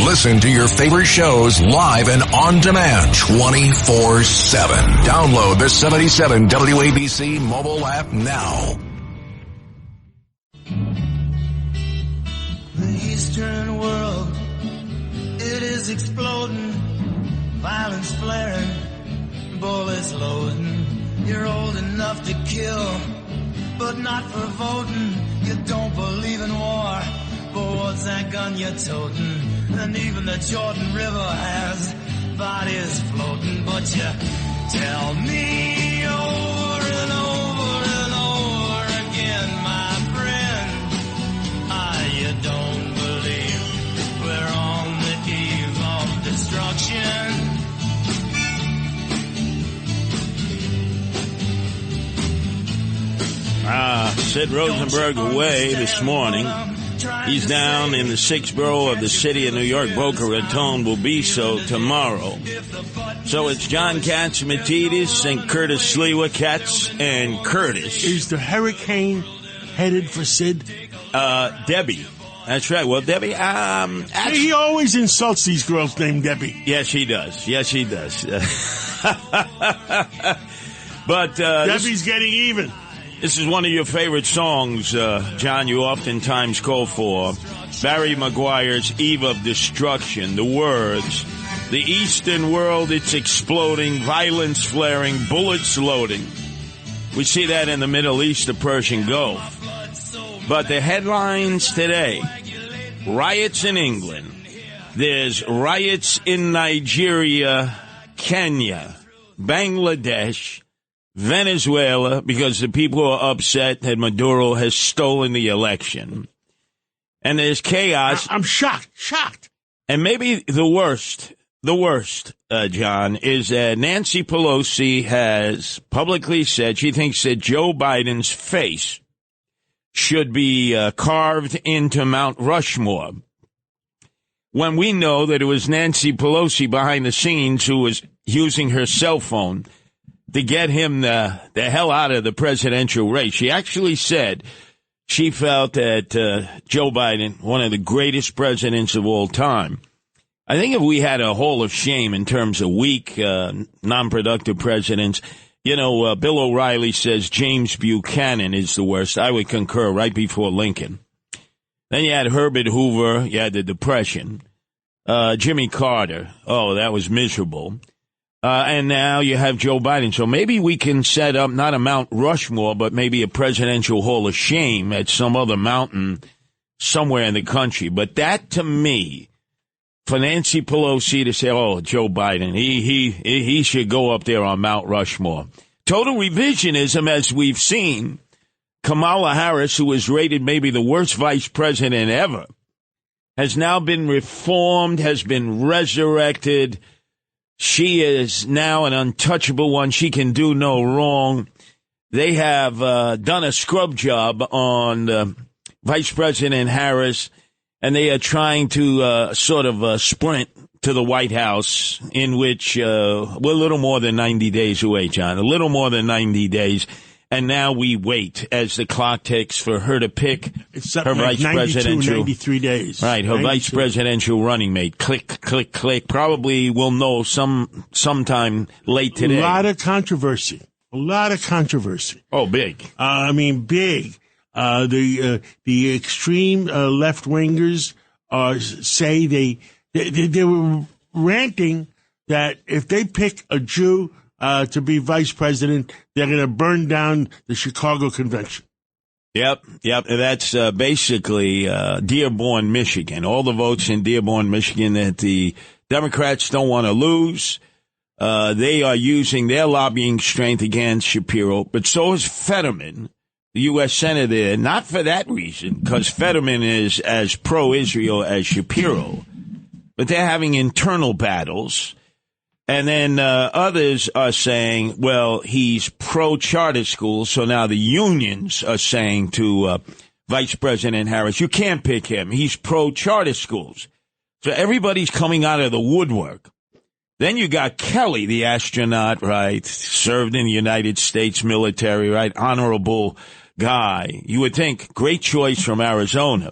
Listen to your favorite shows live and on demand 24/7. Download the 77 WABC mobile app now. The Eastern world, it is exploding, violence flaring, bullets loading. You're old enough to kill, but not for voting. You don't believe in war, but what's that gun you're toting? And even the Jordan River has bodies floating, but you tell me over and over and over again, my friend, you don't believe we're on the eve of destruction. Sid Rosenberg away this morning. He's down in the 6th borough of the city of New York. Boca Raton will be so tomorrow. So it's John Catsimatidis and Curtis Sliwa. Cats and Curtis. Is the hurricane headed for Sid? Debbie. That's right. Well, Debbie, actually, he always insults these girls named Debbie. Yes, he does. Yes, he does. But Debbie's getting even. This is one of your favorite songs, John, you oftentimes call for. Barry Maguire's Eve of Destruction. The words, the Eastern world, it's exploding, violence flaring, bullets loading. We see that in the Middle East, the Persian Gulf. But the headlines today, riots in England. There's riots in Nigeria, Kenya, Bangladesh, Venezuela, because the people are upset that Maduro has stolen the election. And there's chaos. I'm shocked. And maybe the worst, John, is that Nancy Pelosi has publicly said she thinks that Joe Biden's face should be carved into Mount Rushmore. When we know that it was Nancy Pelosi behind the scenes who was using her cell phone to get him the hell out of the presidential race. She actually said she felt that Joe Biden, one of the greatest presidents of all time. I think if we had a hall of shame in terms of weak, non-productive presidents, Bill O'Reilly says James Buchanan is the worst. I would concur, right before Lincoln. Then you had Herbert Hoover. You had the Depression. Jimmy Carter. Oh, that was miserable. And now you have Joe Biden. So maybe we can set up not a Mount Rushmore, but maybe a presidential hall of shame at some other mountain somewhere in the country. But that, to me, for Nancy Pelosi to say, oh, Joe Biden, he should go up there on Mount Rushmore. Total revisionism, as we've seen. Kamala Harris, who was rated maybe the worst vice president ever, has now been reformed, has been resurrected. She is now an untouchable one. She can do no wrong. They have done a scrub job on Vice President Harris, and they are trying to sprint to the White House, in which we're a little more than 90 days away, John, a little more than 90 days. And now we wait as the clock ticks for her to pick her vice presidential. 93 days. Right, her 92. Vice presidential running mate. Click, click, click. Probably will know sometime late today. A lot of controversy. Oh, big. Big. The extreme left-wingers say they were ranting that if they pick a Jew to be vice president, they're going to burn down the Chicago Convention. Yep. That's basically Dearborn, Michigan. All the votes in Dearborn, Michigan that the Democrats don't want to lose. They are using their lobbying strength against Shapiro, but so is Fetterman, the U.S. Senator, not for that reason, because Fetterman is as pro-Israel as Shapiro, but they're having internal battles. And then others are saying, well, he's pro-charter schools, so now the unions are saying to Vice President Harris, you can't pick him. He's pro-charter schools. So everybody's coming out of the woodwork. Then you got Kelly, the astronaut, right, served in the United States military, right, honorable guy. You would think, great choice from Arizona.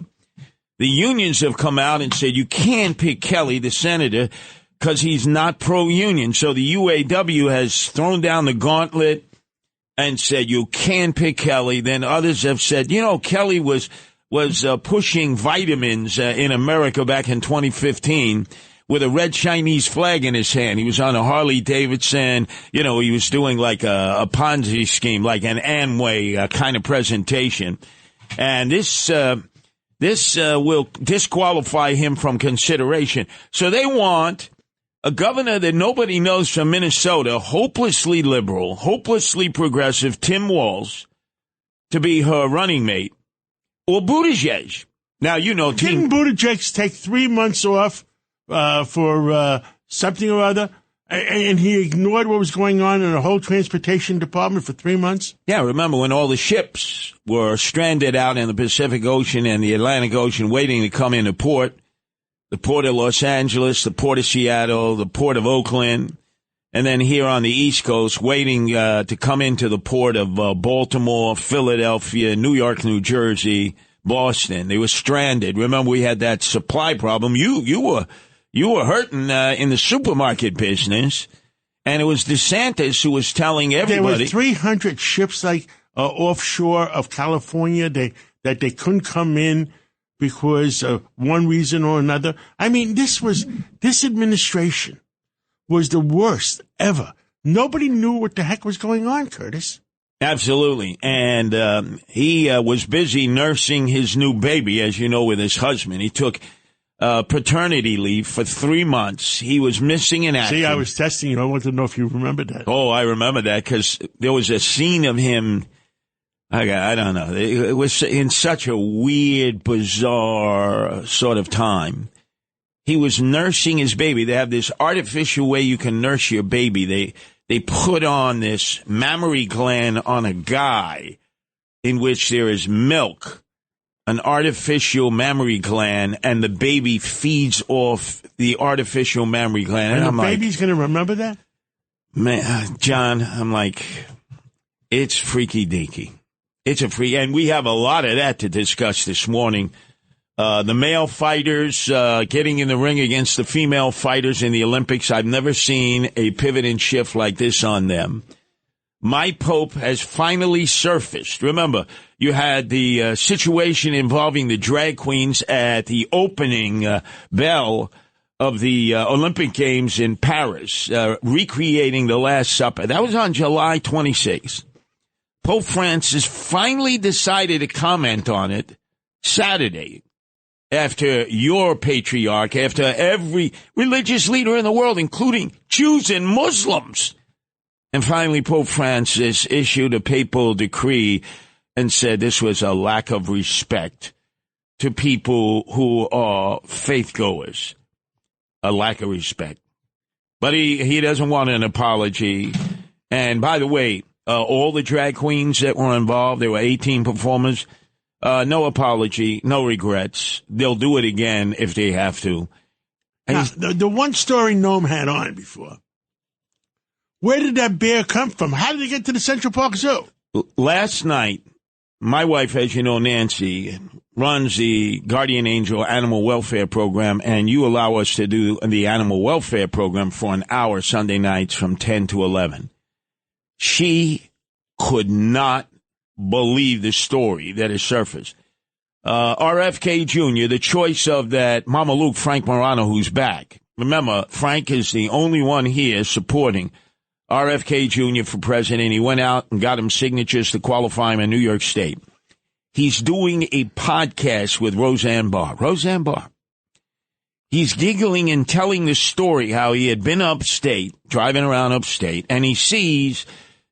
The unions have come out and said you can't pick Kelly, the senator, because he's not pro-union. So the UAW has thrown down the gauntlet and said you can't pick Kelly. Then others have said, Kelly was pushing vitamins in America back in 2015 with a red Chinese flag in his hand. He was on a Harley Davidson. He was doing like a Ponzi scheme, like an Amway kind of presentation. And this will disqualify him from consideration. So they want a governor that nobody knows from Minnesota, hopelessly liberal, hopelessly progressive, Tim Walz, to be her running mate, or Buttigieg. Now, Didn't Buttigieg take 3 months off for something or other, and he ignored what was going on in the whole transportation department for 3 months? Yeah, remember when all the ships were stranded out in the Pacific Ocean and the Atlantic Ocean waiting to come into port? The port of Los Angeles, the port of Seattle, the port of Oakland, and then here on the East Coast waiting to come into the port of Baltimore, Philadelphia, New York, New Jersey, Boston. They were stranded. Remember, we had that supply problem. You were hurting in the supermarket business, and it was DeSantis who was telling everybody. There were 300 ships offshore of California that they couldn't come in because of one reason or another. I mean, this administration was the worst ever. Nobody knew what the heck was going on, Curtis. Absolutely. And he was busy nursing his new baby, as you know, with his husband. He took paternity leave for 3 months. He was missing in action. See, I was testing you. I wanted to know if you remember that. Oh, I remember that because there was a scene of him. I don't know. It was in such a weird, bizarre sort of time. He was nursing his baby. They have this artificial way you can nurse your baby. They put on this mammary gland on a guy in which there is milk, an artificial mammary gland, and the baby feeds off the artificial mammary gland. And the baby's going to remember that? Man, John, I'm like, it's freaky deaky. It's a free, and we have a lot of that to discuss this morning. The male fighters getting in the ring against the female fighters in the Olympics. I've never seen a pivot and shift like this on them. My Pope has finally surfaced. Remember, you had the situation involving the drag queens at the opening bell of the Olympic Games in Paris, recreating the Last Supper. That was on July 26th. Pope Francis finally decided to comment on it Saturday after your patriarch, after every religious leader in the world, including Jews and Muslims. And finally, Pope Francis issued a papal decree and said this was a lack of respect to people who are faithgoers. A lack of respect. But he doesn't want an apology. And by the way, all the drag queens that were involved, there were 18 performers, no apology, no regrets. They'll do it again if they have to. And now, the one story Noam had on before, where did that bear come from? How did it get to the Central Park Zoo? Last night, my wife, as you know, Nancy, runs the Guardian Angel Animal Welfare Program, and you allow us to do the Animal Welfare Program for an hour Sunday nights from 10 to 11. She could not believe the story that has surfaced. RFK Jr., the choice of that Mama Luke, Frank Morano, who's back. Remember, Frank is the only one here supporting RFK Jr. for president. He went out and got him signatures to qualify him in New York State. He's doing a podcast with Roseanne Barr. Roseanne Barr. He's giggling and telling the story how he had been upstate, driving around upstate, and he sees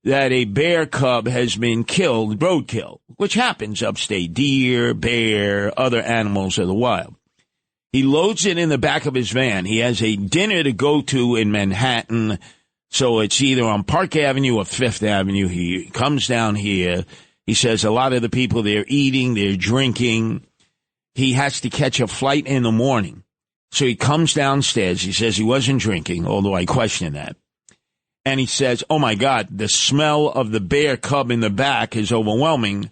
that a bear cub has been killed, roadkill, which happens upstate, deer, bear, other animals of the wild. He loads it in the back of his van. He has a dinner to go to in Manhattan, so it's either on Park Avenue or Fifth Avenue. He comes down here. He says a lot of the people, they're eating, they're drinking. He has to catch a flight in the morning. So he comes downstairs. He says he wasn't drinking, although I question that. And he says, oh, my God, the smell of the bear cub in the back is overwhelming.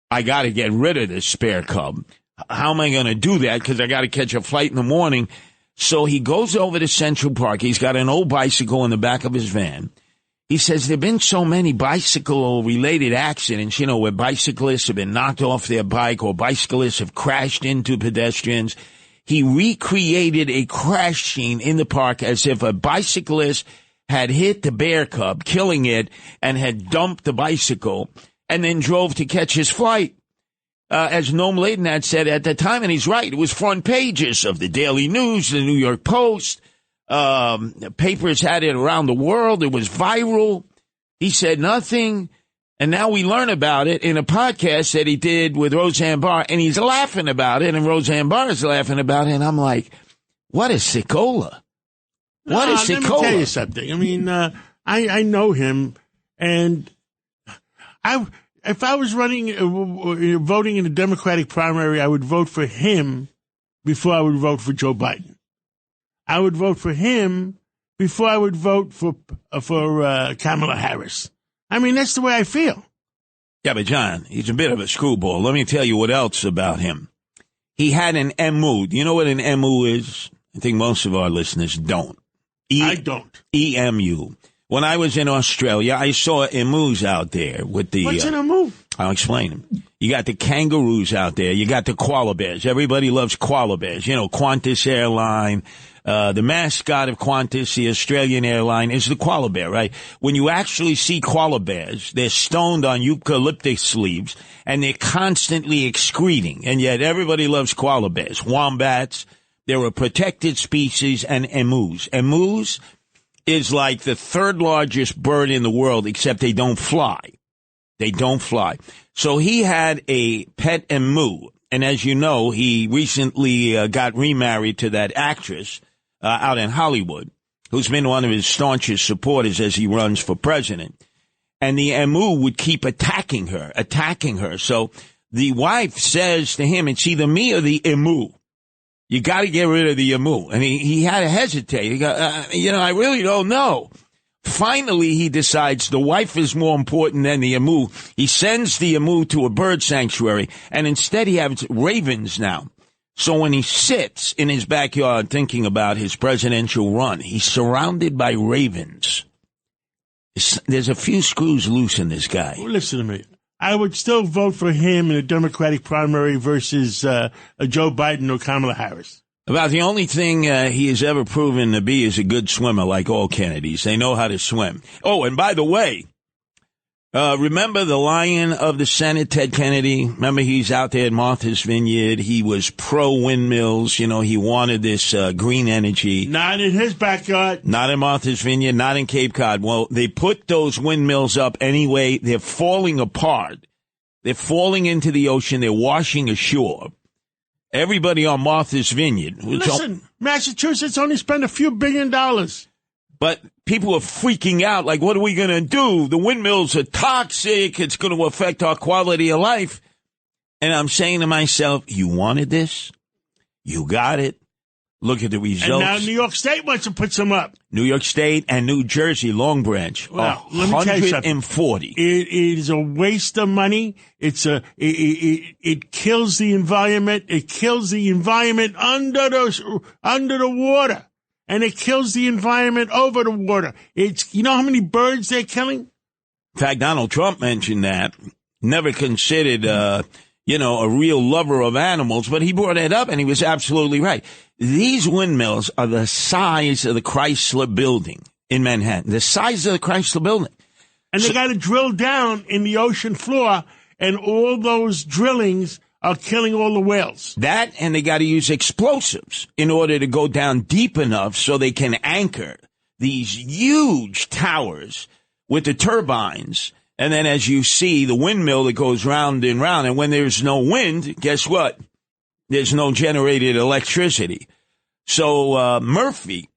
I got to get rid of this bear cub. how am I going to do that? Because I got to catch a flight in the morning. So he goes over to Central Park. He's got an old bicycle in the back of his van. He says there have been so many bicycle-related accidents, where bicyclists have been knocked off their bike or bicyclists have crashed into pedestrians. He recreated a crash scene in the park as if a bicyclist had hit the bear cub, killing it, and had dumped the bicycle, and then drove to catch his flight. As Noam Laden had said at the time, and he's right, it was front pages of the Daily News, the New York Post. Papers had it around the world. It was viral. He said nothing. And now we learn about it in a podcast that he did with Roseanne Barr, and he's laughing about it, and Roseanne Barr is laughing about it, and I'm like, what is Sikola? What is Sikola? Let me tell you something. I mean, I know him, and if I was voting in the Democratic primary, I would vote for him before I would vote for Joe Biden. I would vote for him before I would vote for Kamala Harris. I mean, that's the way I feel. Yeah, but John, he's a bit of a screwball. Let me tell you what else about him. He had an EMU. Do you know what an EMU is? I think most of our listeners don't. I don't. EMU. When I was in Australia, I saw emus out there with the... What's an emu? I'll explain them. You got the kangaroos out there. You got the koala bears. Everybody loves koala bears. Qantas Airline. The mascot of Qantas, the Australian airline, is the koala bear, right? When you actually see koala bears, they're stoned on eucalyptus leaves, and they're constantly excreting. And yet everybody loves koala bears. Wombats, they're a protected species, and emus. Emus is like the third largest bird in the world, except they don't fly. They don't fly. So he had a pet emu. And as you know, he recently got remarried to that actress out in Hollywood, who's been one of his staunchest supporters as he runs for president. And the emu would keep attacking her. So the wife says to him, it's either me or the emu. You got to get rid of the emu. And he had to hesitate. He go, I really don't know. Finally, he decides the wife is more important than the emu. He sends the emu to a bird sanctuary, and instead he has ravens now. So when he sits in his backyard thinking about his presidential run, he's surrounded by ravens. There's a few screws loose in this guy. Well, listen to me. I would still vote for him in a Democratic primary versus Joe Biden or Kamala Harris. About the only thing he has ever proven to be is a good swimmer, like all Kennedys. They know how to swim. Oh, and by the way, remember the Lion of the Senate, Ted Kennedy? Remember he's out there at Martha's Vineyard. He was pro-windmills. He wanted this green energy. Not in his backyard. Not in Martha's Vineyard, not in Cape Cod. Well, they put those windmills up anyway. They're falling apart. They're falling into the ocean. They're washing ashore. Everybody on Martha's Vineyard. Listen, Massachusetts only spent a few $1 billion. But people are freaking out, like, what are we going to do? The windmills are toxic. It's going to affect our quality of life. And I'm saying to myself, you wanted this? You got it. Look at the results. And now New York State wants to put some up. New York State and New Jersey, Long Branch, well, let me tell you something. 140. It is a waste of money. It kills the environment. It kills the environment under the water. And it kills the environment over the water. You know how many birds they're killing? In fact, Donald Trump mentioned that. Never considered, a real lover of animals, but he brought it up and he was absolutely right. These windmills are the size of the Chrysler Building in Manhattan. The size of the Chrysler Building. And they got to drill down in the ocean floor, and all those drillings are killing all the whales. That, and they got to use explosives in order to go down deep enough so they can anchor these huge towers with the turbines. And then as you see, the windmill that goes round and round. And when there's no wind, guess what? There's no generated electricity. So Murphy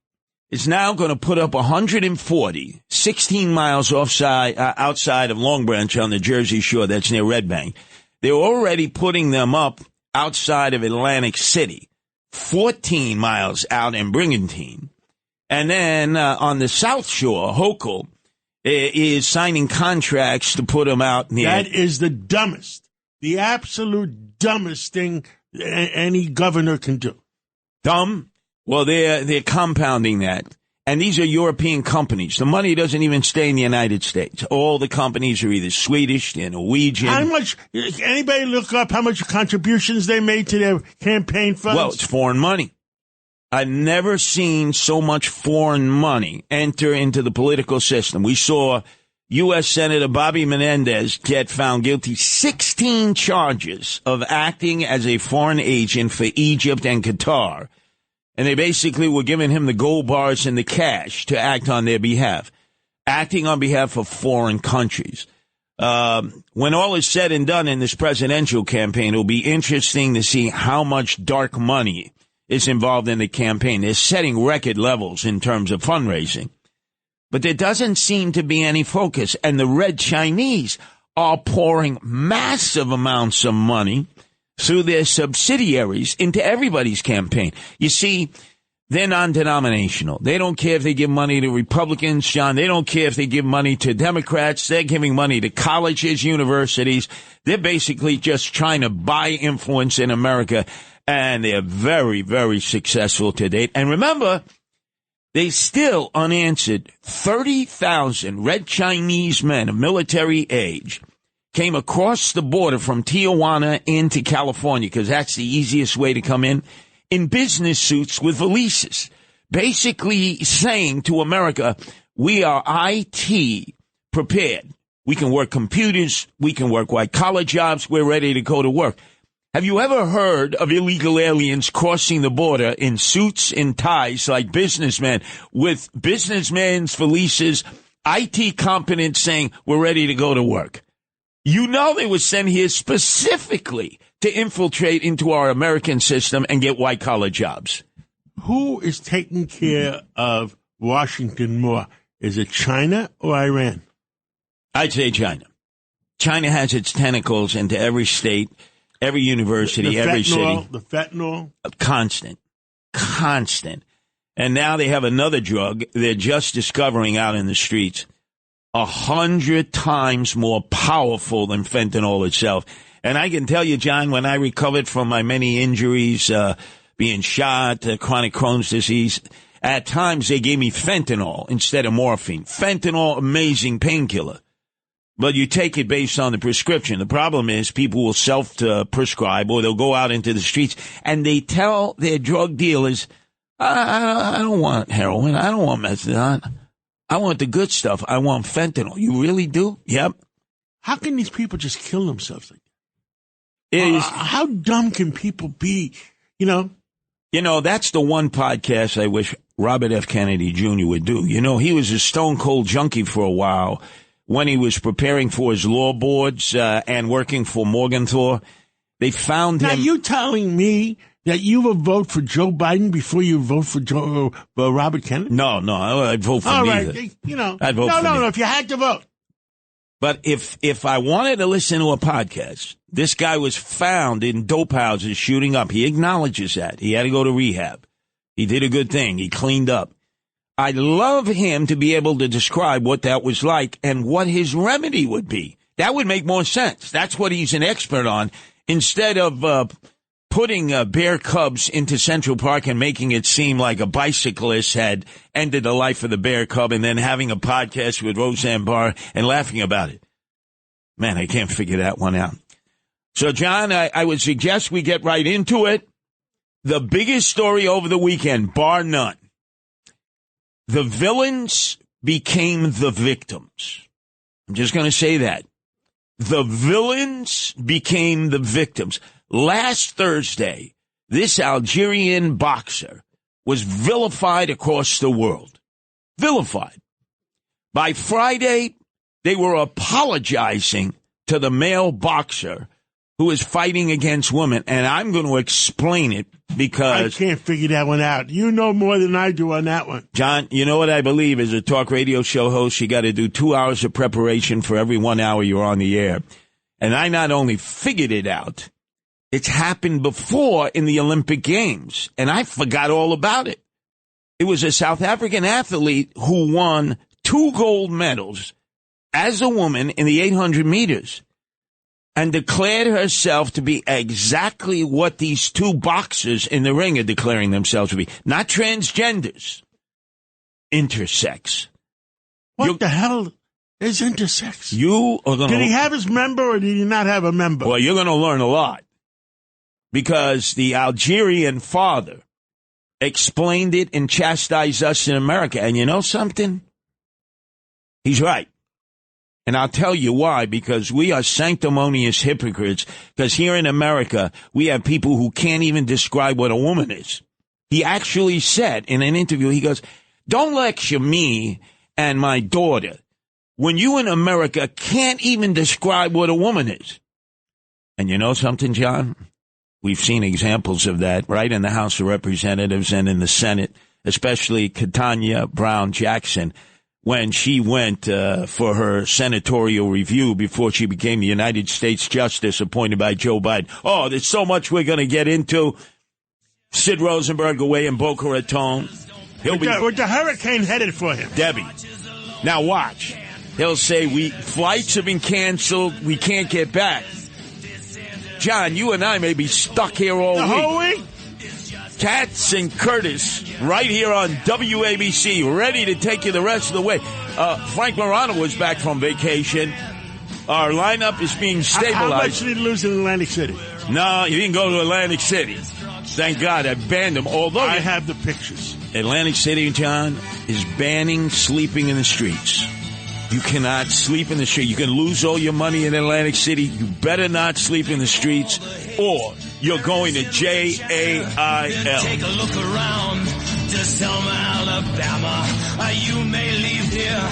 is now going to put up 140, 16 miles outside of Long Branch on the Jersey Shore. That's near Red Bank. They're already putting them up outside of Atlantic City, 14 miles out in Brigantine. And then on the South Shore, Hochul is signing contracts to put them out near. That is the absolute dumbest thing any governor can do. Dumb? Well, they're compounding that. And these are European companies. The money doesn't even stay in the United States. All the companies are either Swedish, they're Norwegian. How much, anybody look up how much contributions they made to their campaign funds? Well, it's foreign money. I've never seen so much foreign money enter into the political system. We saw U.S. Senator Bobby Menendez get found guilty 16 charges of acting as a foreign agent for Egypt and Qatar. And they basically were giving him the gold bars and the cash to act on their behalf, acting on behalf of foreign countries. When all is said and done in this presidential campaign, it'll be interesting to see how much dark money is involved in the campaign. They're setting record levels in terms of fundraising. But there doesn't seem to be any focus. And the Red Chinese are pouring massive amounts of money through their subsidiaries into everybody's campaign. You see, they're non-denominational. They don't care if they give money to Republicans, John. They don't care if they give money to Democrats. They're giving money to colleges, universities. They're basically just trying to buy influence in America, and they're very, very successful to date. And remember, they still unanswered 30,000 Red Chinese men of military age came across the border from Tijuana into California, because that's the easiest way to come in business suits with valises, basically saying to America, we are IT prepared. We can work computers. We can work white-collar jobs. We're ready to go to work. Have you ever heard of illegal aliens crossing the border in suits and ties like businessmen, with businessmen's valises, IT competence, saying we're ready to go to work? You know they were sent here specifically to infiltrate into our American system and get white-collar jobs. Who is taking care of Washington more? Is it China or Iran? I'd say China. China has its tentacles into every state, every university, every city. The fentanyl? Constant. And now they have another drug they're just discovering out in the streets, 100 times more powerful than fentanyl itself. And I can tell you, John, when I recovered from my many injuries, being shot, chronic Crohn's disease, at times they gave me fentanyl instead of morphine. Fentanyl, amazing painkiller. But you take it based on the prescription. The problem is people will self-prescribe, or they'll go out into the streets and they tell their drug dealers, I don't want heroin. I don't want methadone. I want the good stuff. I want fentanyl. You really do? Yep. How can these people just kill themselves like that? How dumb can people be? You know, that's the one podcast I wish Robert F. Kennedy Jr. would do. You know, he was a stone cold junkie for a while when he was preparing for his law boards and working for Morgenthau. They found him. Now, you telling me that you would vote for Joe Biden before you vote for Robert Kennedy? No, I'd vote for neither. Right, I'd vote for neither. If you had to vote. But if I wanted to listen to a podcast, this guy was found in dope houses shooting up. He acknowledges that. He had to go to rehab. He did a good thing. He cleaned up. I'd love him to be able to describe what that was like and what his remedy would be. That would make more sense. That's what he's an expert on. Instead of putting bear cubs into Central Park and making it seem like a bicyclist had ended the life of the bear cub, and then having a podcast with Roseanne Barr and laughing about it. Man, I can't figure that one out. So, John, I would suggest we get right into it. The biggest story over the weekend, bar none. The villains became the victims. I'm just going to say that. The villains became the victims. Last Thursday, this Algerian boxer was vilified across the world. Vilified. By Friday, they were apologizing to the male boxer who is fighting against women. And I'm going to explain it because I can't figure that one out. You know more than I do on that one. John, you know what I believe as a talk radio show host, you got to do 2 hours of preparation for every 1 hour you're on the air. And I not only figured it out, it's happened before in the Olympic Games, and I forgot all about it. It was a South African athlete who won 2 gold medals as a woman in the 800 meters. and declared herself to be exactly what these two boxers in the ring are declaring themselves to be. Not transgenders. Intersex. What the hell is intersex? You are going to... Did he have his member or did he not have a member? Well, you're going to learn a lot. Because the Algerian father explained it and chastised us in America. And you know something? He's right. And I'll tell you why, because we are sanctimonious hypocrites, because here in America, we have people who can't even describe what a woman is. He actually said in an interview, he goes, don't lecture me and my daughter when you in America can't even describe what a woman is. And you know something, John? We've seen examples of that right in the House of Representatives and in the Senate, especially Ketanji Brown Jackson, when she went for her senatorial review before she became the United States Justice appointed by Joe Biden. Oh, there's so much we're going to get into. Sid Rosenberg away in Boca Raton. With the hurricane headed for him. Debbie. Now watch. He'll say, flights have been canceled. We can't get back. John, you and I may be stuck here all week. The whole week? Katz and Curtis, right here on WABC, ready to take you the rest of the way. Frank Morano was back from vacation. Our lineup is being stabilized. How much did he lose in Atlantic City? No, he didn't go to Atlantic City. Thank God, I banned him. Although I have the pictures. Atlantic City, John, is banning sleeping in the streets. You cannot sleep in the street. You can lose all your money in Atlantic City. You better not sleep in the streets, or you're going to jail. Take a look around to Selma, Alabama. You may leave here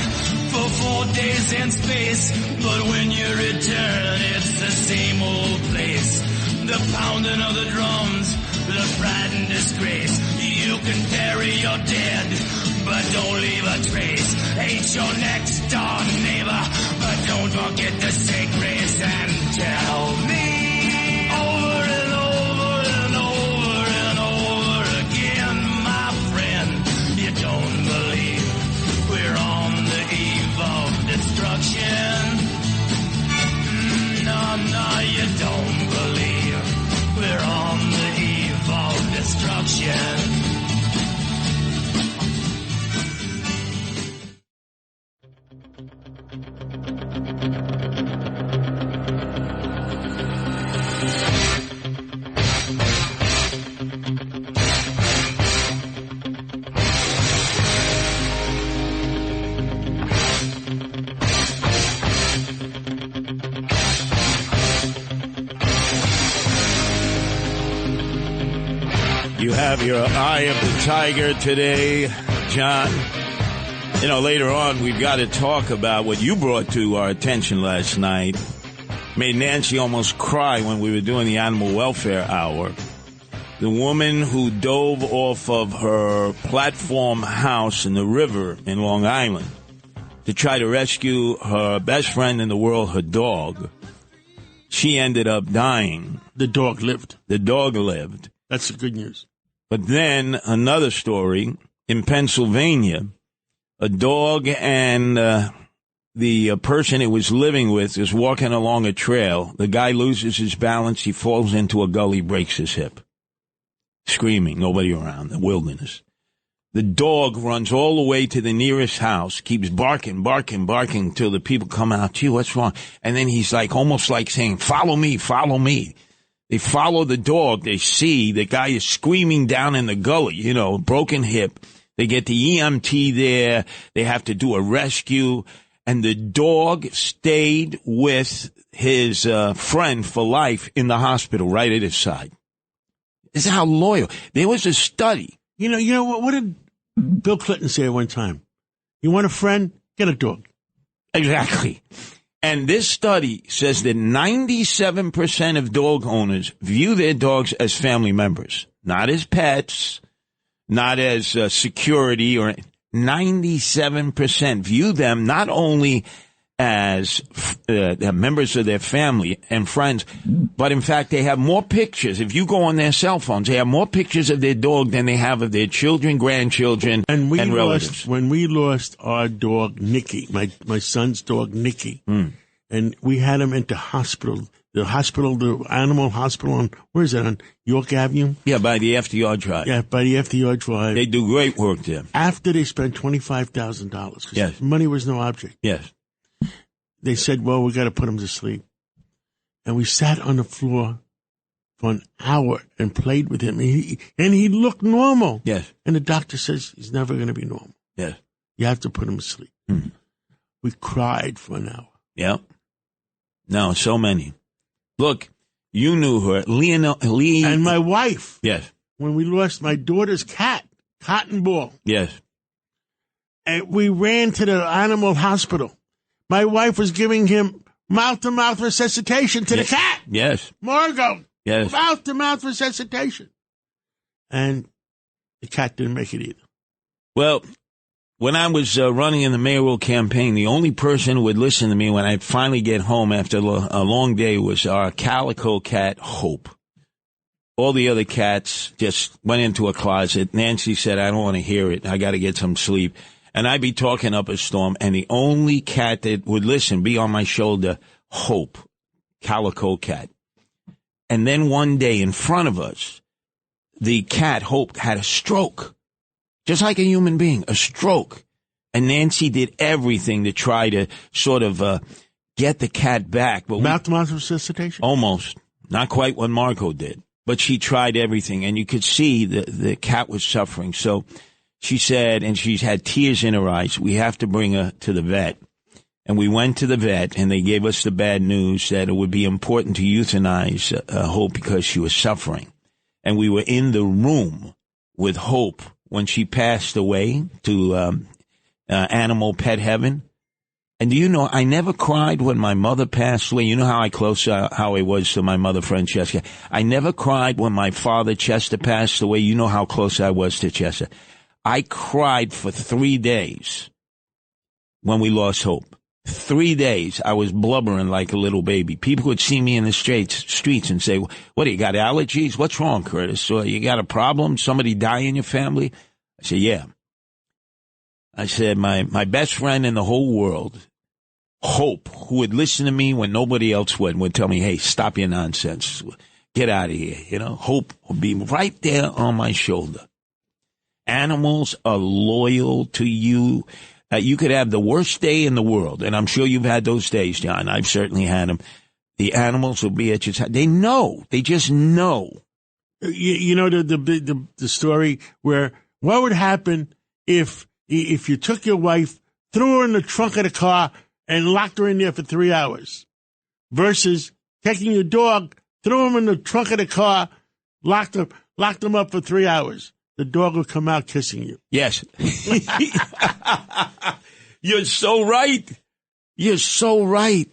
for 4 days in space, but when you return, it's the same old place. The pounding of the drums, the pride and disgrace. You can bury your dead, but don't leave a trace. Hate your next door neighbor, but don't forget to say grace and tell me over and over and over and over again, my friend, you don't believe we're on the eve of destruction. No, you don't believe we're on the eve of destruction. You have your eye of the tiger today, John. You know, later on, we've got to talk about what you brought to our attention last night. Made Nancy almost cry when we were doing the animal welfare hour. The woman who dove off of her platform house in the river in Long Island to try to rescue her best friend in the world, her dog. She ended up dying. The dog lived. The dog lived. That's the good news. But then another story in Pennsylvania, a dog and the person it was living with is walking along a trail. The guy loses his balance. He falls into a gully, breaks his hip. Screaming, nobody around, the wilderness. The dog runs all the way to the nearest house, keeps barking till the people come out. Gee, what's wrong? And then he's like, almost like saying, follow me, follow me. They follow the dog. They see the guy is screaming down in the gully, you know, broken hip. They get the EMT there. They have to do a rescue. And the dog stayed with his friend for life in the hospital right at his side. This is how loyal. There was a study. You know what did Bill Clinton say at one time? You want a friend? Get a dog. Exactly. And this study says that 97% of dog owners view their dogs as family members, not as pets, not as security, or 97% view them not only as members of their family and friends, but in fact they have more pictures. If you go on their cell phones, they have more pictures of their dog than they have of their children, grandchildren, and relatives. When we lost our dog, Nicky, my son's dog, Nicky, and we had him into hospital hospital, the animal hospital on, where is that, on York Avenue? Yeah, by the FDR Drive. Yeah, by the FDR Drive. They do great work there. After they spent $25,000, because Yes. money was no object. Yes. They said, well, we got to put him to sleep. And we sat on the floor for an hour and played with him. And he looked normal. Yes. And the doctor says he's never going to be normal. Yes. You have to put him to sleep. Mm. We cried for an hour. Yeah. No, so many. Look, you knew her. And my wife. Yes. When we lost my daughter's cat, Cotton Ball. Yes. And we ran to the animal hospital. My wife was giving him mouth-to-mouth resuscitation to the cat. Yes. Margot. Yes. Mouth-to-mouth resuscitation. And the cat didn't make it either. Well, when I was running in the mayoral campaign, the only person who would listen to me when I'd finally get home after a long day was our calico cat, Hope. All the other cats just went into a closet. Nancy said, I don't want to hear it. I got to get some sleep. And I'd be talking up a storm, and the only cat that would listen, be on my shoulder, Hope, calico cat. And then one day in front of us, the cat, Hope, had a stroke. Just like a human being, a stroke. And Nancy did everything to try to sort of get the cat back. But mouth-to-mouth resuscitation? Almost. Not quite what Marco did. But she tried everything, and you could see the cat was suffering. So she said, and she's had tears in her eyes, we have to bring her to the vet. And we went to the vet, and they gave us the bad news that it would be important to euthanize Hope because she was suffering. And we were in the room with Hope when she passed away to animal pet heaven. And do you know, I never cried when my mother passed away. You know how I was to my mother, Francesca. I never cried when my father, Chester, passed away. You know how close I was to Chester. I cried for 3 days when we lost Hope. 3 days, I was blubbering like a little baby. People would see me in the streets and say, what, you got allergies? What's wrong, Curtis? Or you got a problem? Somebody die in your family? I said, yeah. I said, my best friend in the whole world, Hope, who would listen to me when nobody else would tell me, hey, stop your nonsense. Get out of here. You know, Hope would be right there on my shoulder. Animals are loyal to you. You could have the worst day in the world, and I'm sure you've had those days, John. I've certainly had them. The animals will be at your side. They know. They just know. You know the story where what would happen if you took your wife, threw her in the trunk of the car, and locked her in there for 3 hours, versus taking your dog, threw him in the trunk of the car, locked him up for 3 hours. The dog will come out kissing you. Yes. You're so right. You're so right.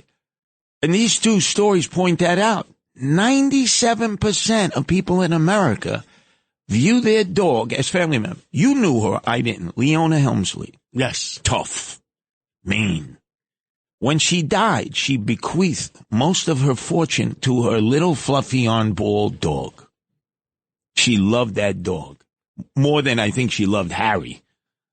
And these two stories point that out. 97% of people in America view their dog as family member. You knew her. I didn't. Leona Helmsley. Yes. Tough. Mean. When she died, she bequeathed most of her fortune to her little fluffy on-ball dog. She loved that dog more than I think she loved Harry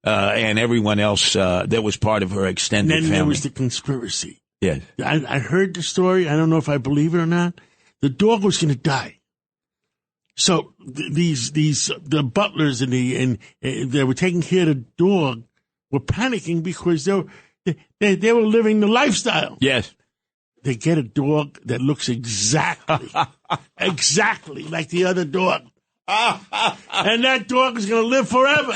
and everyone else that was part of her extended family. And then there was the conspiracy. Yes. I heard the story. I don't know if I believe it or not. The dog was going to die. So the butlers and they were taking care of the dog were panicking because they were living the lifestyle. Yes. They get a dog that looks exactly like the other dog. And that dog is going to live forever.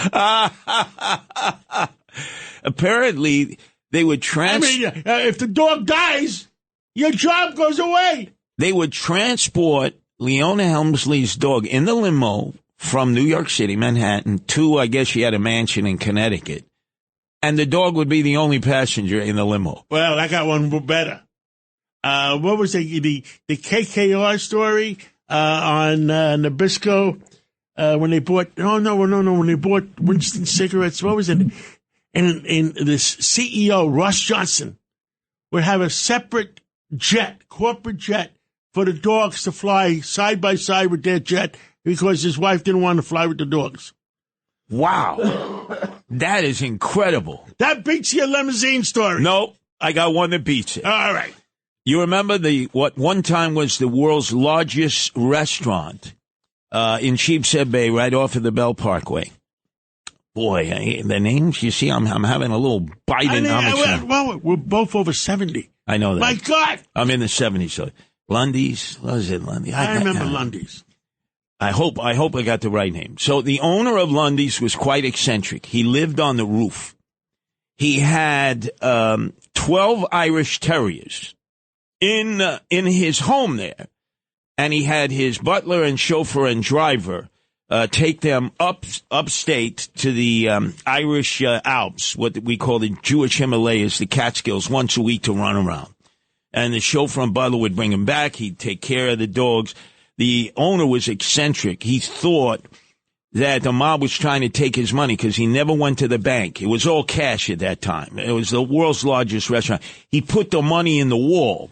Apparently, they would if the dog dies, your job goes away. They would transport Leona Helmsley's dog in the limo from New York City, Manhattan, to, I guess she had a mansion in Connecticut. And the dog would be the only passenger in the limo. Well, I got one better. What was the KKR story? On Nabisco, when they bought, when they bought Winston cigarettes, what was it? And this CEO, Ross Johnson, would have a separate corporate jet, for the dogs to fly side by side with their jet because his wife didn't want to fly with the dogs. Wow. That is incredible. That beats your limousine story. Nope. I got one that beats it. All right. You remember what one time was the world's largest restaurant in Sheepshead Bay, right off of the Bell Parkway? Boy, the names, you see, I'm having a little Bidenomics. Well, we're both over 70. I know that. My God! I'm in the 70s. So Lundy's, what is it, Lundy? I remember Lundy's. I hope I got the right name. So the owner of Lundy's was quite eccentric. He lived on the roof. He had 12 Irish Terriers in his home there, and he had his butler and chauffeur and driver take them upstate to the Irish Alps, what we call the Jewish Himalayas, the Catskills, once a week to run around. And the chauffeur and butler would bring him back. He'd take care of the dogs. The owner was eccentric. He thought that the mob was trying to take his money because he never went to the bank. It was all cash at that time. It was the world's largest restaurant. He put the money in the wall.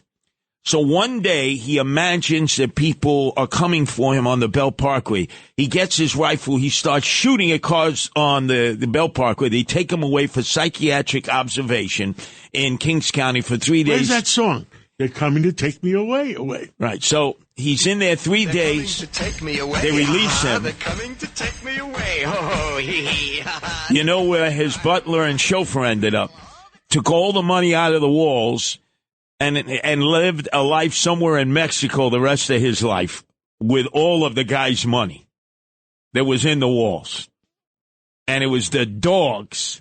So one day he imagines that people are coming for him on the Bell Parkway. He gets his rifle. He starts shooting at cars on the Bell Parkway. They take him away for psychiatric observation in Kings County for 3 days. Where's that song? They're coming to take me away. Right. So he's in there 3 days. To take me away. They release him. They're coming to take me away. Oh, hee hee. You know where his butler and chauffeur ended up? Took all the money out of the walls and lived a life somewhere in Mexico the rest of his life with all of the guy's money that was in the walls. And it was the dogs.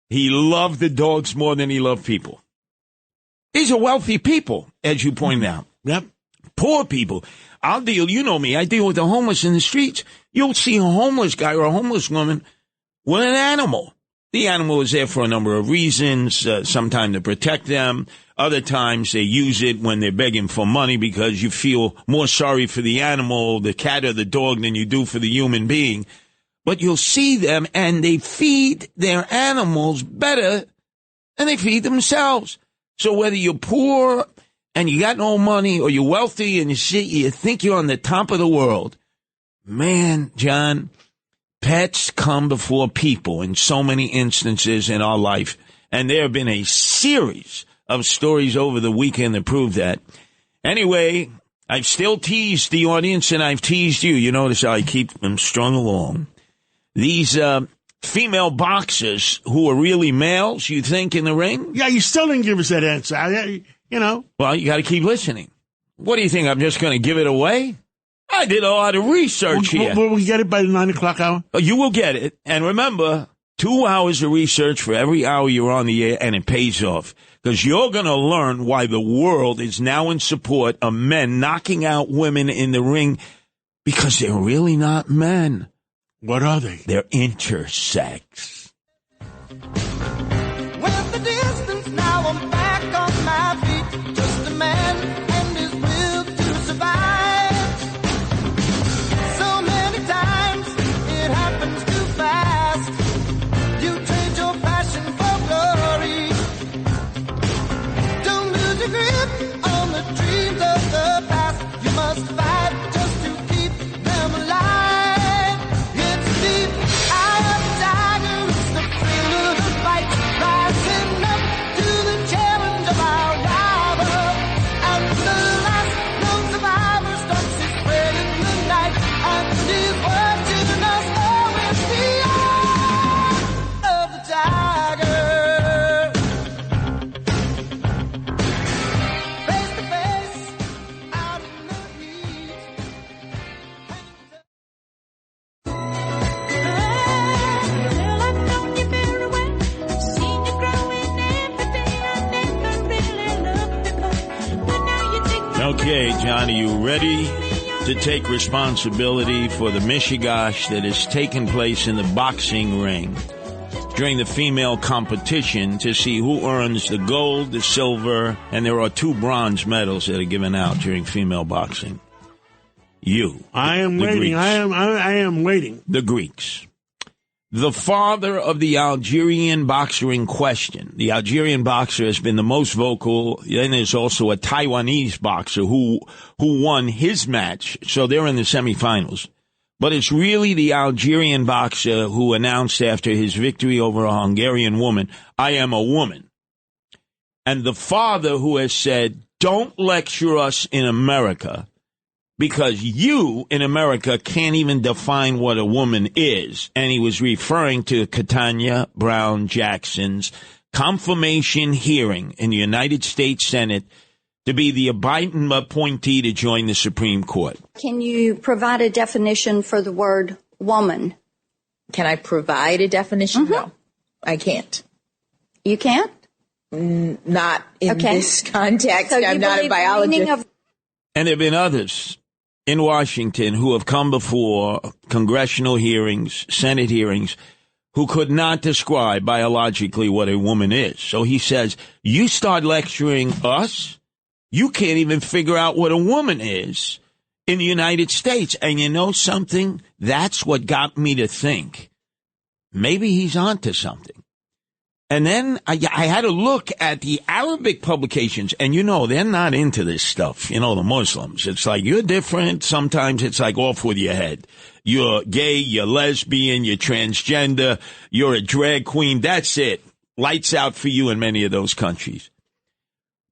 He loved the dogs more than he loved people. These are wealthy people, as you point out. Yep. Poor people. You know me, I deal with the homeless in the streets. You'll see a homeless guy or a homeless woman with an animal. The animal is there for a number of reasons, sometimes to protect them. Other times they use it when they're begging for money because you feel more sorry for the animal, the cat or the dog, than you do for the human being. But you'll see them and they feed their animals better than they feed themselves. So whether you're poor and you got no money or you're wealthy and you think you're on the top of the world, man, John, pets come before people in so many instances in our life. And there have been a series of stories over the weekend that prove that. Anyway, I've still teased the audience and I've teased you. You notice how I keep them strung along. These female boxers who are really males, you think, in the ring? Yeah, you still didn't give us that answer. Well, you got to keep listening. What do you think? I'm just going to give it away? I did a lot of research here. Will we get it by the 9 o'clock hour? You will get it. And remember, 2 hours of research for every hour you're on the air, and it pays off. Because you're going to learn why the world is now in support of men knocking out women in the ring, because they're really not men. What are they? They're intersex. With the distance, now I'm back on my feet. Just a man and his will to survive. So many times it happens too fast. You trade your passion for glory. Don't lose your grip on the dreams of the past. You must fight just to keep them alive. Okay, John, are you ready to take responsibility for the mishigash that has taken place in the boxing ring during the female competition to see who earns the gold, the silver, and there are 2 bronze medals that are given out during female boxing? I am waiting. Greeks. I am waiting. The Greeks. The father of the Algerian boxer in question. The Algerian boxer has been the most vocal. Then there's also a Taiwanese boxer who won his match. So they're in the semifinals. But it's really the Algerian boxer who announced after his victory over a Hungarian woman, I am a woman. And the father who has said, don't lecture us in America, because you in America can't even define what a woman is. And he was referring to Ketanji Brown Jackson's confirmation hearing in the United States Senate to be the Biden appointee to join the Supreme Court. Can you provide a definition for the word woman? Can I provide a definition? Mm-hmm. No, I can't. You can't? Not in this context. So I'm not a biologist. And there have been others in Washington who have come before congressional hearings, Senate hearings, who could not describe biologically what a woman is. So he says, you start lecturing us, you can't even figure out what a woman is in the United States. And you know something? That's what got me to think, maybe he's onto something. And then I had to look at the Arabic publications, and you know, they're not into this stuff. You know, the Muslims. It's like, you're different. Sometimes it's like off with your head. You're gay, you're lesbian, you're transgender, you're a drag queen. That's it. Lights out for you in many of those countries.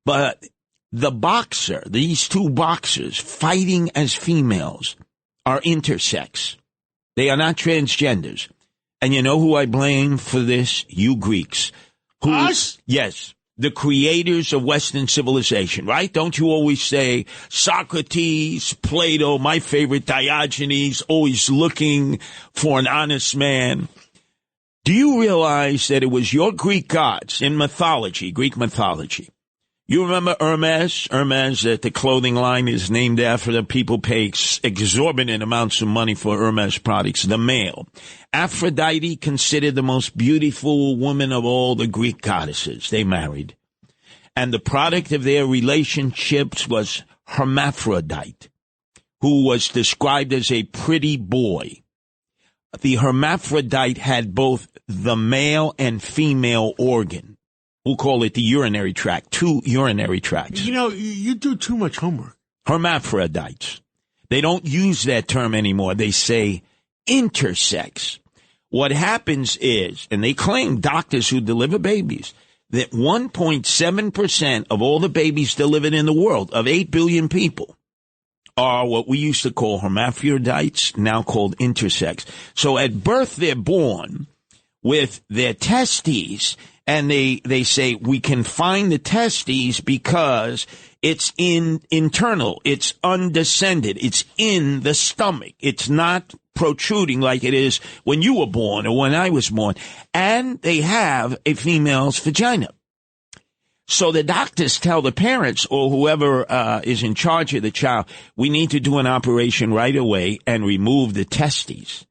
But the boxer, these two boxers fighting as females, are intersex. They are not transgenders. And you know who I blame for this? You Greeks. Us? Yes. The creators of Western civilization, right? Don't you always say Socrates, Plato, my favorite Diogenes, always looking for an honest man? Do you realize that it was your Greek gods in mythology, Greek mythology? You remember Hermes? Hermes, that the clothing line is named after. The people pay exorbitant amounts of money for Hermes products. The male. Aphrodite, considered the most beautiful woman of all the Greek goddesses. They married. And the product of their relationships was hermaphrodite, who was described as a pretty boy. The hermaphrodite had both the male and female organ. We'll call it the urinary tract, 2 urinary tracts. You know, you do too much homework. Hermaphrodites. They don't use that term anymore. They say intersex. What happens is, and they claim, doctors who deliver babies, that 1.7% of all the babies delivered in the world, of 8 billion people, are what we used to call hermaphrodites, now called intersex. So at birth, they're born with their testes, and they say we can find the testes because it's internal, it's undescended, it's in the stomach. It's not protruding like it is when you were born or when I was born. And they have a female's vagina. So the doctors tell the parents or whoever is in charge of the child, we need to do an operation right away and remove the testes,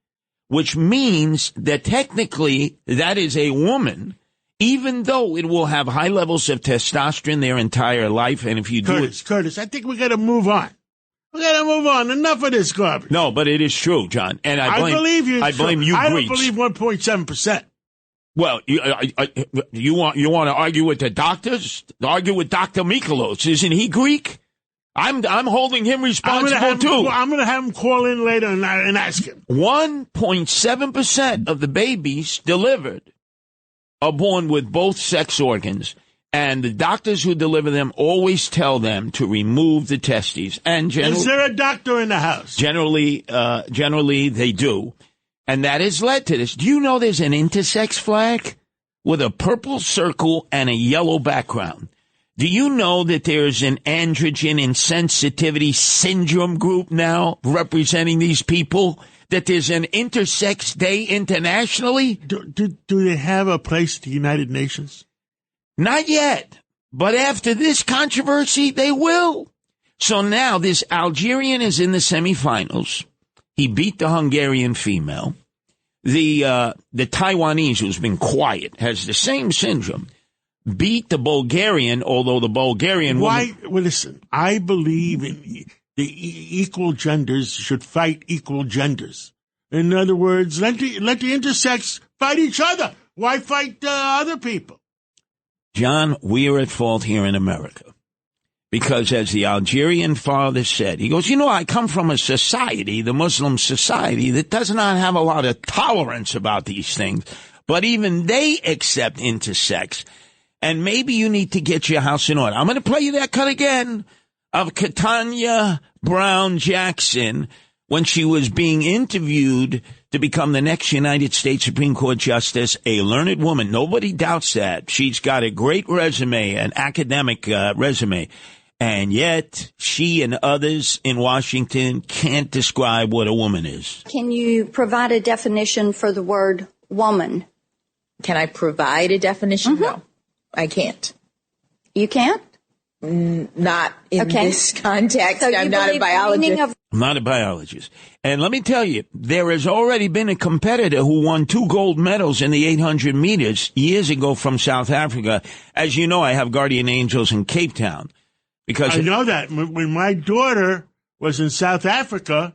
which means that technically that is a woman, even though it will have high levels of testosterone their entire life. And if you do it... Curtis, I think we got to move on. We got to move on. Enough of this garbage. No, but it is true, John. And I believe you. I blame you, I Greeks. don't believe 1.7%. Well, you want to argue with the doctors? Argue with Dr. Mikolos. Isn't he Greek? I'm holding him responsible, too. I'm going to have him call in later and ask him. 1.7% of the babies delivered are born with both sex organs, and the doctors who deliver them always tell them to remove the testes. And is there a doctor in the house? Generally, they do. And that has led to this. Do you know there's an intersex flag with a purple circle and a yellow background? Do you know that there's an androgen insensitivity syndrome group now representing these people? That there's an intersex day internationally? Do they have a place at the United Nations? Not yet. But after this controversy, they will. So now this Algerian is in the semifinals. He beat the Hungarian female. The Taiwanese, who's been quiet, has the same syndrome, beat the Bulgarian, although the Bulgarian woman... Well, listen, I believe in the equal genders should fight equal genders. In other words, let the intersex fight each other. Why fight other people? John, we are at fault here in America. Because as the Algerian father said, he goes, I come from a society, the Muslim society, that does not have a lot of tolerance about these things. But even they accept intersex. And maybe you need to get your house in order. I'm going to play you that cut again of Katanya Brown Jackson when she was being interviewed to become the next United States Supreme Court Justice, a learned woman. Nobody doubts that. She's got a great resume, an academic resume. And yet she and others in Washington can't describe what a woman is. Can you provide a definition for the word woman? Can I provide a definition? No, I can't. You can't? Not in this context. So I'm not a biologist. I'm not a biologist. And let me tell you, there has already been a competitor who won 2 gold medals in the 800 meters years ago from South Africa. As you know, I have guardian angels in Cape Town. Because I know that. When my daughter was in South Africa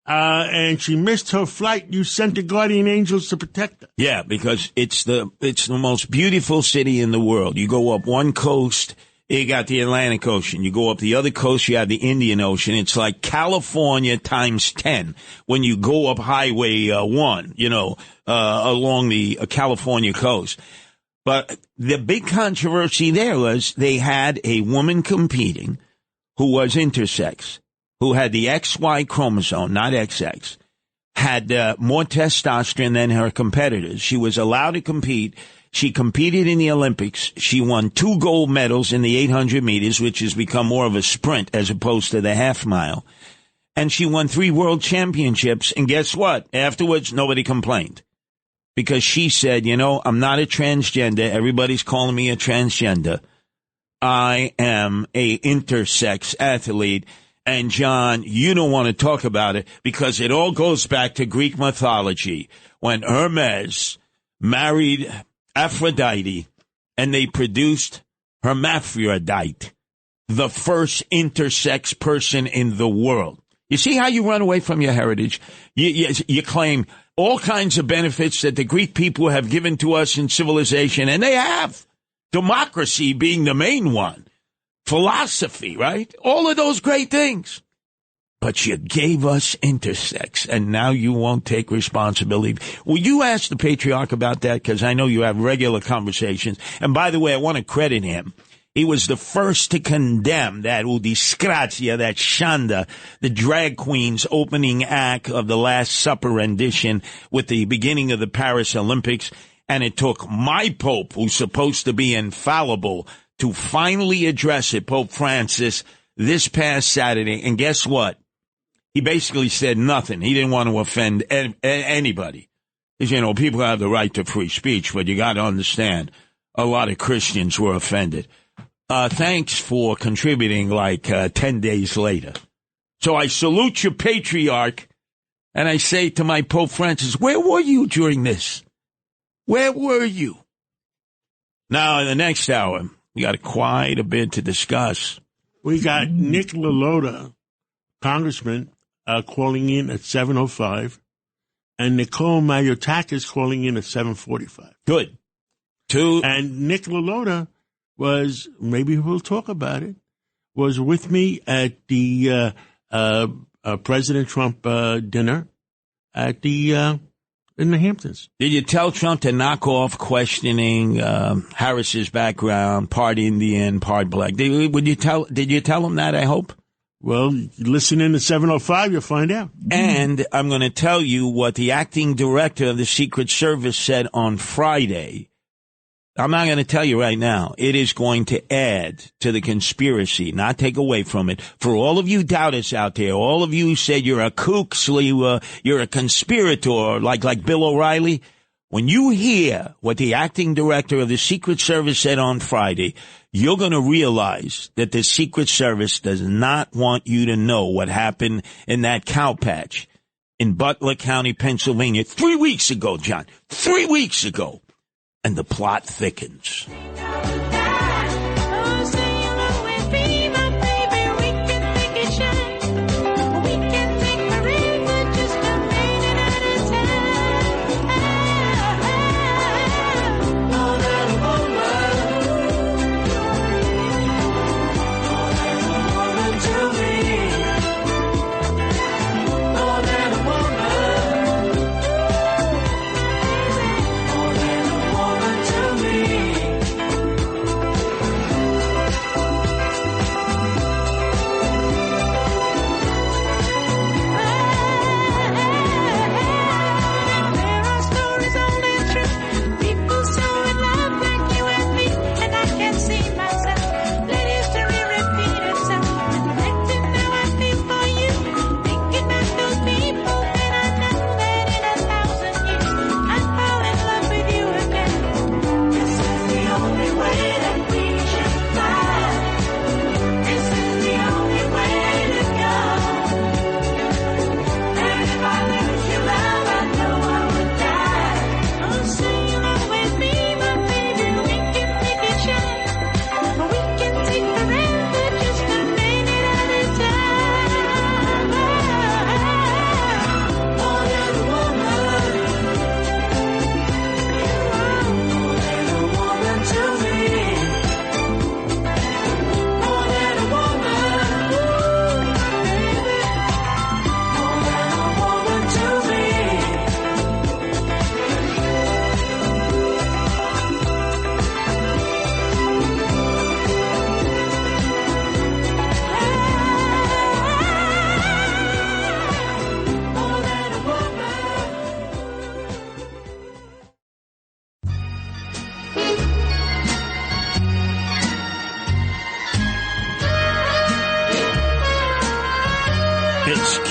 and she missed her flight, you sent the guardian angels to protect her. Yeah, because it's the most beautiful city in the world. You go up one coast, you got the Atlantic Ocean. You go up the other coast, you have the Indian Ocean. It's like California times 10 when you go up Highway 1, along the California coast. But the big controversy there was they had a woman competing who was intersex, who had the XY chromosome, not XX, had more testosterone than her competitors. She was allowed to compete. She competed in the Olympics. She won 2 gold medals in the 800 meters, which has become more of a sprint as opposed to the half mile. And she won 3 world championships. And guess what? Afterwards, nobody complained. Because she said, I'm not a transgender. Everybody's calling me a transgender. I am a intersex athlete. And John, you don't want to talk about it because it all goes back to Greek mythology when Hermes married Aphrodite and they produced Hermaphrodite, the first intersex person in the world. You see how you run away from your heritage? You claim all kinds of benefits that the Greek people have given to us in civilization, and they have. Democracy being the main one. Philosophy, right? All of those great things. But you gave us intersex, and now you won't take responsibility. Will you ask the patriarch about that? Because I know you have regular conversations. And by the way, I want to credit him. He was the first to condemn that disgrazia, that Shanda, the drag queen's opening act of the Last Supper rendition with the beginning of the Paris Olympics. And it took my Pope, who's supposed to be infallible, to finally address it, Pope Francis, this past Saturday. And guess what? He basically said nothing. He didn't want to offend anybody. Because, people have the right to free speech, but you got to understand, a lot of Christians were offended. Thanks for contributing 10 days later. So I salute your patriarch, and I say to my Pope Francis, where were you during this? Where were you? Now, in the next hour, we got quite a bit to discuss. We got Nick LaLota, Congressman, calling in at 7:05, and Nicole Mayotakis calling in at 7:45. Good. And Nick LaLota was, maybe we'll talk about it, was with me at the President Trump dinner at in the Hamptons. Did you tell Trump to knock off questioning Harris's background, part Indian, part black? Did you tell him that, I hope? Well, listen in at 7:05, you'll find out. And I'm going to tell you what the acting director of the Secret Service said on Friday. I'm not going to tell you right now. It is going to add to the conspiracy, not take away from it. For all of you doubters out there, all of you who said you're a kook, Sliwa, you're a conspirator, like Bill O'Reilly, when you hear what the acting director of the Secret Service said on Friday, you're going to realize that the Secret Service does not want you to know what happened in that cow patch in Butler County, Pennsylvania, 3 weeks ago, John. 3 weeks ago. And the plot thickens.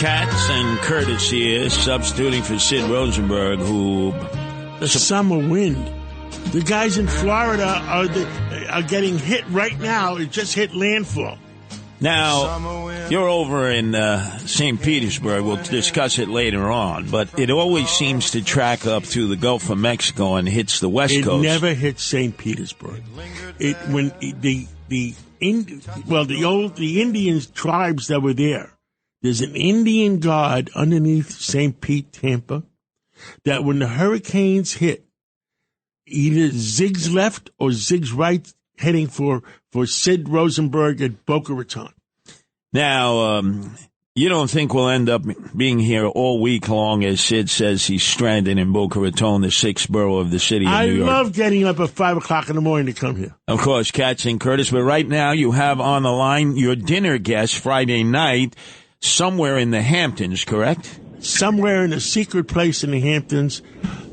Katz and Curtis here, substituting for Sid Rosenberg, who... The summer wind. The guys in Florida are getting hit right now. It just hit landfall. Now, you're over in St. Petersburg. We'll discuss it later on. But it always seems to track up through the Gulf of Mexico and hits the West Coast. It never hits St. Petersburg. The Indian tribes that were there, there's an Indian guard underneath St. Pete, Tampa, that when the hurricanes hit, either zigs left or zigs right, heading for Sid Rosenberg at Boca Raton. Now, you don't think we'll end up being here all week long, as Sid says he's stranded in Boca Raton, the sixth borough of the city of New York. I love getting up at 5 o'clock in the morning to come here. Of course, Katz and Curtis, but right now you have on the line your dinner guest Friday night somewhere in the Hamptons, correct? Somewhere in a secret place in the Hamptons,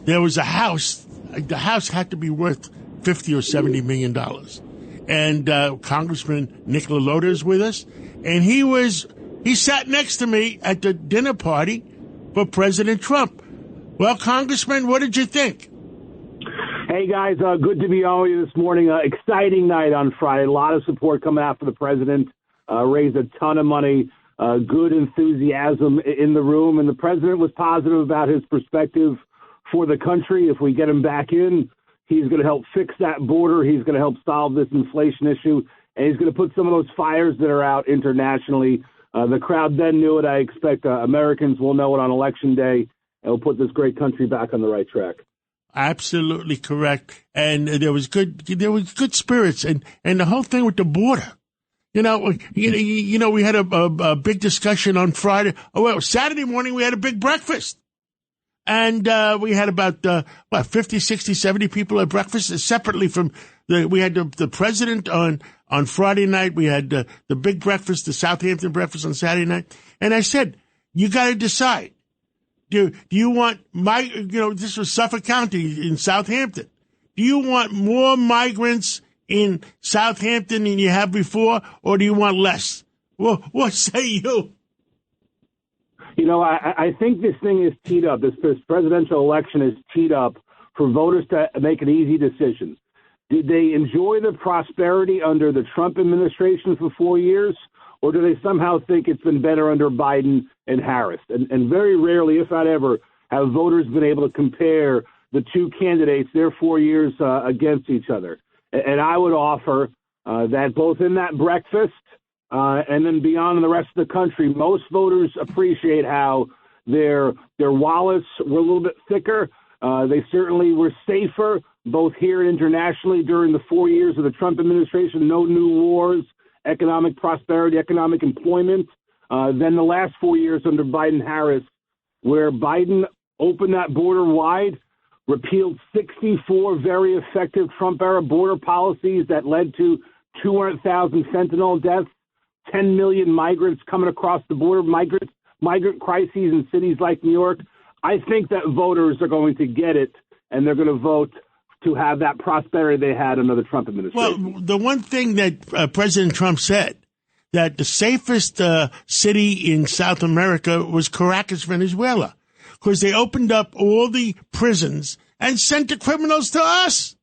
there was a house. The house had to be worth $50 or $70 million. And Congressman Nicola Loader is with us. And he sat next to me at the dinner party for President Trump. Well, Congressman, what did you think? Hey, guys, good to be on with you this morning. Exciting night on Friday. A lot of support coming out for the president. Raised a ton of money. Good enthusiasm in the room. And the president was positive about his perspective for the country. If we get him back in, he's going to help fix that border. He's going to help solve this inflation issue. And he's going to put some of those fires that are out internationally. The crowd then knew it. I expect Americans will know it on Election Day. And we'll put this great country back on the right track. Absolutely correct. And there was good spirits. And the whole thing with the border. We had a big discussion on Friday. Saturday morning we had a big breakfast. And we had about 50, 60, 70 people at breakfast separately from we had the president on Friday night. We had the big breakfast, the Southampton breakfast on Saturday night. And I said, you got to decide. Do you want this was Suffolk County in Southampton. Do you want more migrants in Southampton than you have before, or do you want less? Well, what say you? I think this thing is teed up. This presidential election is teed up for voters to make an easy decision. Did they enjoy the prosperity under the Trump administration for 4 years, or do they somehow think it's been better under Biden and Harris? And very rarely, if not ever, have voters been able to compare the two candidates, their 4 years against each other. And I would offer that both in that breakfast and then beyond in the rest of the country, most voters appreciate how their wallets were a little bit thicker. They certainly were safer, both here and internationally, during the 4 years of the Trump administration. No new wars, economic prosperity, economic employment, than the last 4 years under Biden-Harris, where Biden opened that border wide, repealed 64 very effective Trump-era border policies that led to 200,000 fentanyl deaths, 10 million migrants coming across the border, migrant crises in cities like New York. I think that voters are going to get it, and they're going to vote to have that prosperity they had under the Trump administration. Well, the one thing that President Trump said, that the safest city in South America was Caracas, Venezuela, because they opened up all the prisons and sent the criminals to us.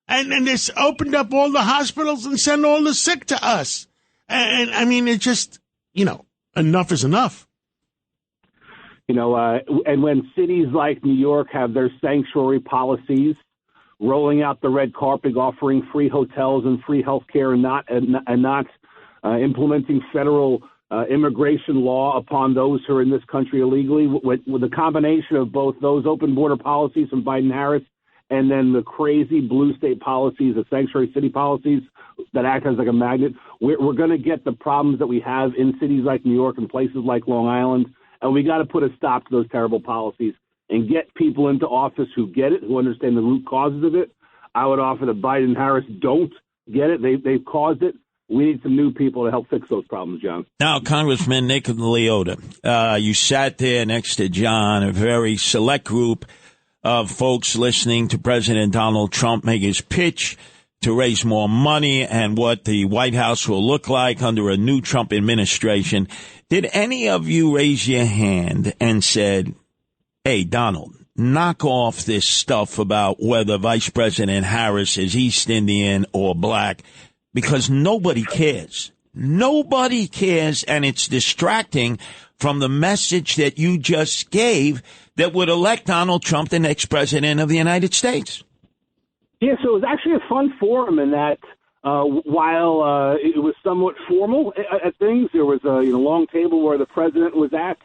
And they opened up all the hospitals and sent all the sick to us. And I mean, it just, enough is enough. And when cities like New York have their sanctuary policies, rolling out the red carpet, offering free hotels and free health care, and not implementing federal immigration law upon those who are in this country illegally, with the combination of both those open border policies from Biden-Harris and then the crazy blue state policies, the sanctuary city policies that act as like a magnet, we're going to get the problems that we have in cities like New York and places like Long Island. And we got to put a stop to those terrible policies and get people into office who get it, who understand the root causes of it. I would offer that Biden and Harris don't get it. They've caused it. We need some new people to help fix those problems, John. Now, Congressman Nicola Loader, you sat there next to John, a very select group of folks listening to President Donald Trump make his pitch to raise more money and what the White House will look like under a new Trump administration. Did any of you raise your hand and said, hey, Donald, knock off this stuff about whether Vice President Harris is East Indian or black, because nobody cares. Nobody cares, and it's distracting from the message that you just gave that would elect Donald Trump the next president of the United States. Yeah, so it was actually a fun forum in that while it was somewhat formal at things, there was a long table where the president was at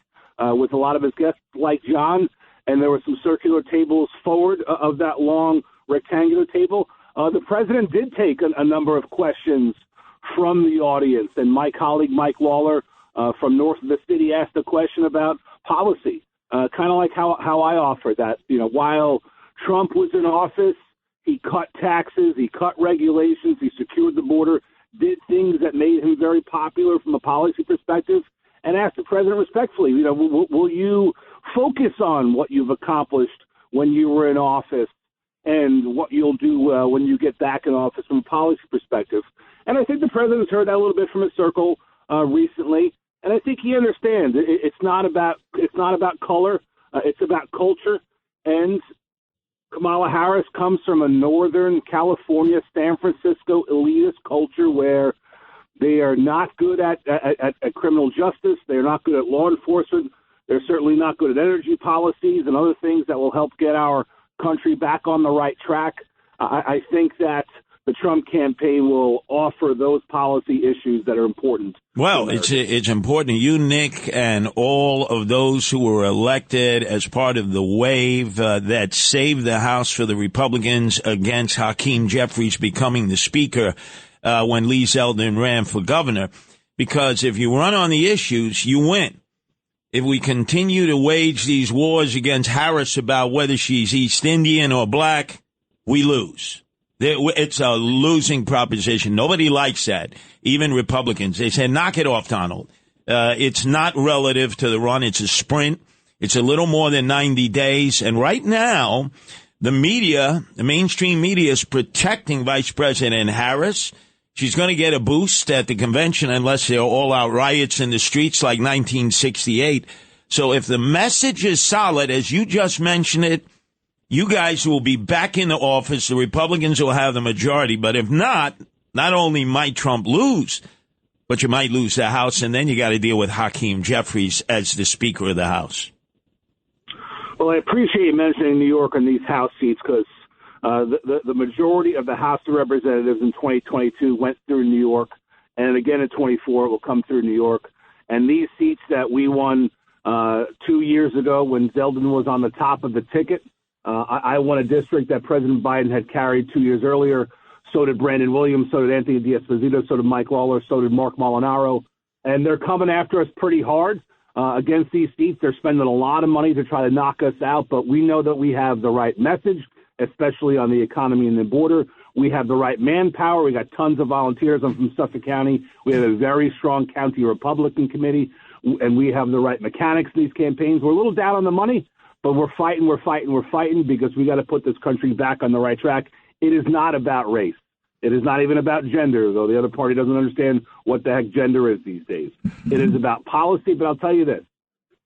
with a lot of his guests like John, and there were some circular tables forward of that long rectangular table. The president did take a number of questions from the audience, and my colleague Mike Lawler from north of the city asked a question about policy, kind of like how I offered that. While Trump was in office, he cut taxes, he cut regulations, he secured the border, did things that made him very popular from a policy perspective, and asked the president respectfully, will you focus on what you've accomplished when you were in office and what you'll do when you get back in office from a policy perspective? And I think the president's heard that a little bit from his circle recently, and I think he understands it's not about color, it's about culture. And Kamala Harris comes from a Northern California, San Francisco elitist culture where they are not good at criminal justice. They're not good at law enforcement. They're certainly not good at energy policies and other things that will help get our country back on the right track. I think that the Trump campaign will offer those policy issues that are important. Well, it's important to you, Nick, and all of those who were elected as part of the wave that saved the House for the Republicans against Hakeem Jeffries becoming the Speaker when Lee Zeldin ran for governor. Because if you run on the issues, you win. If we continue to wage these wars against Harris about whether she's East Indian or black, we lose. It's a losing proposition. Nobody likes that. Even Republicans. They say, knock it off, Donald. It's not relative to the run. It's a sprint. It's a little more than 90 days. And right now, the media, the mainstream media, is protecting Vice President Harris. She's going to get a boost at the convention unless there are all-out riots in the streets like 1968. So if the message is solid, as you just mentioned it, you guys will be back in the office. The Republicans will have the majority. But if not only might Trump lose, but you might lose the House, and then you got to deal with Hakeem Jeffries as the Speaker of the House. Well, I appreciate you mentioning New York and these House seats because the majority of the House of Representatives in 2022 went through New York, and again in 24 it will come through New York. And these seats that we won 2 years ago when Zeldin was on the top of the ticket, I won a district that President Biden had carried 2 years earlier. So did Brandon Williams, so did Anthony D'Esposito, so did Mike Lawler, so did Mark Molinaro. And they're coming after us pretty hard against these seats. They're spending a lot of money to try to knock us out, but we know that we have the right message, especially on the economy and the border. We have the right manpower. We got tons of volunteers. I'm from Suffolk County. We have a very strong county Republican committee, and we have the right mechanics in these campaigns. We're a little down on the money, but we're fighting because we got to put this country back on the right track. It is not about race. It is not even about gender, though the other party doesn't understand what the heck gender is these days. It is about policy, but I'll tell you this.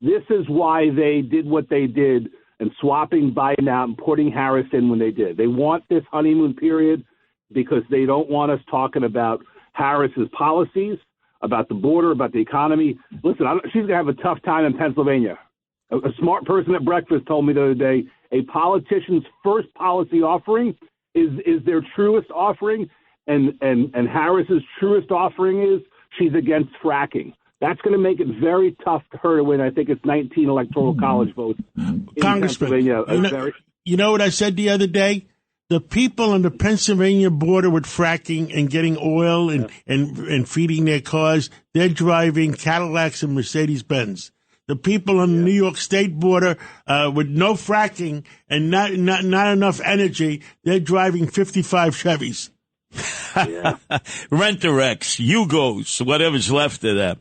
This is why they did what they did and swapping Biden out and putting Harris in when they did. They want this honeymoon period because they don't want us talking about Harris's policies, about the border, about the economy. Listen, she's going to have a tough time in Pennsylvania. A smart person at breakfast told me the other day, a politician's first policy offering is their truest offering, and Harris's truest offering is she's against fracking. That's going to make it very tough for her to win. I think it's 19 electoral college votes. Congressman, you know what I said the other day? The people on the Pennsylvania border with fracking and getting oil and feeding their cars, they're driving Cadillacs and Mercedes-Benz. The people on the New York State border with no fracking and not enough energy, they're driving 55 Chevys. Rent-a-Rex, Yugos, whatever's left of them.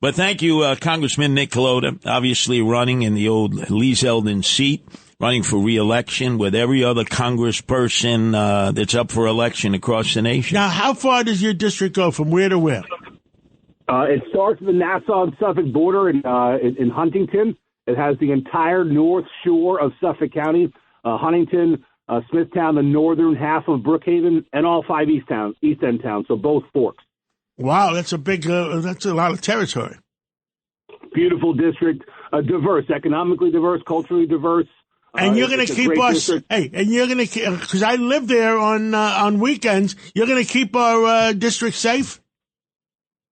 But thank you, Congressman Nick Colota, obviously running in the old Lee Zeldin seat running for re-election with every other congressperson that's up for election across the nation. Now, how far does your district go, from where to where? It starts with the Nassau and Suffolk border in Huntington. It has the entire north shore of Suffolk County, Huntington, Smithtown, the northern half of Brookhaven, and all 5 East End towns, so both forks. Wow, that's a big, that's a lot of territory. Beautiful district, diverse, economically diverse, culturally diverse. And you're going to keep us, district. Hey, and you're going to, because I live there on weekends, you're going to keep our district safe?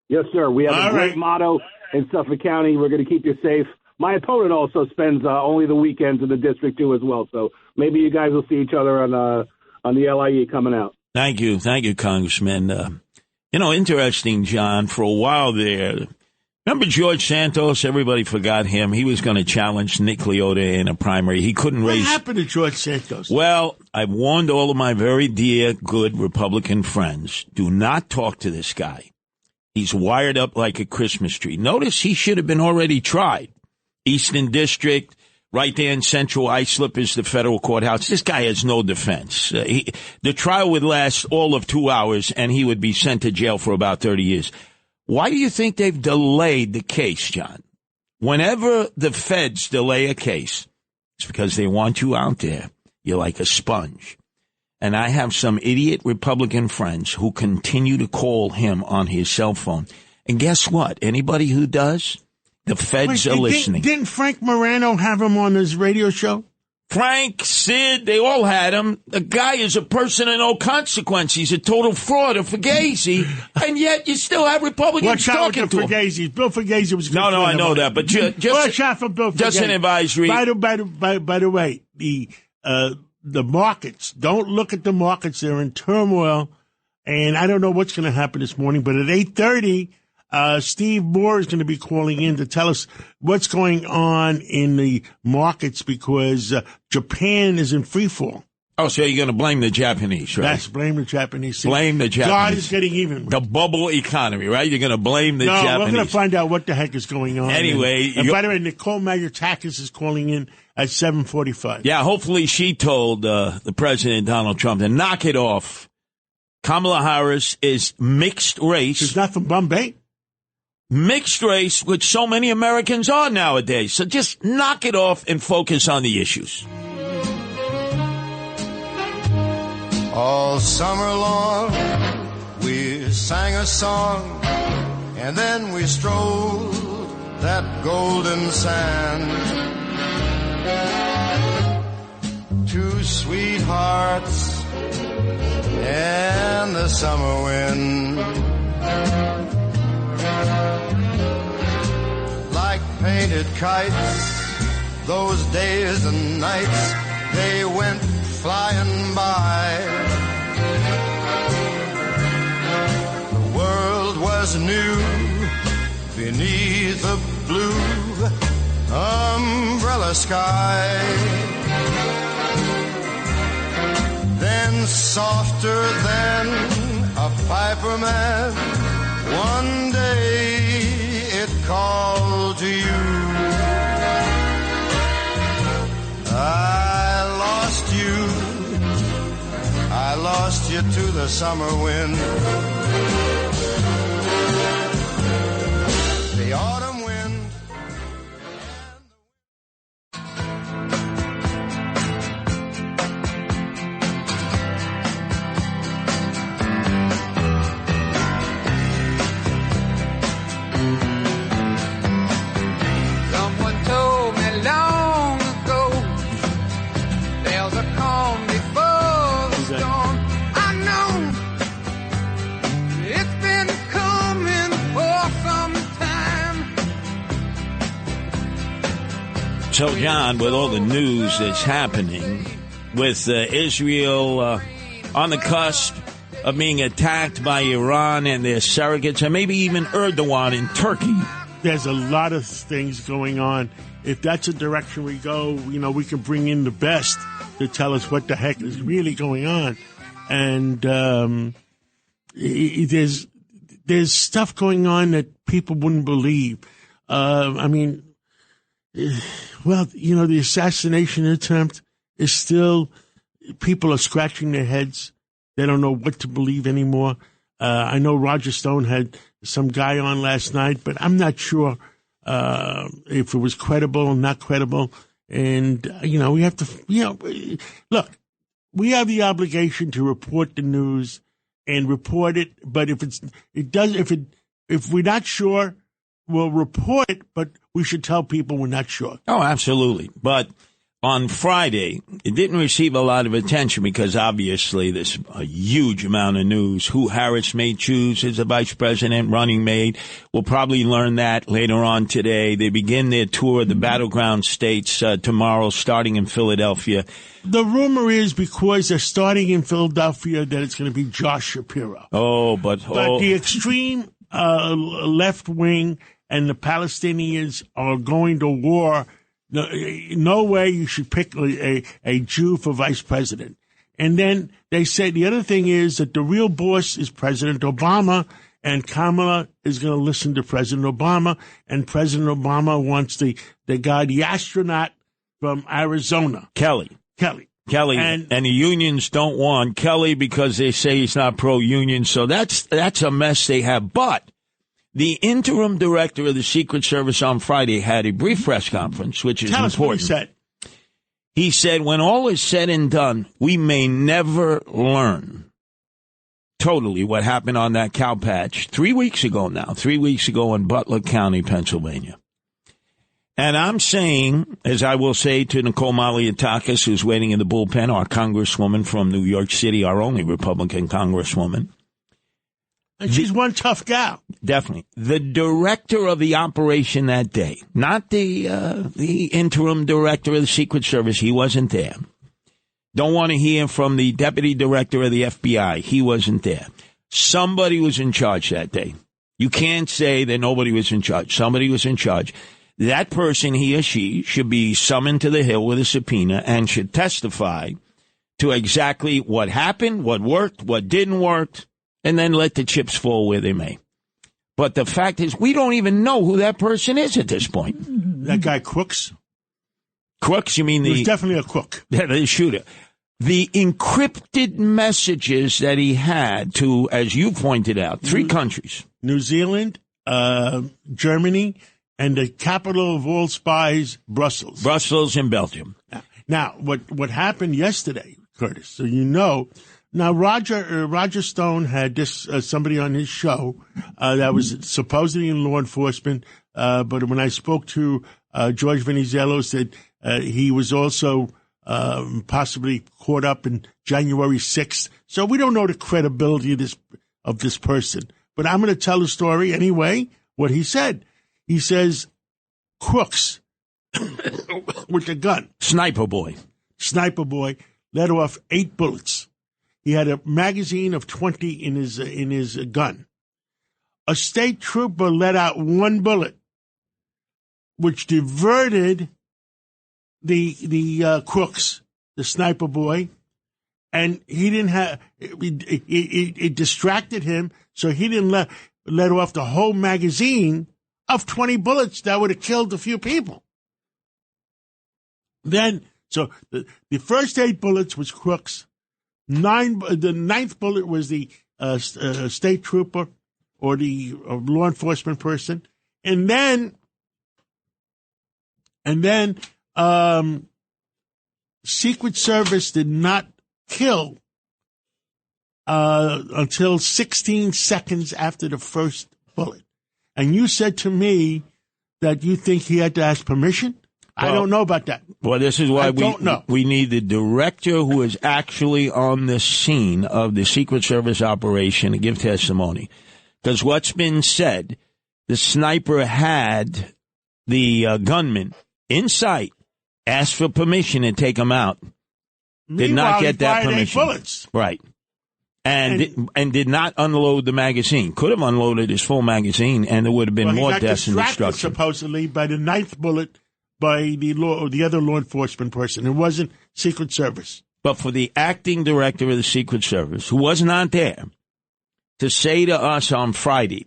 Yes, sir. We have a great motto in Suffolk County. We're going to keep you safe. My opponent also spends only the weekends in the district, too, as well. So maybe you guys will see each other on the LIE coming out. Thank you, Congressman. Interesting, John, for a while there. Remember George Santos? Everybody forgot him. He was going to challenge Nick Leota in a primary. He couldn't raise. What happened to George Santos? Well, I've warned all of my very dear, good Republican friends, do not talk to this guy. He's wired up like a Christmas tree. Notice he should have been already tried. Eastern District, right there in Central Islip is the federal courthouse. This guy has no defense. The trial would last all of 2 hours, and he would be sent to jail for about 30 years. Why do you think they've delayed the case, John? Whenever the feds delay a case, it's because they want you out there. You're like a sponge. And I have some idiot Republican friends who continue to call him on his cell phone. And guess what? Anybody who does, the feds are listening. Didn't Frank Morano have him on his radio show? Frank, Sid, they all had him. The guy is a person of no consequence. He's a total fraud, a fugazi, and yet you still have Republicans talking to him. Fugazi. Bill Fugazi was good. No, I know that, but watch out for Bill Fugazi. Just an advisory. By the way, the markets, don't look at the markets. They're in turmoil, and I don't know what's going to happen this morning, but at 8:30, Steve Moore is going to be calling in to tell us what's going on in the markets because Japan is in free fall. Oh, so you're going to blame the Japanese, right? Yes, blame the Japanese. Blame the Japanese. God is getting even. The bubble economy, right? You're going to blame the Japanese. No, we're going to find out what the heck is going on. Anyway. And by the way, Nicole Maggiotakis is calling in at 7:45. Yeah, hopefully she told the President, Donald Trump, to knock it off. Kamala Harris is mixed race. She's not from Bombay. Mixed race, which so many Americans are nowadays. So just knock it off and focus on the issues. All summer long, we sang a song, and then we strolled that golden sand. Two sweethearts and the summer wind. Like painted kites, those days and nights, they went flying by. The world was new beneath a blue umbrella sky. Then softer than a piper man, one day it called to you. I lost you to the summer wind. The autumn wind. Someone told me long ago there's a calm before the storm. I know it's been coming for some time. So, John, with all the news that's happening, with Israel on the cusp of being attacked by Iran and their surrogates, and maybe even Erdogan in Turkey. There's a lot of things going on. If that's the direction we go, we can bring in the best to tell us what the heck is really going on. And there's stuff going on that people wouldn't believe. well, the assassination attempt is still, people are scratching their heads. They don't know what to believe anymore. I know Roger Stone had some guy on last night, but I'm not sure if it was credible or not credible. And, we have to, look, we have the obligation to report the news and report it. But if we're not sure, we'll report it, but we should tell people we're not sure. Oh, absolutely. But on Friday, it didn't receive a lot of attention because obviously there's a huge amount of news. Who Harris may choose as the vice president, running mate. We'll probably learn that later on today. They begin their tour of the battleground states tomorrow, starting in Philadelphia. The rumor is because they're starting in Philadelphia that it's going to be Josh Shapiro. But the extreme left wing and the Palestinians are going to war. No way you should pick a Jew for vice president. And then they say the other thing is that the real boss is President Obama, and Kamala is going to listen to President Obama, and President Obama wants the astronaut from Arizona. Kelly. And the unions don't want Kelly because they say he's not pro-union. So that's a mess they have. But the interim director of the Secret Service on Friday had a brief press conference, which is important. What he said. He said, when all is said and done, we may never learn totally what happened on that cow patch 3 weeks ago in Butler County, Pennsylvania. And I'm saying, as I will say to Nicole Malliotakis, who's waiting in the bullpen, our congresswoman from New York City, our only Republican congresswoman. And she's one tough gal. Definitely. The director of the operation that day, not the interim director of the Secret Service, he wasn't there. Don't want to hear from the deputy director of the FBI. He wasn't there. Somebody was in charge that day. You can't say that nobody was in charge. Somebody was in charge. That person, he or she, should be summoned to the Hill with a subpoena and should testify to exactly what happened, what worked, what didn't work, and then let the chips fall where they may. But the fact is, we don't even know who that person is at this point. That guy Crooks? Crooks, you mean He was definitely a crook. Yeah, the shooter. The encrypted messages that he had to, as you pointed out, 3 countries. New Zealand, Germany, and the capital of all spies, Brussels. Brussels and Belgium. Now, what happened yesterday, Curtis, so you know. Now, Roger Stone had this somebody on his show that was supposedly in law enforcement, but when I spoke to George Venezuelos, said he was also possibly caught up in January 6th. So we don't know the credibility of this person. But I'm going to tell the story anyway, what he said. He says, Crooks with a gun. Sniper boy let off 8 bullets. He had a magazine of 20 in his gun. A state trooper let out 1 bullet, which diverted the Crooks, the sniper boy, and he didn't have it distracted him, so he didn't let off the whole magazine of 20 bullets that would have killed a few people. Then, so the first 8 bullets was Crooks. The 9th bullet was the state trooper or the law enforcement person, and then Secret Service did not kill until 16 seconds after the first bullet. And you said to me that you think he had to ask permission? Well, I don't know about that. Well, this is why we need the director who is actually on the scene of the Secret Service operation to give testimony. Because what's been said, the sniper had the gunman in sight, asked for permission to take him out. Did not get that permission. 8 bullets. Right. And did not unload the magazine. Could have unloaded his full magazine, and there would have been more deaths and destruction. Supposedly by the 9th bullet by the other law enforcement person. It wasn't Secret Service. But for the acting director of the Secret Service, who was not there, to say to us on Friday,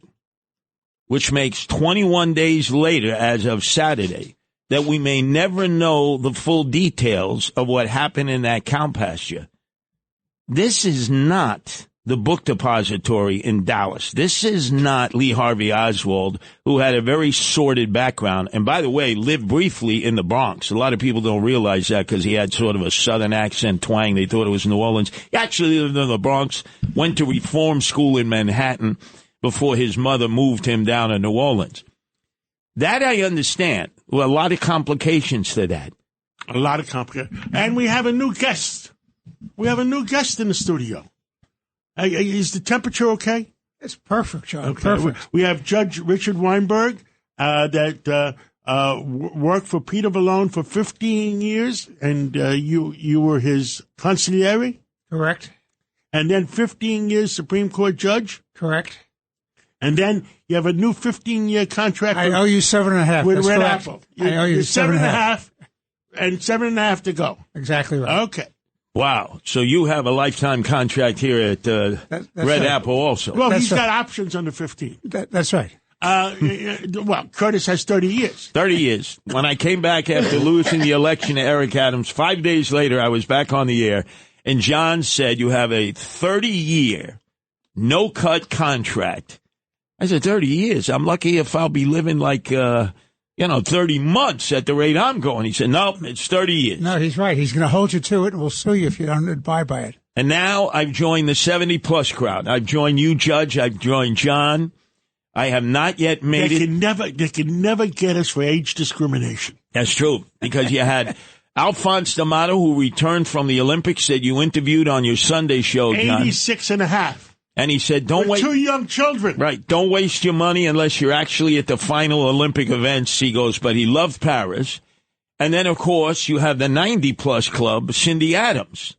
which makes 21 days later as of Saturday, that we may never know the full details of what happened in that cow pasture. This is not the book depository in Dallas. This is not Lee Harvey Oswald, who had a very sordid background. And by the way, lived briefly in the Bronx. A lot of people don't realize that because he had sort of a southern accent twang. They thought it was New Orleans. He actually lived in the Bronx, went to reform school in Manhattan before his mother moved him down to New Orleans. That I understand. Well, a lot of complications to that. A lot of complications. And we have a new guest. We have a new guest in the studio. Is the temperature okay? It's perfect, John. Okay. Perfect. We have Judge Richard Weinberg that worked for Peter Vallone for 15 years, and you were his consigliere? Correct. And then 15 years Supreme Court judge? Correct. And then you have a new 15-year contract. I owe you 7.5. With That's Red correct. Apple. I owe you 7.5. And 7.5 to go. Exactly right. Okay. Wow. So you have a lifetime contract here at Red right. Apple also. Well, That's he's right. got options under 15. That's right. Well, Curtis has 30 years. 30 years. When I came back after losing the election to Eric Adams, 5 days later, I was back on the air, and John said, you have a 30-year, no-cut contract. I said, 30 years? I'm lucky if I'll be living like, 30 months at the rate I'm going. He said, no, it's 30 years. No, he's right. He's going to hold you to it, and we'll sue you if you don't abide by it. And now I've joined the 70-plus crowd. I've joined you, Judge. I've joined John. I have not yet made it. They can never get us for age discrimination. That's true, because you had Alphonse D'Amato, who returned from the Olympics, that you interviewed on your Sunday show, John. 86.5. And he said, don't wait. Two young children. Right. Don't waste your money unless you're actually at the final Olympic events. He goes, but he loved Paris. And then, of course, you have the 90-plus club, Cindy Adams,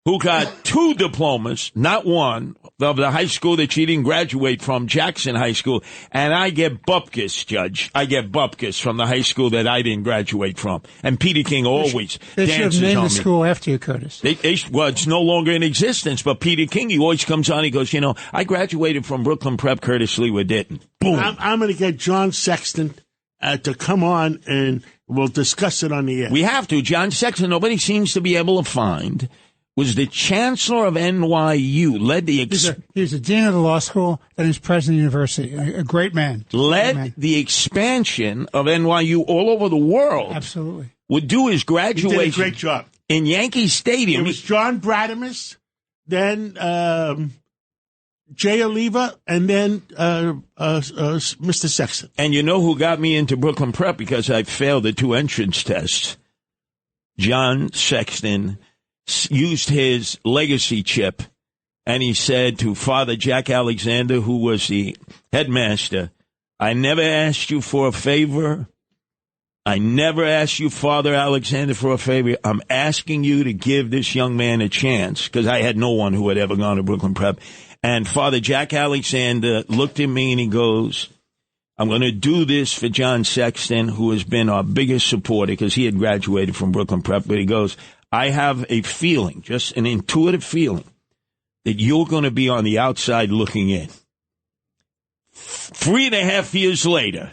who got 2 diplomas, not one, of the high school that she didn't graduate from, Jackson High School. And I get bupkis, Judge. I get bupkis from the high school that I didn't graduate from. And Peter King always They should dances have named on the me. school after you, Curtis. Well, it's no longer in existence, but Peter King, he always comes on, he goes, I graduated from Brooklyn Prep, Curtis Sliwa didn't. Boom. I'm going to get John Sexton to come on, and we'll discuss it on the air. We have to. John Sexton, nobody seems to be able to find, was the chancellor of NYU, led the... He was the dean of the law school, and he's president of the university. A great man. The expansion of NYU all over the world. Absolutely. Would do his graduation. He did a great job. In Yankee Stadium. It was John Bradamus, then Jay Oliva, and then Mr. Sexton. And you know who got me into Brooklyn Prep because I failed the 2 entrance tests? John Sexton used his legacy chip, and he said to Father Jack Alexander, who was the headmaster, I never asked you for a favor. I never asked you, Father Alexander, for a favor. I'm asking you to give this young man a chance, because I had no one who had ever gone to Brooklyn Prep. And Father Jack Alexander looked at me and he goes, I'm going to do this for John Sexton, who has been our biggest supporter, because he had graduated from Brooklyn Prep. But he goes, I have a feeling, just an intuitive feeling, that you're going to be on the outside looking in. 3.5 years later,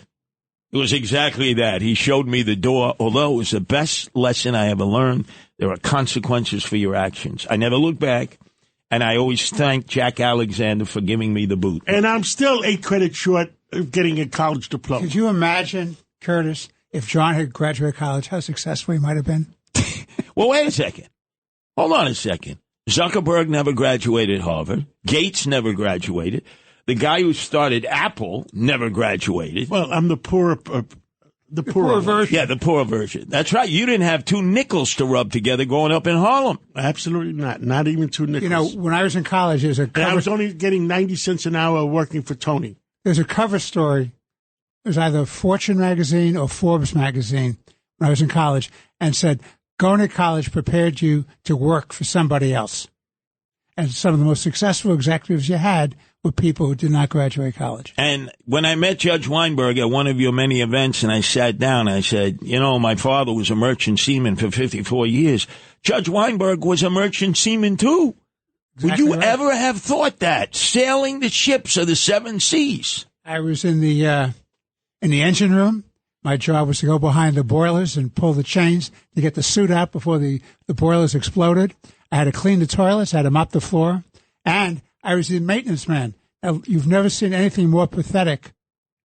it was exactly that. He showed me the door. Although it was the best lesson I ever learned, there are consequences for your actions. I never look back, and I always thank Jack Alexander for giving me the boot. And I'm still 8 credits short of getting a college diploma. Could you imagine, Curtis, if John had graduated college, how successful he might have been? Well, wait a second. Hold on a second. Zuckerberg never graduated Harvard. Gates never graduated. The guy who started Apple never graduated. Well, I'm the poorer version. Yeah, the poorer version. That's right. You didn't have 2 nickels to rub together growing up in Harlem. Absolutely not. Not even 2 nickels. You know, when I was in college, I was only getting 90 cents an hour working for Tony. There's a cover story. It was either Fortune magazine or Forbes magazine when I was in college, and said, going to college prepared you to work for somebody else. And some of the most successful executives you had were people who did not graduate college. And when I met Judge Weinberg at one of your many events, and I sat down, I said, my father was a merchant seaman for 54 years. Judge Weinberg was a merchant seaman, too. Exactly. Would you ever have thought that? Sailing the ships of the 7 seas. I was in the engine room. My job was to go behind the boilers and pull the chains to get the suit out before the boilers exploded. I had to clean the toilets. I had to mop the floor. And I was the maintenance man. Now, you've never seen anything more pathetic,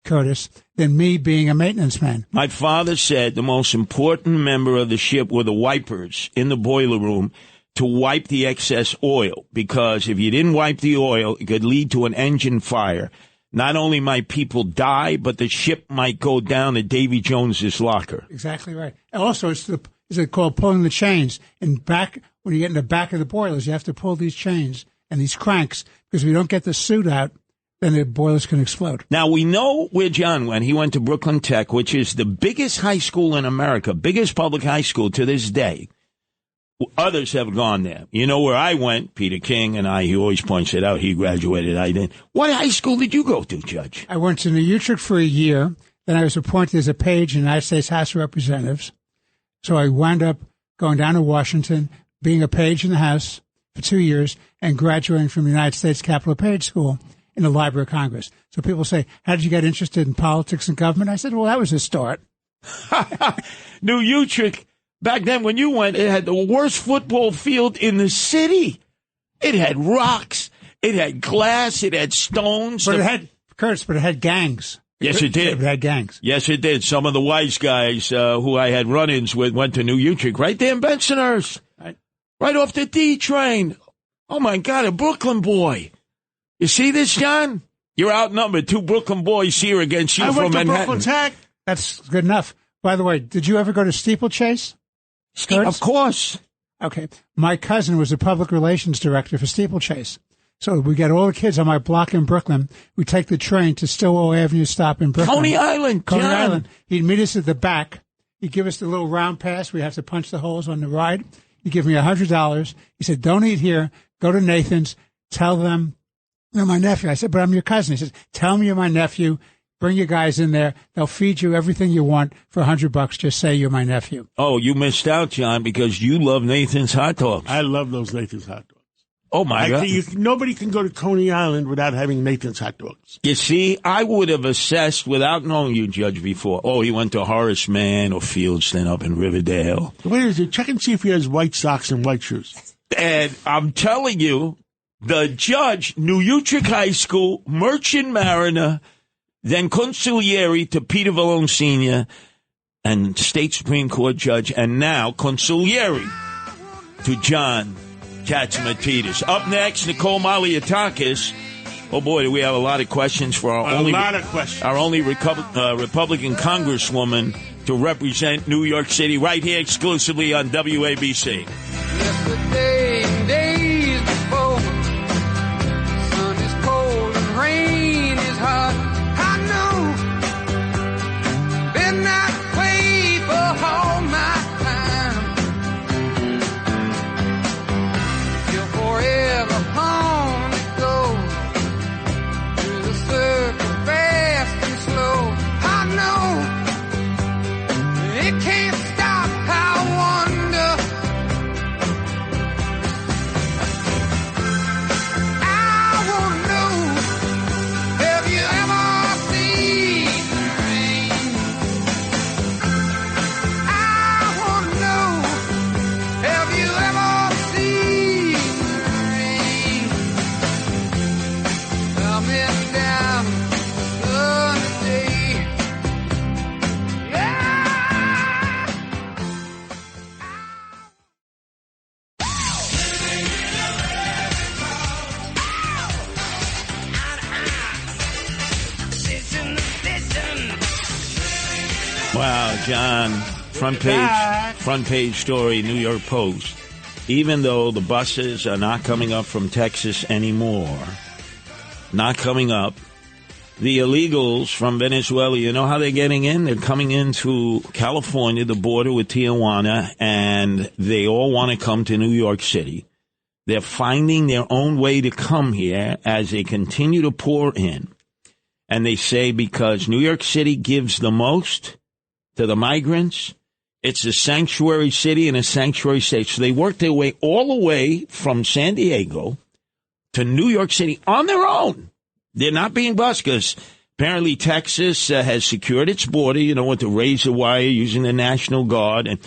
Curtis, than me being a maintenance man. My father said the most important member of the ship were the wipers in the boiler room to wipe the excess oil, because if you didn't wipe the oil, it could lead to an engine fire. Not only might people die, but the ship might go down to Davy Jones's locker. Exactly right. And also, is it called pulling the chains? And back when you get in the back of the boilers, you have to pull these chains and these cranks, because if you don't get the suit out, then the boilers can explode. Now, we know where John went. He went to Brooklyn Tech, which is the biggest high school in America, biggest public high school to this day. Others have gone there. You know where I went? Peter King and he always points it out. He graduated. I didn't. What high school did you go to, Judge? I went to New Utrecht for a year. Then I was appointed as a page in the United States House of Representatives. So I wound up going down to Washington, being a page in the House for 2 years, and graduating from the United States Capitol Page School in the Library of Congress. So people say, how did you get interested in politics and government? I said, well, that was a start. New Utrecht. Back then, when you went, it had the worst football field in the city. It had rocks, it had glass, it had stones. But it had gangs. Yes, it did. It had gangs. Yes, it did. Some of the wise guys who I had run-ins with went to New Utrecht, right there in Bensonhurst, right off the D train. Oh, my God, a Brooklyn boy. You see this, John? You're outnumbered. 2 Brooklyn boys here against you from Manhattan. Brooklyn Tech. That's good enough. By the way, did you ever go to Steeplechase? Of course. Okay. My cousin was the public relations director for Steeplechase. So we get all the kids on my block in Brooklyn. We take the train to Stillwell Avenue stop in Brooklyn. Coney Island. He'd meet us at the back. He'd give us the little round pass. We have to punch the holes on the ride. He'd give me $100. He said, don't eat here. Go to Nathan's. Tell them you're my nephew. I said, but I'm your cousin. He says, tell me you're my nephew. Bring your guys in there. They'll feed you everything you want for $100. Just say you're my nephew. Oh, you missed out, John, because you love Nathan's hot dogs. I love those Nathan's hot dogs. Oh, my God. Nobody can go to Coney Island without having Nathan's hot dogs. You see, I would have assessed without knowing you, Judge, before. Oh, he went to Horace Mann or Fieldston up in Riverdale. Wait a second. Check and see if he has white socks and white shoes. And I'm telling you, the judge, New Utrecht High School, Merchant Mariner, then consigliere to Peter Vallone Sr., and State Supreme Court judge, and now consigliere to John Catsimatidis. Up next, Nicole Malliotakis. Oh, boy, do we have a lot of questions for our only Republican congresswoman to represent New York City right here exclusively on WABC. Yesterday and days before, sun is cold and rain is hot. I know, been that way for all my time. You're forever on the go, through the circle fast and slow. I know, it can't stop, I wonder. Wow, John, front page story, New York Post. Even though the buses are not coming up from Texas anymore, not coming up, the illegals from Venezuela, you know how they're getting in? They're coming into California, the border with Tijuana, and they all want to come to New York City. They're finding their own way to come here as they continue to pour in. And they say because New York City gives the most to the migrants, it's a sanctuary city and a sanctuary state. So they work their way all the way from San Diego to New York City on their own. They're not being bused because Apparently, Texas has secured its border, with the razor wire using the National Guard. And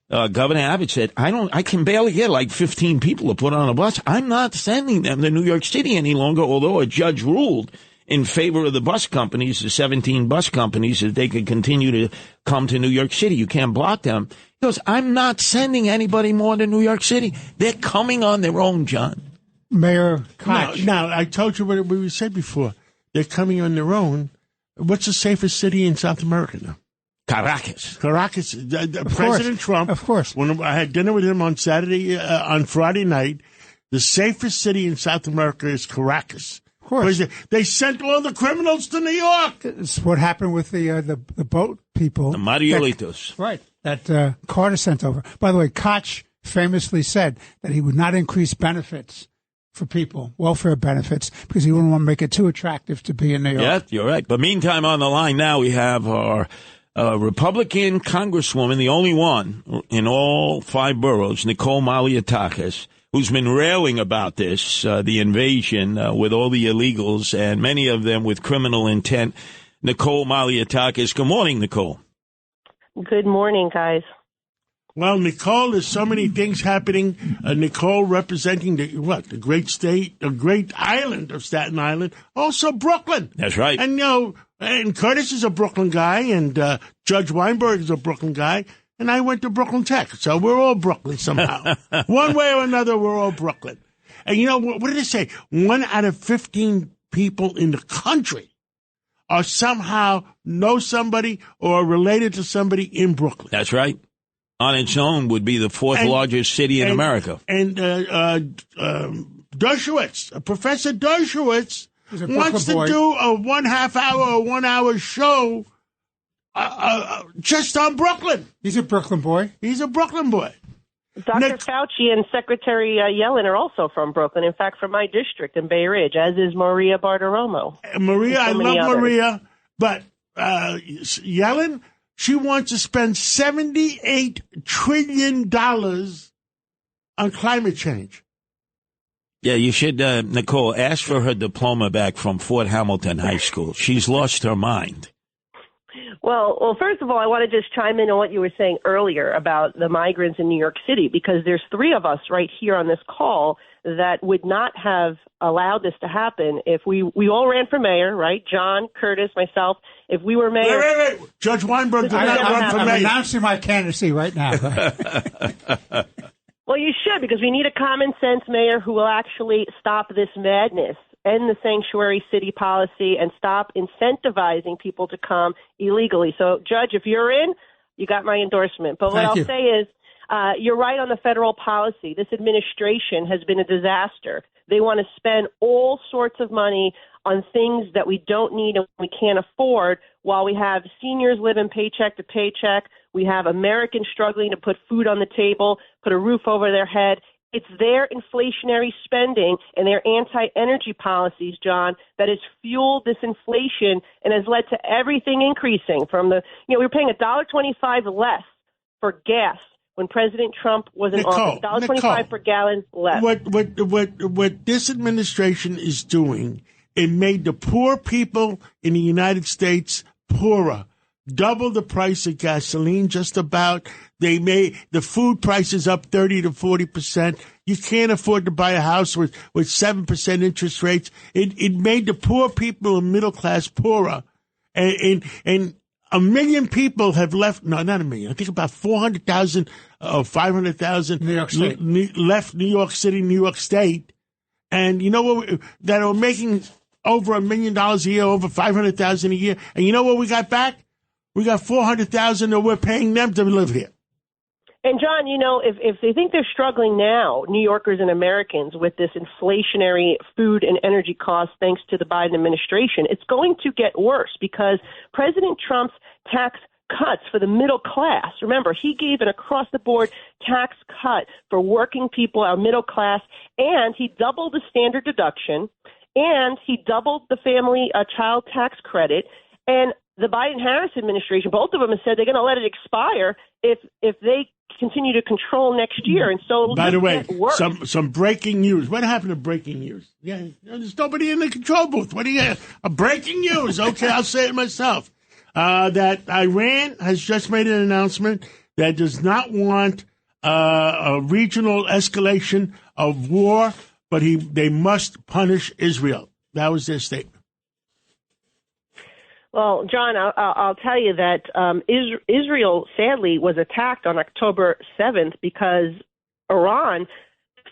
Governor Abbott said, I can barely get like 15 people to put on a bus. I'm not sending them to New York City any longer, although a judge ruled in favor of the bus companies, the 17 bus companies, that they could continue to come to New York City. You can't block them. He goes, I'm not sending anybody more to New York City. They're coming on their own, John. Mayor Koch. Now, I told you what we said before. They're coming on their own. What's the safest city in South America now? Caracas. President Trump. Of course. When I had dinner with him on Friday night, the safest city in South America is Caracas. Of course. They sent all the criminals to New York. It's what happened with the boat people. The Marielitos. Right. That Carter sent over. By the way, Koch famously said that he would not increase benefits for people, welfare benefits, because he wouldn't want to make it too attractive to be in New York. Yeah, you're right. But meantime, on the line now, we have our Republican Congresswoman, the only one in all 5 boroughs, Nicole Malliotakis, who's been railing about this, the invasion with all the illegals, and many of them with criminal intent. Nicole Malliotakis. Good morning, Nicole. Good morning, guys. Well, Nicole, there's so many things happening. Nicole representing the great state, the great island of Staten Island, also Brooklyn. That's right. And, and Curtis is a Brooklyn guy, and Judge Weinberg is a Brooklyn guy, and I went to Brooklyn Tech. So we're all Brooklyn somehow. One way or another, we're all Brooklyn. And, what did it say? 1 out of 15 people in the country are somehow know somebody or related to somebody in Brooklyn. That's right. On its own would be the 4th largest city in America. And Dershowitz, Professor Dershowitz, wants to do a 1 hour show just on Brooklyn. He's a Brooklyn boy. He's a Brooklyn boy. Dr. Fauci and Secretary Yellen are also from Brooklyn. In fact, from my district in Bay Ridge, as is Maria Bartiromo. I love Maria, but Yellen, she wants to spend $78 trillion on climate change. Yeah, you should, Nicole, ask for her diploma back from Fort Hamilton High School. She's lost her mind. Well, first of all, I want to just chime in on what you were saying earlier about the migrants in New York City, because there's 3 of us right here on this call that would not have allowed this to happen if we all ran for mayor, right? John, Curtis, myself. If we were mayor. Wait. Judge Weinberg did not run for mayor. I'm announcing my candidacy right now. Well, you should, because we need a common sense mayor who will actually stop this madness, end the sanctuary city policy, and stop incentivizing people to come illegally. So, Judge, if you're in, you got my endorsement. But what I'll say is, you're right on the federal policy. This administration has been a disaster. They want to spend all sorts of money on things that we don't need and we can't afford, while we have seniors living paycheck to paycheck. We have Americans struggling to put food on the table, put a roof over their head. It's their inflationary spending and their anti-energy policies, John, that has fueled this inflation and has led to everything increasing. From we were paying $1.25 less for gas when President Trump was in office. $1.25 per gallon less. What this administration is doing, it made the poor people in the United States poorer. Double the price of gasoline, just about. They made the food prices up 30 to 40%. You can't afford to buy a house with 7% interest rates. It made the poor people and middle class poorer. And 1 million people have left. No, not 1 million. I think about 400,000 or 500,000 left New York City, New York State. And you know what? That are making over $1 million a year, over 500,000 a year. And you know what we got back? We got 400,000 that we're paying them to live here. And, John, if they think they're struggling now, New Yorkers and Americans, with this inflationary food and energy costs thanks to the Biden administration, it's going to get worse, because President Trump's tax cuts for the middle class. Remember, he gave an across-the-board tax cut for working people, our middle class, and he doubled the standard deduction, and he doubled the family child tax credit, and the Biden-Harris administration, both of them have said they're going to let it expire if they continue to control next year. And so, by the way, some breaking news. What happened to breaking news? Yeah, there's nobody in the control booth. What do you? Breaking news. Okay, I'll say it myself. That Iran has just made an announcement that does not want a regional escalation of war, but they must punish Israel. That was their statement. Well, John, I'll tell you that Israel, sadly, was attacked on October 7th because Iran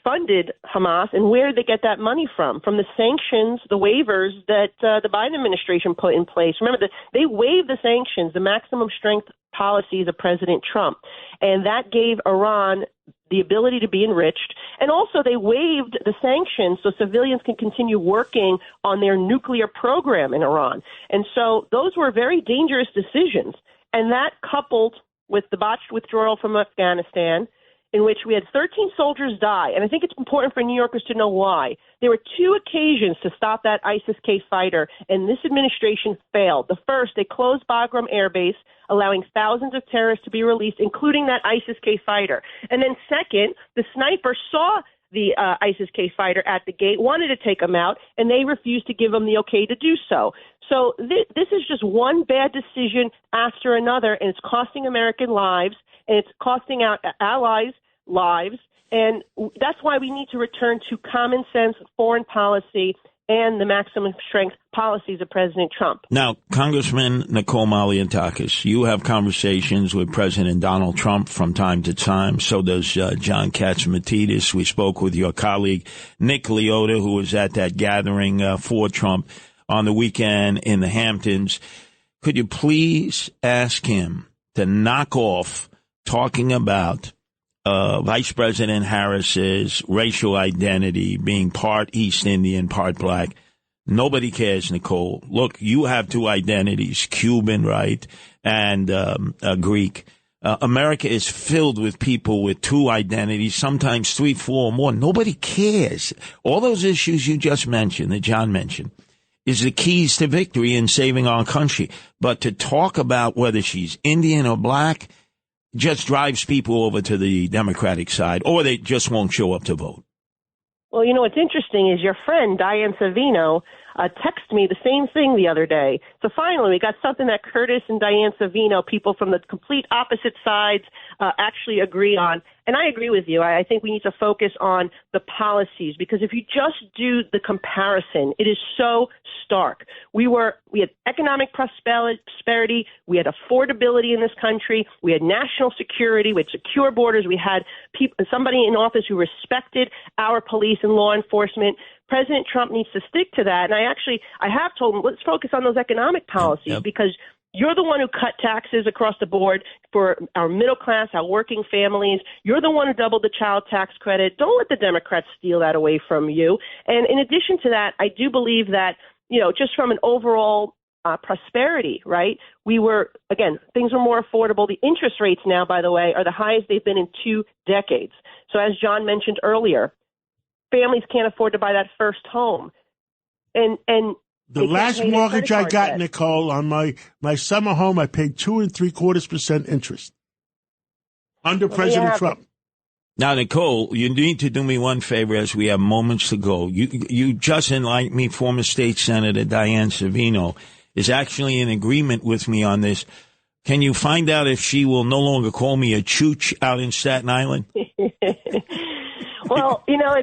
funded Hamas. And where did they get that money from? From the sanctions, the waivers that the Biden administration put in place. Remember, they waived the sanctions, the maximum strength policies of President Trump. And that gave Iran the ability to be enriched. And also they waived the sanctions so civilians can continue working on their nuclear program in Iran. And so those were very dangerous decisions. And that coupled with the botched withdrawal from Afghanistan, in which we had 13 soldiers die. And I think it's important for New Yorkers to know why. There were two occasions to stop that ISIS-K fighter, and this administration failed. The first, they closed Bagram Air Base, allowing thousands of terrorists to be released, including that ISIS-K fighter. And then second, the sniper saw the ISIS-K fighter at the gate, wanted to take him out, and they refused to give him the okay to do so. So this is just one bad decision after another, and it's costing American lives, and it's costing our allies lives. And that's why we need to return to common sense foreign policy and the maximum strength policies of President Trump. Now, Congressman Nicole Malliotakis, you have conversations with President Donald Trump from time to time. So does John Catsimatidis. We spoke with your colleague, Nick Leota, who was at that gathering for Trump on the weekend in the Hamptons. Could you please ask him to knock off talking about Vice President Harris's racial identity, being part East Indian, part black? Nobody cares, Nicole. Look, you have two identities, Cuban, right, and Greek. America is filled with people with two identities, sometimes 3, 4 or more. Nobody cares. All those issues you just mentioned, that John mentioned, is the keys to victory in saving our country. But to talk about whether she's Indian or black just drives people over to the Democratic side, or they just won't show up to vote. Well, you know, what's interesting is your friend, Diane Savino, texted me the same thing the other day. So finally, we got something that Curtis and Diane Savino, people from the complete opposite sides, actually agree on. And I agree with you. I think we need to focus on the policies, because if you just do the comparison, it is so stark. We had economic prosperity, we had affordability in this country, we had national security, we had secure borders, we had somebody in office who respected our police and law enforcement. President Trump needs to stick to that. And I have told him, let's focus on those economic policies, because you're the one who cut taxes across the board for our middle class, our working families. You're the one who doubled the child tax credit. Don't let the Democrats steal that away from you. And in addition to that, I do believe that, you know, just from an overall prosperity, right, things were more affordable. The interest rates now, by the way, are the highest they've been in 2 decades. So as John mentioned earlier, families can't afford to buy that first home. And the last mortgage I got, Nicole, on my summer home, I paid 2 3/4% interest under President Trump. Now, Nicole, you need to do me one favor as we have moments to go. You just enlightened me. Former State Senator Diane Savino is actually in agreement with me on this. Can you find out if she will no longer call me a chooch out in Staten Island? Well, you know,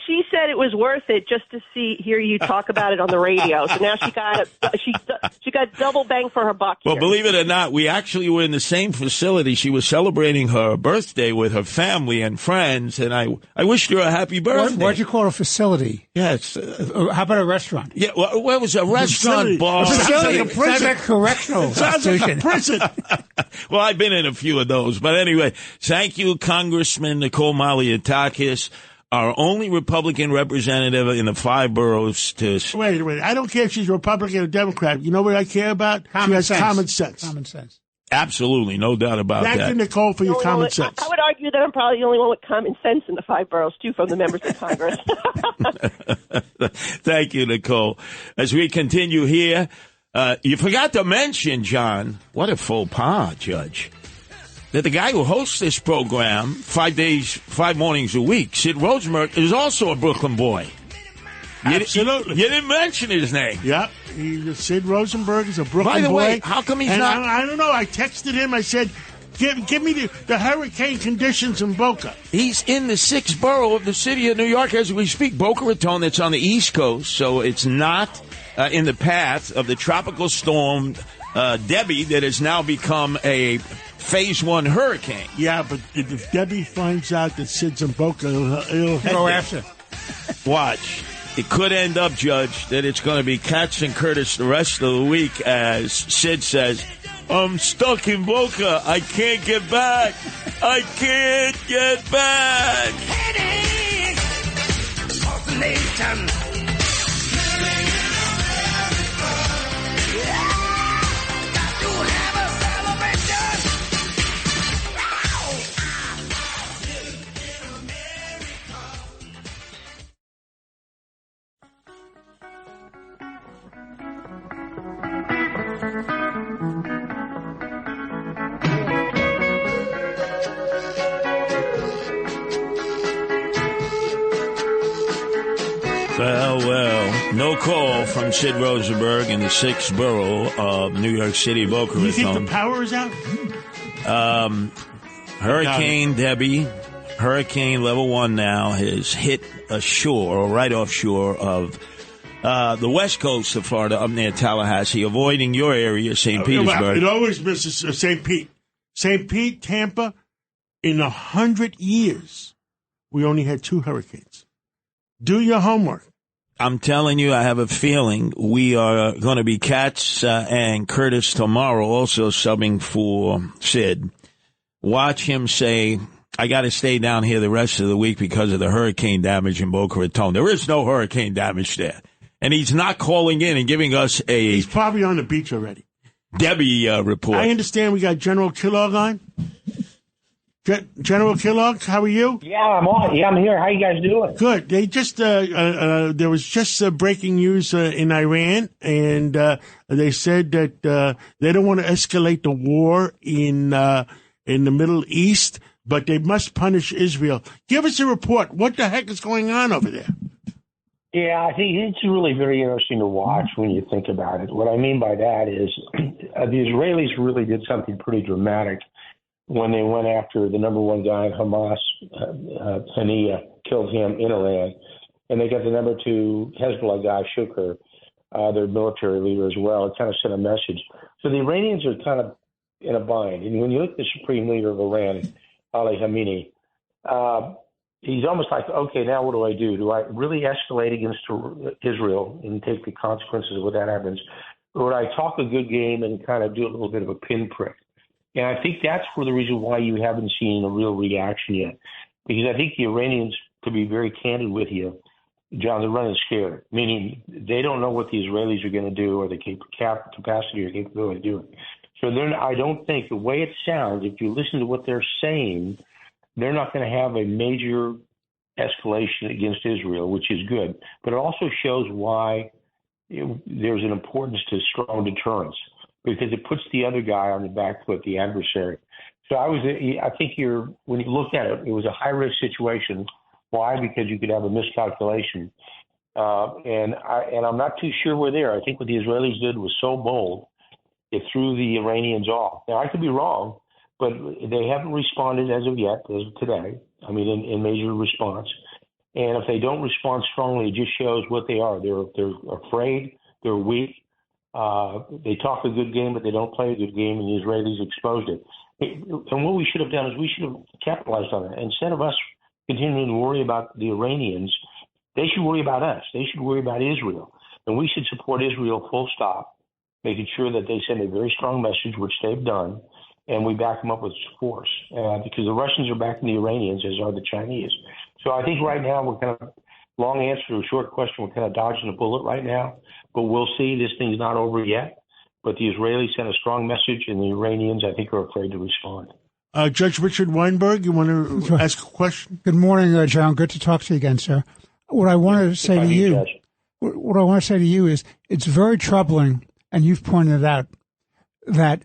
she said it was worth it just to hear you talk about it on the radio. So now she got double bang for her buck here. Well, believe it or not, we actually were in the same facility. She was celebrating her birthday with her family and friends, and I wished her a happy birthday. What'd you call a facility? Yes. How about a restaurant? Yeah, well, it was a restaurant bar. A facility. Sounds like a correctional institution. Prison. Well, I've been in a few of those. But anyway, thank you, Congressman Nicole Malliotakis, our only Republican representative in the 5 boroughs to... Wait. I don't care if she's a Republican or Democrat. You know what I care about? She has common sense. Common sense. Absolutely, no doubt about that. Thank you, Nicole, for your common sense. I would argue that I'm probably the only one with common sense in the 5 boroughs, too, from the members of Congress. Thank you, Nicole. As we continue here, You forgot to mention, John, what a faux pas, Judge, that the guy who hosts this program 5 days, 5 mornings a week, Sid Rosenberg, is also a Brooklyn boy. Absolutely. You didn't mention his name. Yep. Sid Rosenberg is a Brooklyn boy. By the way, how come he's not? I don't know. I texted him. I said, give me the hurricane conditions in Boca. He's in the 6th borough of the city of New York as we speak. Boca Raton, that's on the East Coast, so it's not in the path of the tropical storm Debbie that has now become a Phase 1 hurricane. Yeah, but if Debbie finds out that Sid's in Boca, it'll Go after. Watch. It could end up, Judge, that it's going to be Katz and Curtis the rest of the week as Sid says, I'm stuck in Boca. I can't get back. I can't get back. Well, no call from Sid Rosenberg in the 6th borough of New York City, Boca Raton. You think the power is out? Hurricane Debbie, Hurricane level 1 now, has hit ashore or right offshore of the west coast of Florida, up near Tallahassee, avoiding your area, St. Petersburg. It always misses St. Pete. St. Pete, Tampa, in 100 years, we only had 2 hurricanes. Do your homework. I'm telling you, I have a feeling we are going to be Katz and Curtis tomorrow, also subbing for Sid. Watch him say, I got to stay down here the rest of the week because of the hurricane damage in Boca Raton. There is no hurricane damage there. And he's not calling in and giving us a... He's probably on the beach already. Debbie report. I understand we got General Kellogg on. General Kellogg, how are you? Yeah, I'm on. Yeah, I'm here. How you guys doing? Good. They just there was just breaking news in Iran, and they said that they don't want to escalate the war in the Middle East, but they must punish Israel. Give us a report. What the heck is going on over there? Yeah, I think it's really very interesting to watch when you think about it. What I mean by that is the Israelis really did something pretty dramatic when they went after the number 1 guy in Hamas, Haniya, killed him in Iran. And they got the number 2 Hezbollah guy, Shukr, their military leader as well. It kind of sent a message. So the Iranians are kind of in a bind. And when you look at the supreme leader of Iran, Ali Khamenei, he's almost like, okay, now what do I do? Do I really escalate against Israel and take the consequences of what that happens? Or would I talk a good game and kind of do a little bit of a pinprick? And I think that's for the reason why you haven't seen a real reaction yet. Because I think the Iranians, to be very candid with you, John, they're running scared, meaning they don't know what the Israelis are going to do or the capacity or capability to do it. So I don't think, the way it sounds, if you listen to what they're saying, they're not going to have a major escalation against Israel, which is good. But it also shows why there's an importance to strong deterrence, because it puts the other guy on the back foot, the adversary. So I think when you look at it, it was a high-risk situation. Why? Because you could have a miscalculation. And I'm not too sure we're there. I think what the Israelis did was so bold, it threw the Iranians off. Now, I could be wrong, but they haven't responded as of yet, as of today, I mean, in major response. And if they don't respond strongly, it just shows what they are. They're afraid, they're weak. They talk a good game, but they don't play a good game, and the Israelis exposed it. And what we should have done is we should have capitalized on it. Instead of us continuing to worry about the Iranians, they should worry about us. They should worry about Israel. And we should support Israel full stop, making sure that they send a very strong message, which they've done, and we back them up with force. Because the Russians are backing the Iranians, as are the Chinese. So I think right now we're kind of, long answer to a short question, we're kind of dodging a bullet right now. But we'll see. This thing's not over yet. But the Israelis sent a strong message, and the Iranians, I think, are afraid to respond. Judge Richard Weinberg, you want to ask a question? Good morning, John. Good to talk to you again, sir. What I want to say to you is it's very troubling and you've pointed out that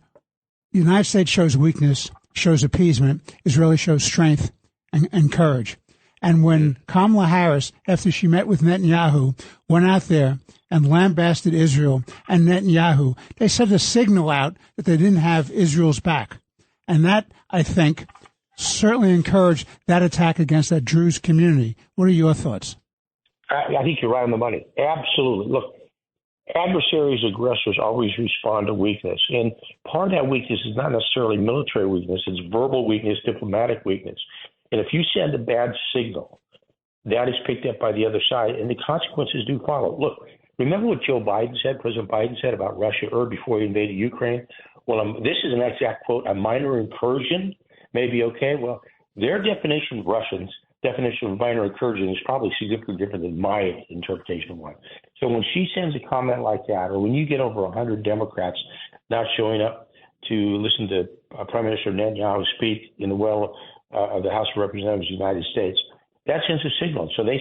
the United States shows weakness, shows appeasement, Israel shows strength and courage. And when Kamala Harris, after she met with Netanyahu, went out there and lambasted Israel and Netanyahu, they sent a signal out that they didn't have Israel's back. And that, I think, certainly encouraged that attack against that Druze community. What are your thoughts? I think you're right on the money. Absolutely. Look, adversaries, aggressors always respond to weakness. And part of that weakness is not necessarily military weakness. It's verbal weakness, diplomatic weakness. And if you send a bad signal, that is picked up by the other side, and the consequences do follow. Look, remember what President Biden said about Russia before he invaded Ukraine? Well, this is an exact quote, a minor incursion may be okay. Well, their definition of Russians' definition of minor incursion is probably significantly different than my interpretation of one. So when she sends a comment like that, or when you get over 100 Democrats not showing up to listen to Prime Minister Netanyahu speak in the well of the House of Representatives of the United States, that sends a signal. So that's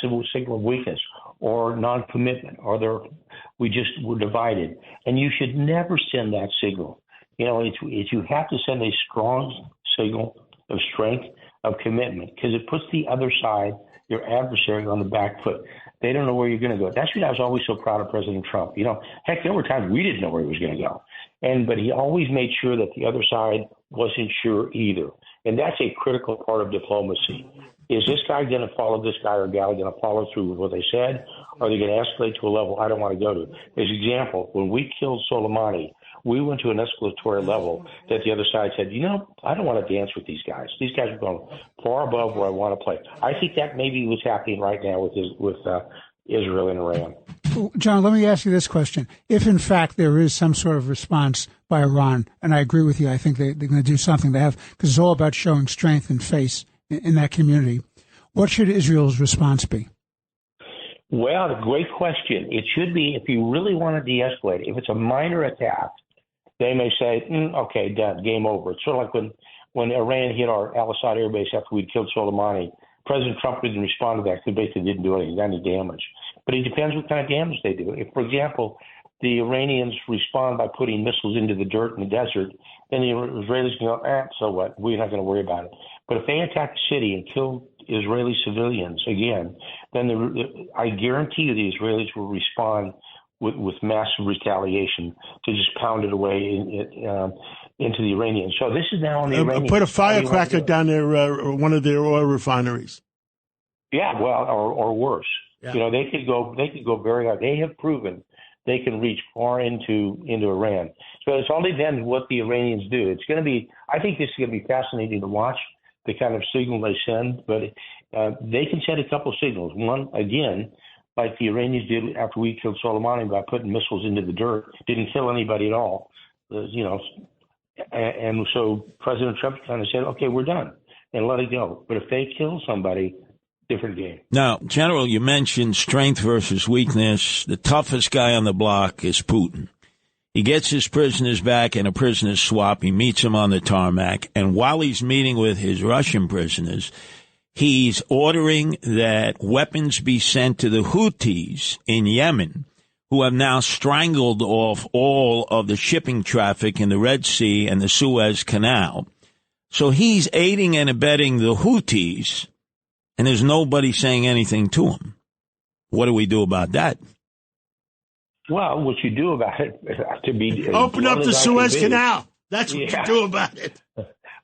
a signal of weakness or non-commitment, or we're divided. And you should never send that signal. You know, you have to send a strong signal of strength, of commitment, because it puts the other side, your adversary, on the back foot. They don't know where you're going to go. That's why I was always so proud of President Trump. You know, heck, there were times we didn't know where he was going to go. But he always made sure that the other side wasn't sure either. And that's a critical part of diplomacy. Is this guy going to follow this guy or gal going to follow through with what they said? Or are they going to escalate to a level I don't want to go to? As an example, when we killed Soleimani, we went to an escalatory level that the other side said, you know, I don't want to dance with these guys. These guys are going far above where I want to play. I think that maybe what's happening right now with Israel and Iran. John, let me ask you this question. If, in fact, there is some sort of response by Iran, and I agree with you, I think they're going to do something because it's all about showing strength and face in that community, what should Israel's response be? Well, a great question. It should be, if you really want to de-escalate, if it's a minor attack, they may say, okay, done, game over. It's sort of like when Iran hit our Al-Assad air base after we'd killed Soleimani. President Trump didn't respond to that because basically didn't do anything, any damage. But it depends what kind of damage they do. If, for example, the Iranians respond by putting missiles into the dirt in the desert, then the Israelis can go, so what? We're not going to worry about it. But if they attack the city and kill Israeli civilians again, then I guarantee you the Israelis will respond with massive retaliation to just pound it away into the Iranians. So this is now on the Iranians. Put a firecracker down there, one of their oil refineries. Yeah, well, or worse. Yeah. You know, they could go very hard. They have proven they can reach far into Iran. So it's only then what the Iranians do. It's going to be. I think this is going to be fascinating to watch the kind of signal they send. But they can send a couple signals. One, again, like the Iranians did after we killed Soleimani by putting missiles into the dirt, didn't kill anybody at all. You know, and so President Trump kind of said, "Okay, we're done," and let it go. But if they kill somebody, different game. Now, General, you mentioned strength versus weakness. The toughest guy on the block is Putin. He gets his prisoners back in a prisoner swap. He meets them on the tarmac. And while he's meeting with his Russian prisoners, he's ordering that weapons be sent to the Houthis in Yemen, who have now strangled off all of the shipping traffic in the Red Sea and the Suez Canal. So he's aiding and abetting the Houthis, and there's nobody saying anything to him. What do we do about that? Well, what you do about it to be open up the Suez Canal. That's what you do about it.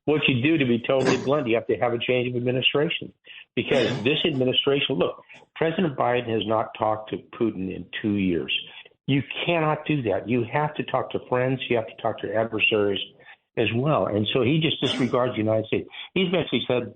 What you do, to be totally blunt, you have to have a change of administration, because this administration. Look, President Biden has not talked to Putin in 2 years. You cannot do that. You have to talk to friends. You have to talk to adversaries as well. And so he just disregards the United States. He's basically said,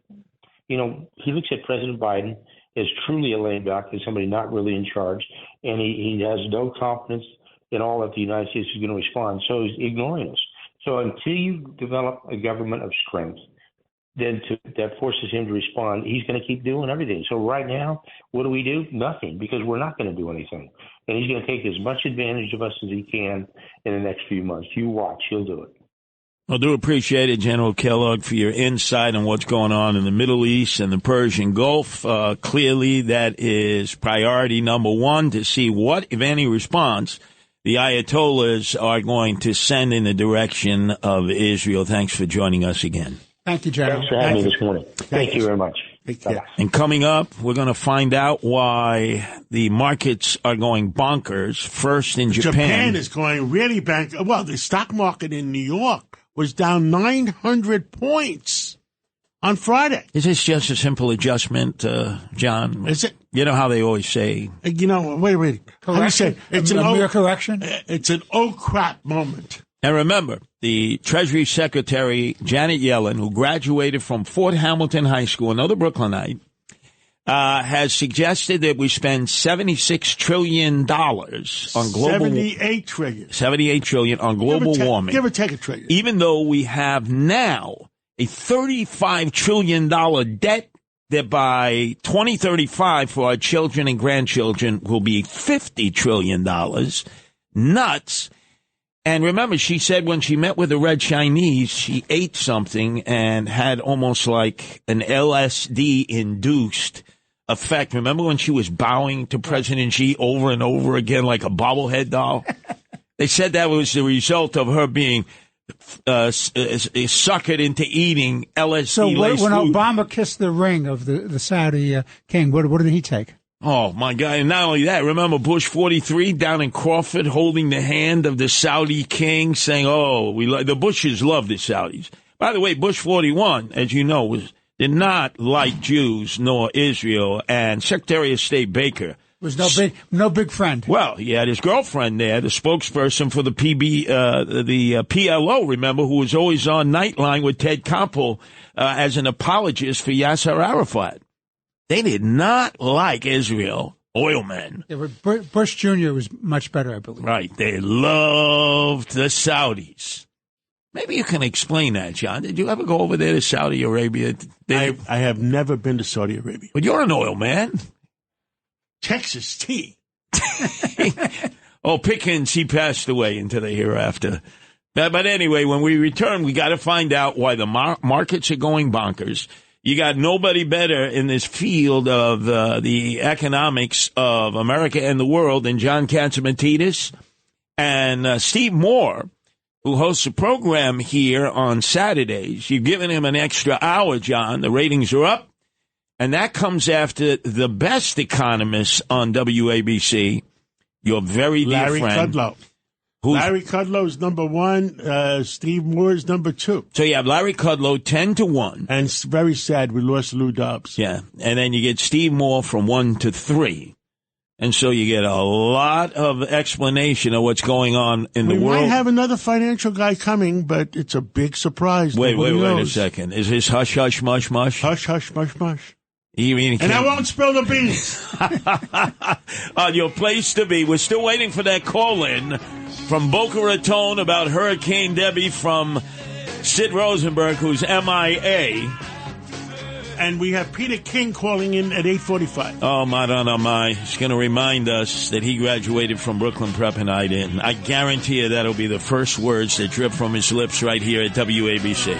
you know, he looks at President Biden as truly a lame duck, as somebody not really in charge, and he has no confidence in all that the United States is going to respond. So he's ignoring us. So until you develop a government of strength, then that forces him to respond, he's going to keep doing everything. So right now, what do? Nothing, because we're not going to do anything. And he's going to take as much advantage of us as he can in the next few months. You watch, he'll do it. I do appreciate it, General Kellogg, for your insight on what's going on in the Middle East and the Persian Gulf. Clearly, that is priority number one, to see what, if any, response the Ayatollahs are going to send in the direction of Israel. Thanks for joining us again. Thank you, General. Thanks for having me this morning. Thank you very much. Take care. And coming up, we're going to find out why the markets are going bonkers. First in Japan. Japan is going really bankrupt. Well, the stock market in New York was down 900 points on Friday. Is this just a simple adjustment, John? Is it? You know how they always say. Wait. How do you say? It's a mere correction? It's an oh crap moment. And remember, the Treasury Secretary, Janet Yellen, who graduated from Fort Hamilton High School, another Brooklynite, has suggested that we spend $76 trillion on global... $78 trillion on global warming. Give or take a trillion. Even though we have now a $35 trillion debt that by 2035 for our children and grandchildren will be $50 trillion. Nuts. And remember, she said when she met with the Red Chinese, she ate something and had almost like an LSD-induced effect. Remember when she was bowing to President Xi over and over again like a bobblehead doll? They said that was the result of her being suckered into eating LSD-laced So when food. Obama kissed the ring of the Saudi king, what did he take? Oh, my God. And not only that, remember Bush 43 down in Crawford holding the hand of the Saudi king saying, the Bushes love the Saudis. By the way, Bush 41, as you know, did not like Jews nor Israel. And Secretary of State Baker was no big friend. Well, he had his girlfriend there, the spokesperson for the PLO, remember, who was always on Nightline with Ted Koppel as an apologist for Yasser Arafat. They did not like Israel, oil men. Yeah, but Bush Jr. was much better, I believe. Right. They loved the Saudis. Maybe you can explain that, John. Did you ever go over there to Saudi Arabia? I have never been to Saudi Arabia. But you're an oil man. Texas tea. Oh, Pickens, he passed away into the hereafter. But anyway, when we return, we got to find out why the markets are going bonkers. You got nobody better in this field of the economics of America and the world than John Catsimatidis and Steve Moore, who hosts a program here on Saturdays. You've given him an extra hour, John. The ratings are up. And that comes after the best economist on WABC, your very dear Larry friend. Kudlow. Larry Kudlow's number one. Steve Moore's number two. So you have Larry Kudlow 10-1. And it's very sad we lost Lou Dobbs. Yeah. And then you get Steve Moore from 1 to 3. And so you get a lot of explanation of what's going on in the world. We might have another financial guy coming, but it's a big surprise. Wait a second. Is this hush, hush, mush, mush? Hush, hush, mush, mush. And I won't spill the beans. On your place to be. We're still waiting for that call-in from Boca Raton about Hurricane Debbie from Sid Rosenberg, who's MIA. And we have Peter King calling in at 8:45. Oh, my. He's going to remind us that he graduated from Brooklyn Prep and I didn't. I guarantee you that'll be the first words that drip from his lips right here at WABC.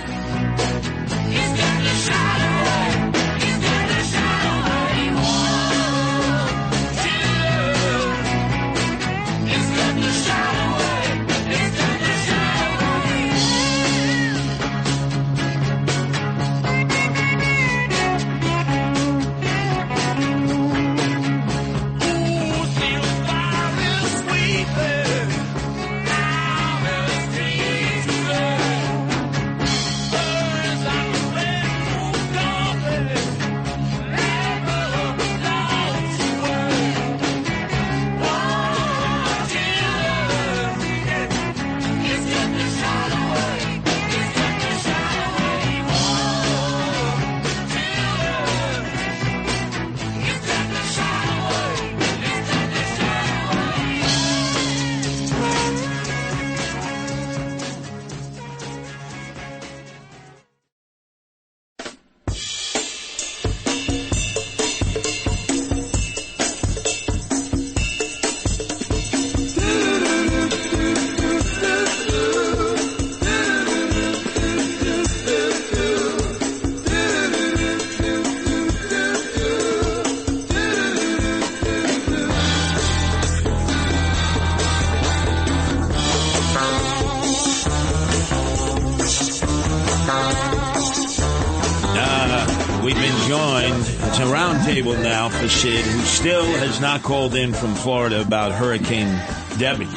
joined. It's a round table now for Sid, who still has not called in from Florida about Hurricane Debbie.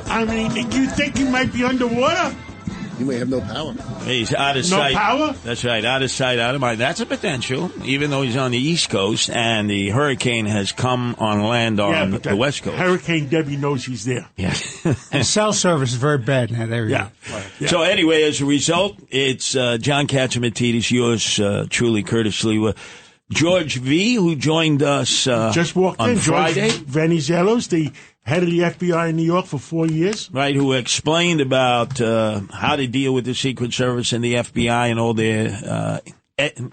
I mean, you think he might be underwater? He may have no power. He's out of sight. No power? That's right, out of sight, out of mind. That's a potential, even though he's on the East Coast and the hurricane has come on land on the West Coast. Hurricane Debbie knows he's there. Yeah. And cell service is very bad in that area. Yeah. So anyway, as a result, it's John Catsimatidis, yours truly, Curtis Sliwa, George V., who joined us just walked on in. Friday. George Venizelos, the head of the FBI in New York for 4 years. Right, who explained about how to deal with the Secret Service and the FBI and all their,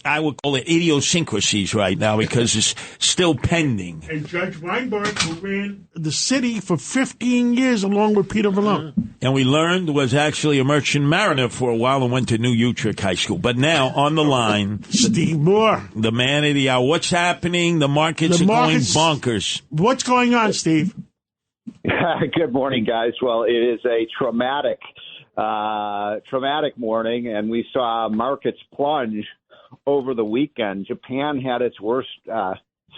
I would call it idiosyncrasies right now because it's still pending. And Judge Weinberg, who ran the city for 15 years along with Peter Malone. And we learned was actually a merchant mariner for a while and went to New Utrecht High School. But now on the line, Steve Moore, the man of the hour. What's happening? The markets are going bonkers. What's going on, Steve? Good morning, guys. Well, it is a traumatic morning, and we saw markets plunge over the weekend. Japan had its worst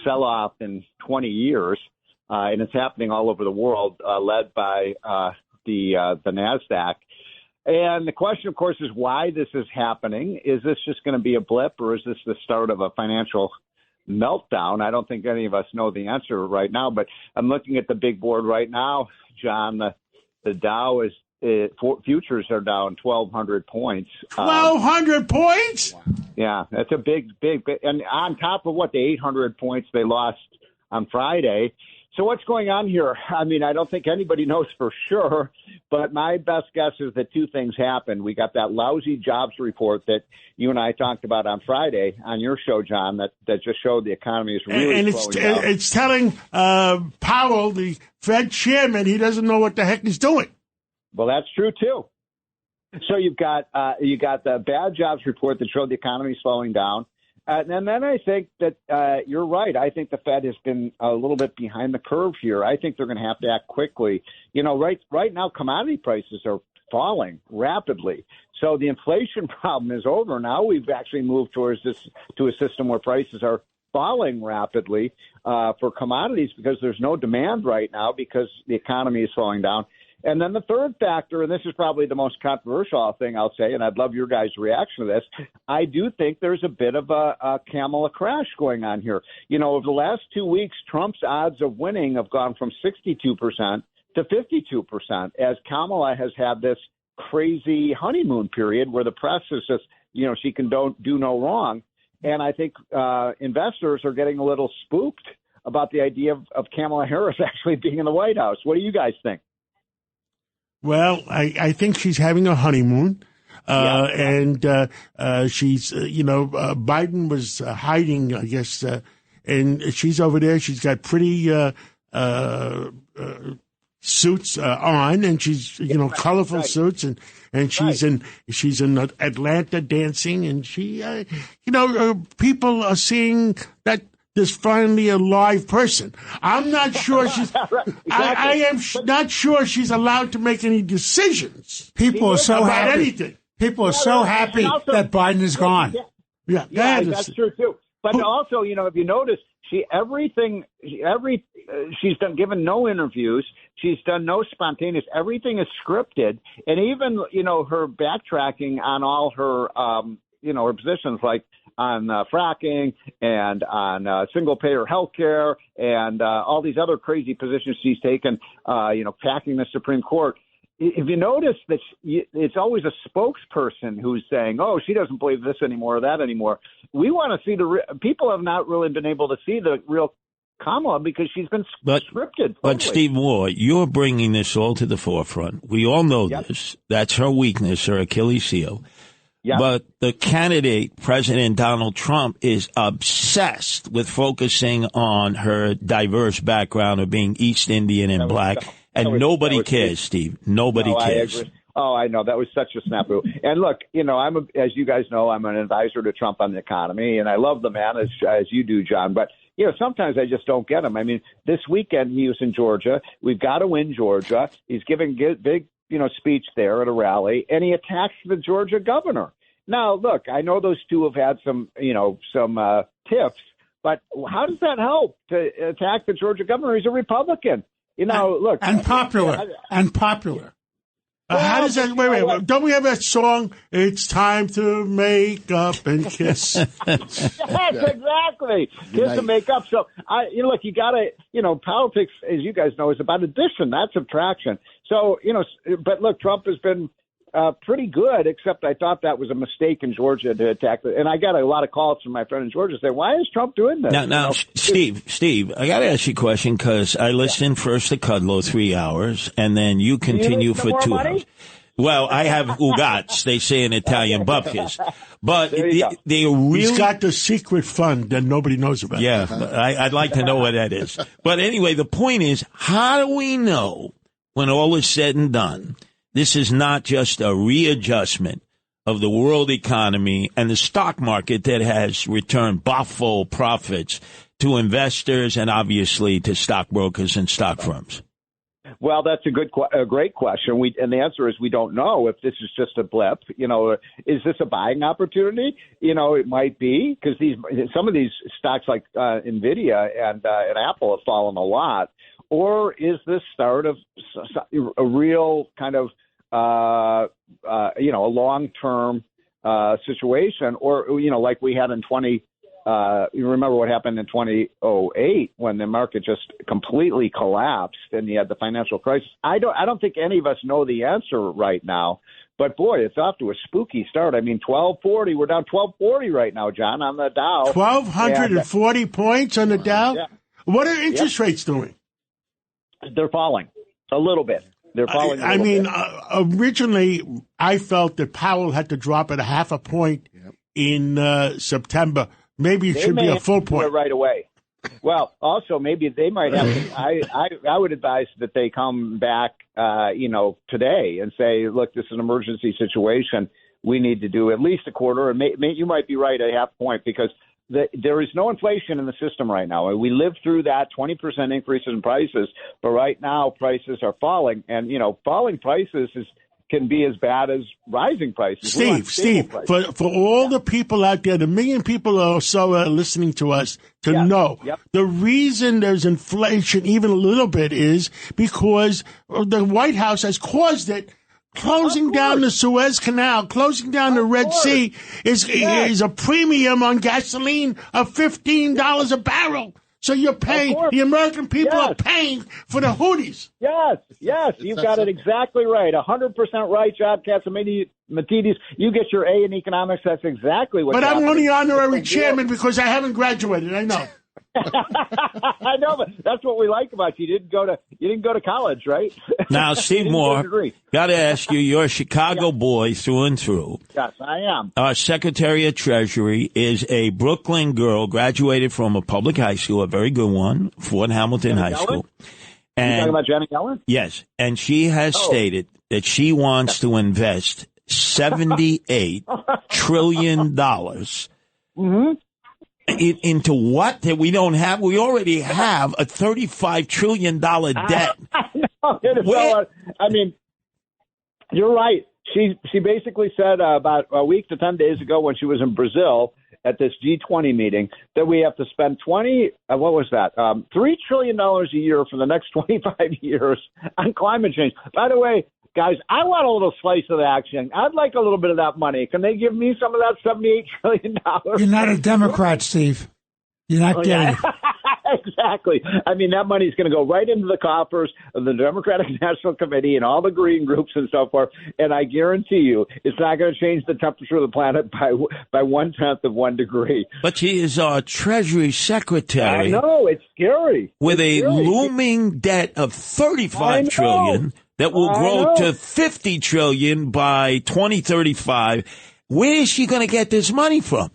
sell-off in 20 years, and it's happening all over the world, led by the NASDAQ. And the question, of course, is why this is happening. Is this just going to be a blip, or is this the start of a financial meltdown? I don't think any of us know the answer right now, but I'm looking at the big board right now, John. The Dow is futures are down 1,200 points. 1,200 points? Yeah, that's a big, and on top of the 800 points they lost on Friday. So what's going on here? I mean, I don't think anybody knows for sure, but my best guess is that two things happened. We got that lousy jobs report that you and I talked about on Friday on your show, John, that just showed the economy is really slowing down. It's telling Powell, the Fed chairman, he doesn't know what the heck he's doing. Well, that's true, too. So you got the bad jobs report that showed the economy slowing down. And then I think that you're right. I think the Fed has been a little bit behind the curve here. I think they're going to have to act quickly. You know, right now commodity prices are falling rapidly. So the inflation problem is over. Now we've actually moved to a system where prices are falling rapidly for commodities because there's no demand right now because the economy is slowing down. And then the third factor, and this is probably the most controversial thing I'll say, and I'd love your guys' reaction to this, I do think there's a bit of a Kamala crash going on here. You know, over the last 2 weeks, Trump's odds of winning have gone from 62% to 52%, as Kamala has had this crazy honeymoon period where the press is just, you know, she can do no wrong. And I think investors are getting a little spooked about the idea of Kamala Harris actually being in the White House. What do you guys think? Well, I think she's having a honeymoon, and she's, Biden was hiding, I guess, and she's over there. She's got pretty suits on, and she's, colorful suits, and she's in Atlanta dancing, and she, people are seeing that. There's finally a live person. I'm not sure she's. Right, exactly. I am not sure she's allowed to make any decisions. People are so happy. Anything. People are so happy that Biden is gone. Yeah, that's true too. But also, if you notice, she's given no interviews. She's done no spontaneous. Everything is scripted, and even her backtracking on all her her positions like on fracking and on single-payer health care and all these other crazy positions she's taken, packing the Supreme Court. If you notice that it's always a spokesperson who's saying, oh, she doesn't believe this anymore or that anymore. We want to see people have not really been able to see the real Kamala because she's been scripted. Totally. But Steve Moore, you're bringing this all to the forefront. We all know this. That's her weakness, her Achilles heel. Yep. But the candidate, President Donald Trump, is obsessed with focusing on her diverse background of being East Indian and black. And nobody cares, Steve. Nobody cares. I agree. Oh, I know. That was such a snafu. And look, as you guys know, I'm an advisor to Trump on the economy, and I love the man as you do, John. But, sometimes I just don't get him. I mean, this weekend he was in Georgia. We've got to win Georgia. He's giving big, speech there at a rally, and he attacks the Georgia governor. Now, look, I know those two have had some tiffs, but how does that help to attack the Georgia governor? He's a Republican. Look. And popular. How does that? Wait. Don't we have that song? It's time to make up and kiss. Yes, exactly. Kiss and make up. So, look, you got to, politics, as you guys know, is about addition, not subtraction. So, but look, Trump has been pretty good, except I thought that was a mistake in Georgia to attack it. And I got a lot of calls from my friend in Georgia saying, why is Trump doing this? Now, Steve, I got to ask you a question because I listened first to Kudlow 3 hours, and then you continue for 2 hours. Well, I have ugats, they say in Italian bupkis. But they really... He's got the secret fund that nobody knows about. Yeah, I'd like to know what that is. But anyway, the point is, how do we know when all is said and done, this is not just a readjustment of the world economy and the stock market that has returned baffle profits to investors and obviously to stockbrokers and stock firms? Well, that's a great question. And the answer is we don't know if this is just a blip. Is this a buying opportunity? It might be because some of these stocks like Nvidia and Apple have fallen a lot. Or is this start of a real kind of a long-term situation, or like we had in you remember what happened in 2008 when the market just completely collapsed and you had the financial crisis. I don't think any of us know the answer right now, but boy, it's off to a spooky start. I mean, 1240, we're down 1240 right now, John, on the Dow. 1,240 points on the Dow. Yeah. What are interest rates doing? They're falling a little bit. They're falling. Originally, I felt that Powell had to drop at a half a point in September. Maybe it should be a full point right away. Well, also maybe they might have to. I would advise that they come back, today and say, look, this is an emergency situation. We need to do at least a quarter, and you might be right, a half point, because there is no inflation in the system right now. We lived through that 20% increases in prices, but right now prices are falling, and falling prices can be as bad as rising prices. Steve, prices. For all the people out there, the million people or so are listening to us, know the reason there's inflation even a little bit is because the White House has caused it. Closing down the Suez Canal, closing down the Red Sea is a premium on gasoline of $15 a barrel. So you're paying, the American people are paying for the hoodies. Yes, you've got it exactly right. 100% right, John Catsimatidis. You get your A in economics. That's exactly what. But I'm only honorary chairman because I haven't graduated. I know. I know, but that's what we like about you. You didn't go to college, right? Now, Steve Moore, got to ask you, you're a Chicago boy through and through. Yes, I am. Our Secretary of Treasury is a Brooklyn girl, graduated from a public high school, a very good one, Fort Hamilton High School. And, you talking about Janet Yellen? Yes, and she has stated that she wants to invest $78 trillion. Mm-hmm. Into what that we don't have? We already have a $35 trillion debt. I mean, you're right. She basically said about a week to 10 days ago when she was in Brazil at this G20 meeting that we have to spend $3 trillion a year for the next 25 years on climate change. By the way, guys, I want a little slice of the action. I'd like a little bit of that money. Can they give me some of that $78 trillion? You're not a Democrat, Steve. You're not getting it. Exactly. I mean, that money is going to go right into the coffers of the Democratic National Committee and all the green groups and so forth. And I guarantee you, it's not going to change the temperature of the planet by 1/10 of 1 degree. But she is our Treasury Secretary. I know, it's scary. With looming debt of $35 trillion. That will grow to $50 trillion by 2035. Where is she going to get this money from?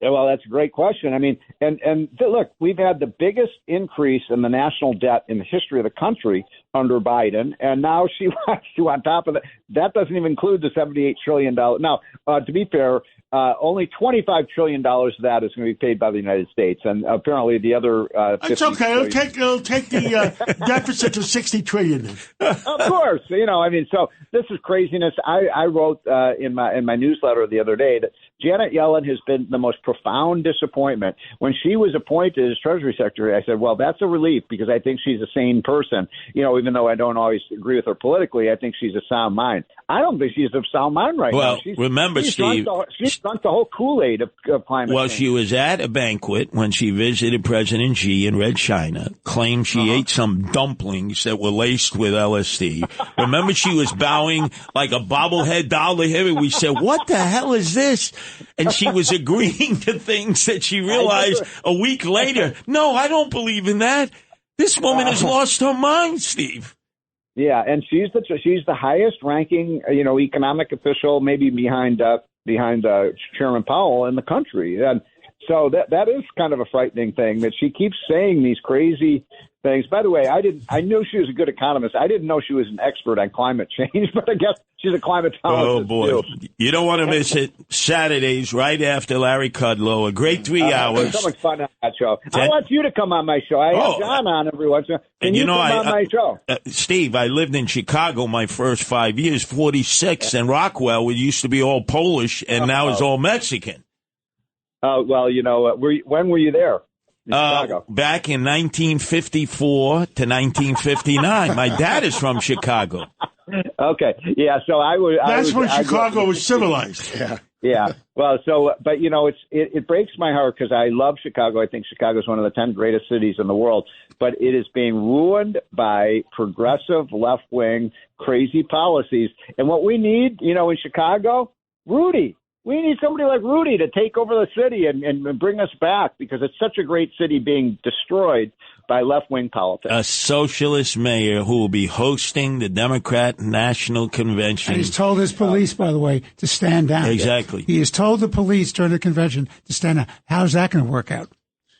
Yeah, well, that's a great question. I mean, and look, we've had the biggest increase in the national debt in the history of the country under Biden, and now she wants to, on top of that, that doesn't even include the $78 trillion. Now, to be fair, only $25 trillion of that is going to be paid by the United States, and apparently the other. It's okay. It'll take the deficit to $60 trillion. Of course, so this is craziness. I wrote in my newsletter the other day that Janet Yellen has been the most profound disappointment. When she was appointed as Treasury Secretary, I said, well, that's a relief because I think she's a sane person. Even though I don't always agree with her politically, I think she's a sound mind. I don't think she's of sound mind right now. Well, remember, Steve, she's drunk the whole Kool-Aid of climate change. Well, she was at a banquet when she visited President Xi in Red China, claimed she ate some dumplings that were laced with LSD. Remember, she was bowing like a bobblehead doll to him, and we said, what the hell is this? And she was agreeing to things that she realized a week later, no, I don't believe in that. This woman has lost her mind, Steve. Yeah, and she's the highest ranking, economic official, maybe behind Chairman Powell in the country. And so that is kind of a frightening thing that she keeps saying these crazy things. By the way, I knew she was a good economist. I didn't know she was an expert on climate change, but I guess she's a climatologist. Oh, boy. Too. You don't want to miss it. Saturdays, right after Larry Kudlow. A great 3 hours. There's so much fun on that show. I want you to come on my show. I have John on every once in a while. Can you come on my show? Steve, I lived in Chicago my first 5 years, 46, and Rockwell. It used to be all Polish, and now it's all Mexican. Well, when were you there? Back in 1954 to 1959. My dad is from Chicago. Okay, yeah. So That's when Chicago was civilized. Yeah. Yeah. Well, but it breaks my heart because I love Chicago. I think Chicago is one of the 10 greatest cities in the world, but it is being ruined by progressive left-wing crazy policies. And what we need, in Chicago, Rudy. We need somebody like Rudy to take over the city and bring us back because it's such a great city being destroyed by left-wing politics. A socialist mayor who will be hosting the Democrat National Convention. And he's told his police, by the way, to stand down. Exactly. He has told the police during the convention to stand down. How's that going to work out?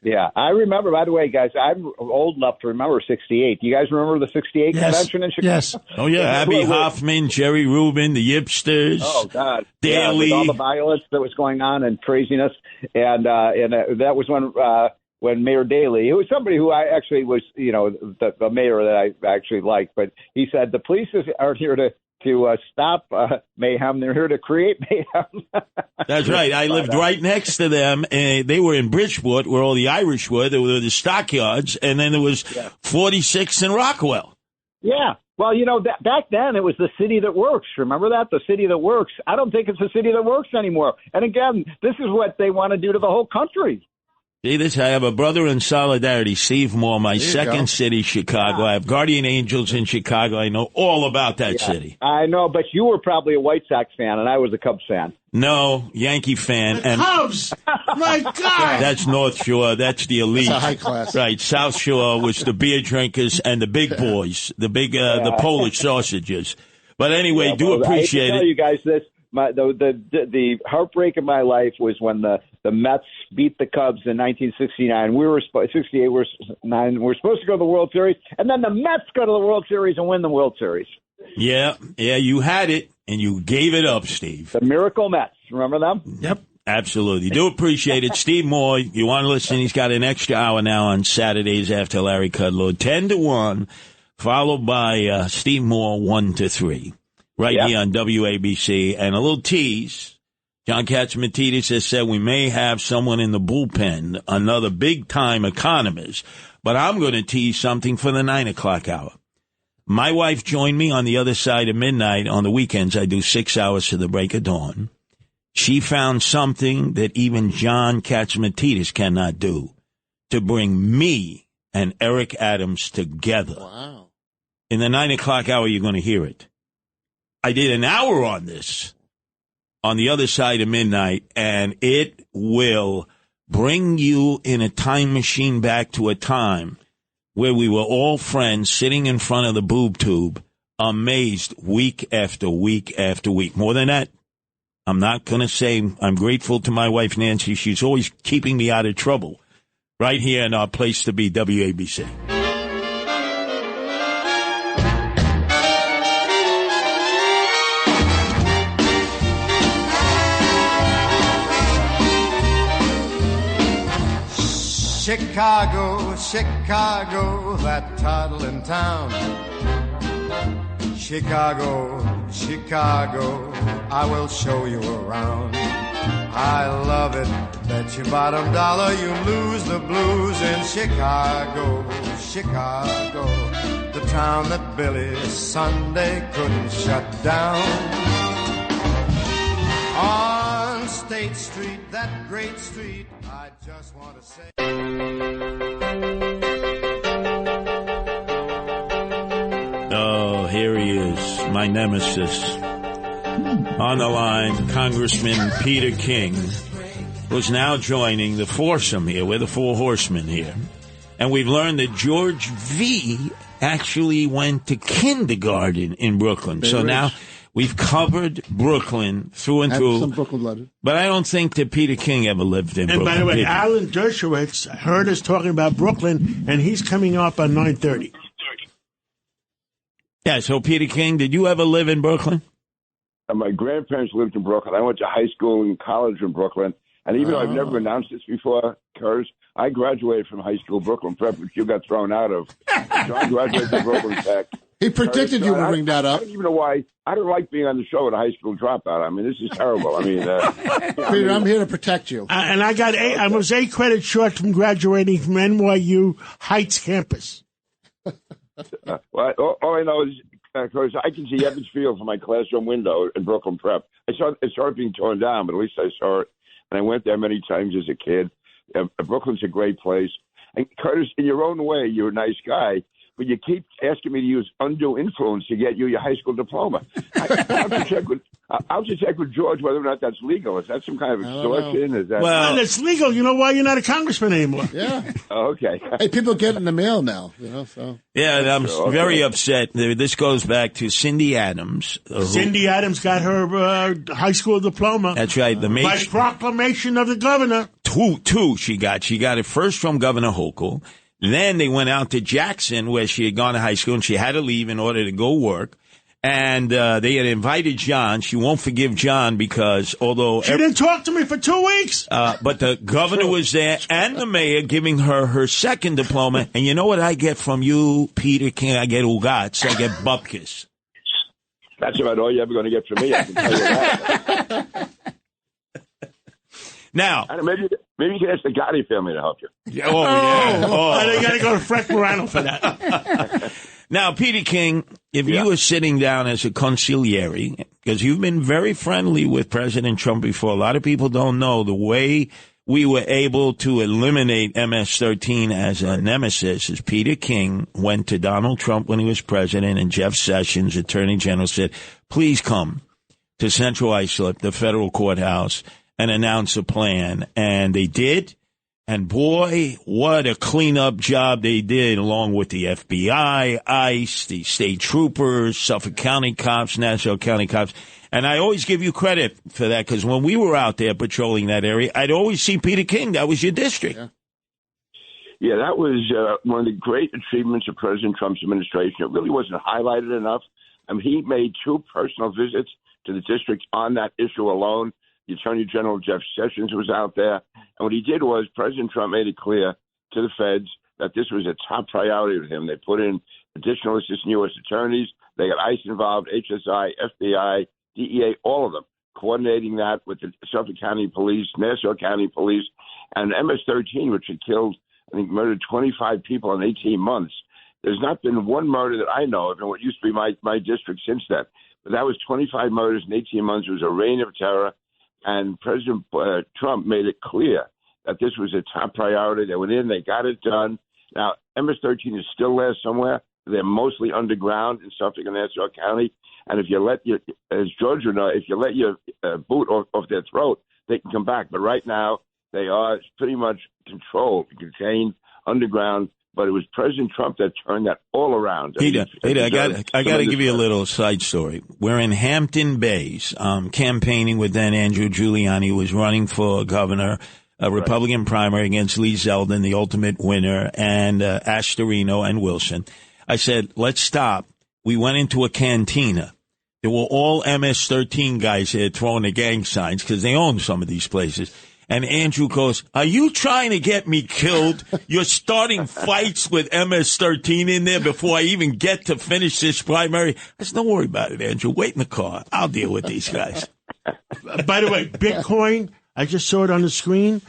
Yeah, I remember, by the way, guys, I'm old enough to remember 68. You guys remember the 68 convention in Chicago? Yes. Oh, yeah. Abby Hoffman, Jerry Rubin, the Yipsters. Oh, God. Daley. Yeah, with all the violence that was going on and craziness. And that was when Mayor Daley, who was somebody who I actually was, the mayor that I actually liked, but he said the police aren't here to stop mayhem. They're here to create mayhem. That's right. I lived right next to them. And they were in Bridgeport, where all the Irish were. There were the stockyards, and then there was 46 in Rockwell. Yeah. Well, back then it was the city that works. Remember that? The city that works. I don't think it's the city that works anymore. And again, this is what they want to do to the whole country. See this? I have a brother in solidarity, Steve Moore, my second city, Chicago. I have Guardian Angels in Chicago. I know all about that city. I know, but you were probably a White Sox fan, and I was a Cubs fan. No, Yankee fan. The Cubs! My God! That's North Shore. That's the elite. That's a high class. Right. South Shore was the beer drinkers and the big boys, the Polish sausages. But anyway, appreciate it. I tell you guys this. The heartbreak of my life was when the Mets beat the Cubs in 1969. We were 68. We're supposed to go to the World Series, and then the Mets go to the World Series and win the World Series. Yeah, you had it, and you gave it up, Steve. The Miracle Mets. Remember them? Yep. Absolutely. Do appreciate it. Steve Moore, you want to listen? He's got an extra hour now on Saturdays after Larry Kudlow, 10 to 1, followed by Steve Moore, 1 to 3. Right here on WABC. And a little tease. John Catsimatidis has said we may have someone in the bullpen, another big-time economist. But I'm going to tease something for the 9 o'clock hour. My wife joined me on the other side of midnight. On the weekends, I do 6 hours to the break of dawn. She found something that even John Catsimatidis cannot do, to bring me and Eric Adams together. Wow. In the 9 o'clock hour, you're going to hear it. I did an hour on this on the other side of midnight, and it will bring you in a time machine back to a time where we were all friends sitting in front of the boob tube, amazed week after week after week. More than that, I'm not going to say I'm grateful to my wife, Nancy. She's always keeping me out of trouble right here in our place to be, WABC. Chicago, Chicago, that toddling town. Chicago, Chicago, I will show you around. I love it, bet your bottom dollar you lose the blues in Chicago, Chicago, the town that Billy Sunday couldn't shut down. On State Street, that great street, I just want to say. Oh, here he is, my nemesis. On the line, Congressman Peter King, who's now joining the foursome here. We're the four horsemen here. And we've learned that George V. actually went to kindergarten in Brooklyn. So now we've covered Brooklyn through and through. Some Brooklyn legend. But I don't think that Peter King ever lived in Brooklyn. And by the way, Alan Dershowitz heard us talking about Brooklyn, and he's coming up on 9:30. Yeah, so Peter King, did you ever live in Brooklyn? My grandparents lived in Brooklyn. I went to high school and college in Brooklyn. And even though I've never announced this before, Curtis, I graduated from high school Brooklyn Prep, which you got thrown out of. So I graduated from Brooklyn Tech. He predicted you would bring that up. I don't even know why. I don't like being on the show with a high school dropout. I mean, this is terrible. I mean, Peter, I'm here to protect you. And I was 8 credits short from graduating from NYU Heights campus. Well, all I know is, Curtis, I can see Evans Field from my classroom window in Brooklyn Prep. I saw it started being torn down, but at least I saw it. And I went there many times as a kid. Brooklyn's a great place. And Curtis, in your own way, you're a nice guy, but you keep asking me to use undue influence to get you your high school diploma. I'll just check with George whether or not that's legal. Is that some kind of extortion? Is that it's legal. You know why you're not a congressman anymore? Yeah. Oh, okay. Hey, people get it in the mail now. You know, so. Yeah, and I'm very upset. This goes back to Cindy Adams. Cindy Adams got her high school diploma. That's right. By proclamation of the governor. Two she got. She got it first from Governor Hochul. Then they went out to Jackson, where she had gone to high school, and she had to leave in order to go work. And they had invited John. She won't forgive John because although... She didn't talk to me for 2 weeks. But the governor was there and the mayor giving her second diploma. And you know what I get from you, Peter King? I get ugats. I get bupkis. That's about all you're ever going to get from me. I can tell you that. Now... Maybe you can ask the Gotti family to help you. Yeah, they got to go to Frank Morano for that. Now, Peter King, if you were sitting down as a consigliere, because you've been very friendly with President Trump before, a lot of people don't know the way we were able to eliminate MS-13 as a nemesis is Peter King went to Donald Trump when he was president, and Jeff Sessions, Attorney General, said, please come to Central Islip, the federal courthouse, and announce a plan. And they did. And boy, what a cleanup job they did, along with the FBI, ICE, the state troopers, Suffolk County cops, Nassau County cops. And I always give you credit for that, because when we were out there patrolling that area, I'd always see Peter King. That was your district. Yeah, that was one of the great achievements of President Trump's administration. It really wasn't highlighted enough. I mean, he made 2 personal visits to the district on that issue alone. The Attorney General Jeff Sessions was out there. And what he did was President Trump made it clear to the feds that this was a top priority with him. They put in additional assistant U.S. attorneys. They got ICE involved, HSI, FBI, DEA, all of them, coordinating that with the Suffolk County Police, Nassau County Police, and MS-13, which had killed, I think, murdered 25 people in 18 months. There's not been one murder that I know of in what used to be my district since then. But that was 25 murders in 18 months. It was a reign of terror. And President Trump made it clear that this was a top priority. They went in, they got it done. Now, MS-13 is still there somewhere. They're mostly underground in Suffolk and Nassau County. And if you let your, as George would know, if you let your boot off their throat, they can come back. But right now, they are pretty much controlled, contained, underground. But it was President Trump that turned that all around. Peter, I got to give you a little side story. We're in Hampton Bays, campaigning with then Andrew Giuliani, who was running for governor, a Republican primary against Lee Zeldin, the ultimate winner, and Astorino and Wilson. I said, let's stop. We went into a cantina. There were all MS-13 guys there throwing the gang signs because they own some of these places. And Andrew goes, are you trying to get me killed? You're starting fights with MS-13 in there before I even get to finish this primary? I said, don't worry about it, Andrew. Wait in the car. I'll deal with these guys. By the way, Bitcoin, I just saw it on the screen,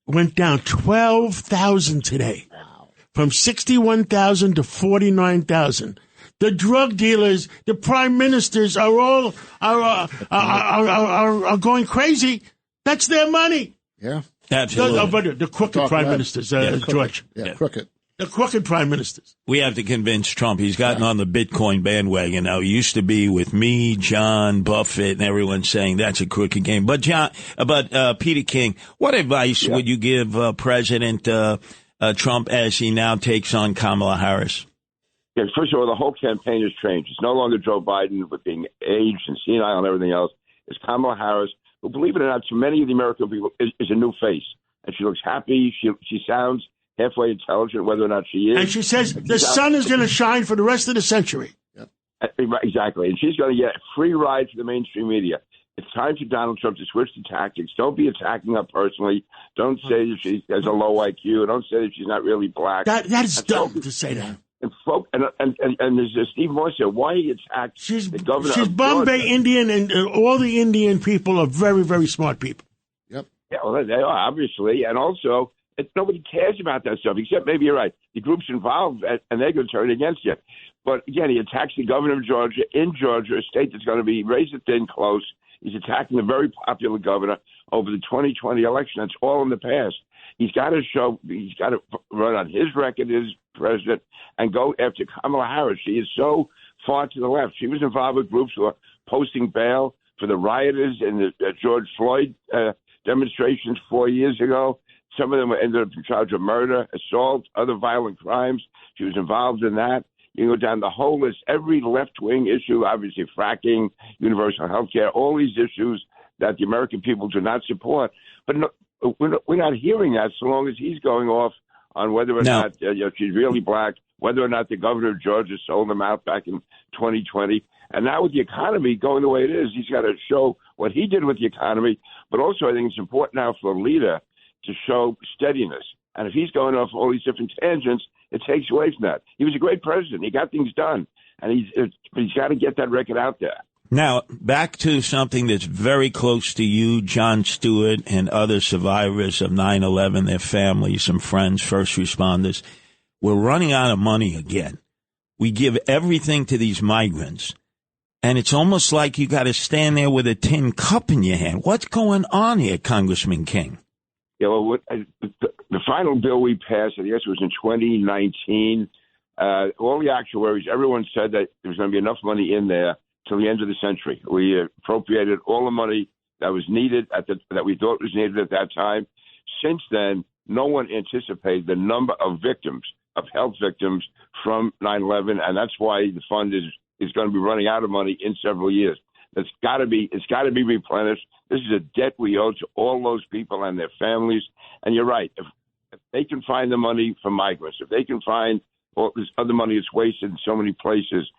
went down 12,000 today. Wow. From 61,000 to 49,000. The drug dealers, the prime ministers are all are going crazy. That's their money. Yeah. Absolutely. The crooked prime ministers, George. Yeah, crooked. The crooked prime ministers. We have to convince Trump. He's gotten on the Bitcoin bandwagon now. He used to be with me, John, Buffett, and everyone saying that's a crooked game. But Peter King, what advice would you give President Trump as he now takes on Kamala Harris? Yeah, first of all, the whole campaign has changed. It's no longer Joe Biden with being aged and senile and everything else. It's Kamala Harris, who, believe it or not, to many of the American people, is a new face. And she looks happy. She sounds halfway intelligent, whether or not she is. And she says the sun is going to shine for the rest of the century. Yep. Exactly. And she's going to get a free ride for the mainstream media. It's time for Donald Trump to switch the tactics. Don't be attacking her personally. Don't say that she has a low IQ. Don't say that she's not really black. That is dumb to say that. And there's Steve Moore said, why he attacked the governor? She's Bombay Indian, and all the Indian people are very, very smart people. Yep. Yeah, well, they are, obviously. And also, nobody cares about that stuff, except maybe you're right. The group's involved, and they're going to turn against you. But, again, he attacks the governor of Georgia, a state that's going to be razor thin close. He's attacking a very popular governor over the 2020 election. That's all in the past. He's got to run on his record as president and go after Kamala Harris. She is so far to the left. She was involved with groups who are posting bail for the rioters in the George Floyd demonstrations 4 years ago. Some of them ended up in charge of murder, assault, other violent crimes. She was involved in that. You can go down the whole list. Every left-wing issue, obviously fracking, universal health care, all these issues that the American people do not support. But no, we're not hearing that so long as he's going off on whether or not she's really black, whether or not the governor of Georgia sold them out back in 2020. And now with the economy going the way it is, he's got to show what he did with the economy. But also I think it's important now for a leader to show steadiness. And if he's going off all these different tangents, it takes away from that. He was a great president. He got things done. And he's got to get that record out there. Now, back to something that's very close to you, Jon Stewart, and other survivors of 9/11, their families and friends, first responders. We're running out of money again. We give everything to these migrants, and it's almost like you got to stand there with a tin cup in your hand. What's going on here, Congressman King? Yeah, well, the final bill we passed, I guess it was in 2019, all the actuaries, everyone said that there was going to be enough money in there till the end of the century. We appropriated all the money that was needed that we thought was needed at that time. Since then, no one anticipated the number of victims, of health victims from 9/11, and that's why the fund is going to be running out of money in several years. It's got to be replenished. This is a debt we owe to all those people and their families. And you're right. If they can find the money for migrants, if they can find all this other money that's wasted in so many places,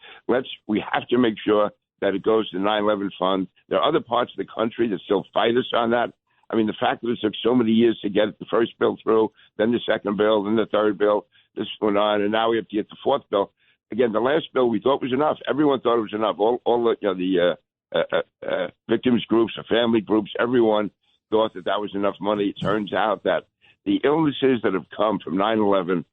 we have to make sure that it goes to the 9/11 fund. There are other parts of the country that still fight us on that. I mean, the fact that it took so many years to get the first bill through, then the second bill, then the third bill, this went on, and now we have to get the fourth bill. Again, the last bill we thought was enough. Everyone thought it was enough. All the victims groups, the family groups, everyone thought that was enough money. It turns out that the illnesses that have come from 9/11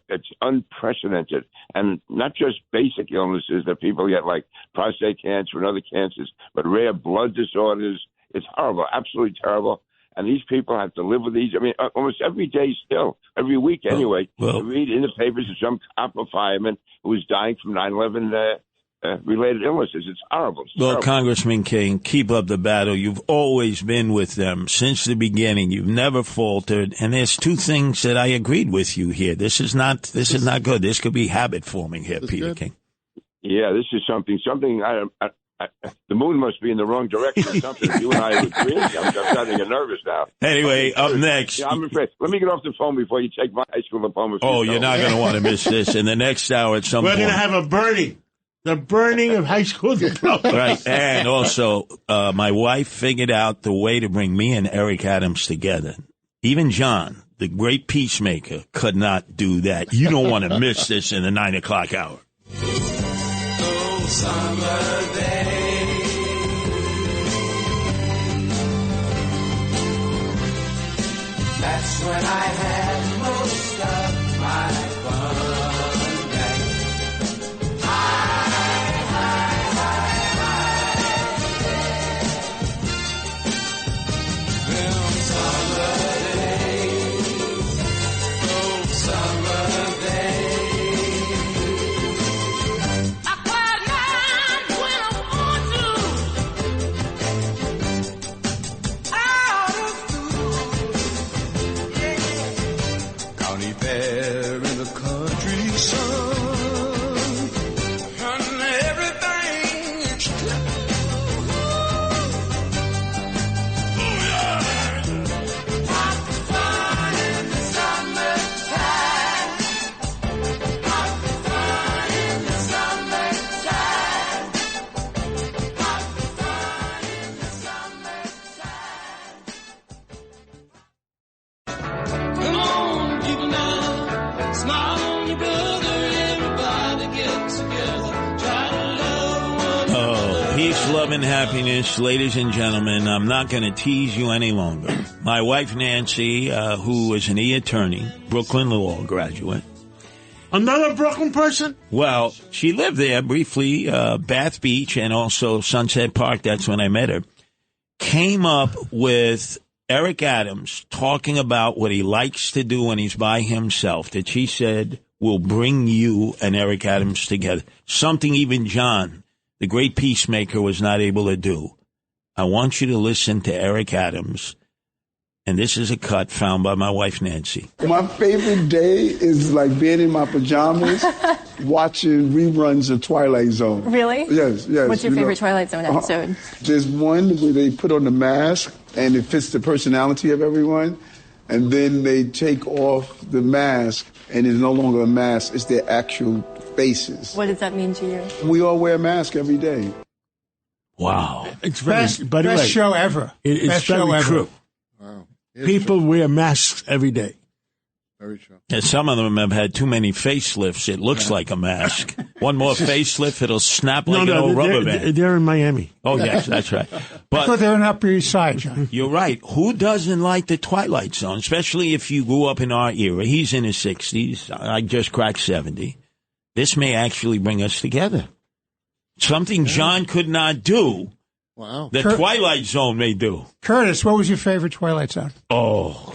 it's unprecedented, and not just basic illnesses that people get like prostate cancer and other cancers, but rare blood disorders. It's horrible, absolutely terrible. And these people have to live with these. I mean, almost every day still, every week anyway. You read in the papers of some cop fireman who was dying from 9/11 related illnesses. It's horrible. It's terrible. Congressman King, keep up the battle. You've always been with them since the beginning. You've never faltered. And there's two things that I agreed with you here. This is not good. This could be habit forming here, Peter King. Yeah, this is something. The moon must be in the wrong direction or something. You and I would agree. I'm starting to get nervous now. Anyway, up next. Yeah, I'm afraid. Let me get off the phone before you take my high school diploma. Oh, you're not going to want to miss this. In the next hour at some point. We're going to have a Bernie. The burning of high school diplomas. Right. And also, my wife figured out the way to bring me and Eric Adams together. Even John, the great peacemaker, could not do that. You don't want to miss this in the 9 o'clock hour. Oh, summer day. That's when I had most of my fun day. Them summer days, oh, summer days. I cried mine when I want to. Out of school, yeah. County fair in the country sun, and everything is true. Oh yeah, have fun in the summertime. Have fun in the summertime. Have fun in the summertime. Come on, people now, smile on your brother. Everybody get together. Try to love one Oh, peace, love, and happiness, ladies and gentlemen. I'm not going to tease you any longer. My wife, Nancy, who is an attorney, Brooklyn Law graduate. Another Brooklyn person? Well, she lived there briefly, Bath Beach and also Sunset Park. That's when I met her. Came up with Eric Adams talking about what he likes to do when he's by himself, that she said will bring you and Eric Adams together. Something even John, the great peacemaker, was not able to do. I want you to listen to Eric Adams, and this is a cut found by my wife, Nancy. My favorite day is like being in my pajamas, watching reruns of Twilight Zone. Really? Yes. What's your you favorite know. Twilight Zone episode? There's one where they put on the mask and it fits the personality of everyone, and then they take off the mask and it's no longer a mask, it's their actual faces. What does that mean to you? We all wear masks every day. Wow. It's very, Best, by the best way, show ever. It's Best very show ever. true. Wow. People wear masks every day. Very true. And some of them have had too many facelifts. It looks like a mask. One more facelift, it'll snap like an old rubber band. They're in Miami. Oh, yes, that's right. I thought But they were on Upper East Side, John. you're right. Who doesn't like the Twilight Zone, especially if you grew up in our era? He's in his 60s. I just cracked 70. This may actually bring us together. Something John could not do, Wow. the Twilight Zone may do. Curtis, what was your favorite Twilight Zone? Oh,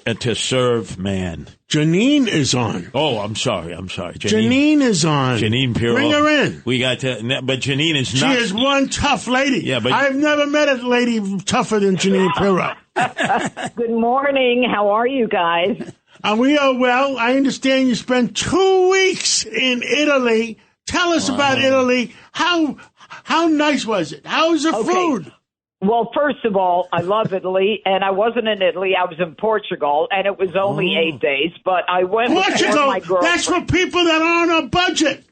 to serve man. Janine is on. Oh, I'm sorry. Janine is on. Janine Pirro. Bring her in. We got to, but Janine is She not. is one tough lady. Yeah, but I've never met a lady tougher than Janine Pirro. Good morning. How are you guys? And we are well. I understand you spent 2 weeks in Italy. Tell us about Italy. How nice was it? How was the food? Well, first of all, I love Italy, and I wasn't in Italy. I was in Portugal, and it was only 8 days, but I went with Portugal, my girlfriend. that's for people that are on a budget.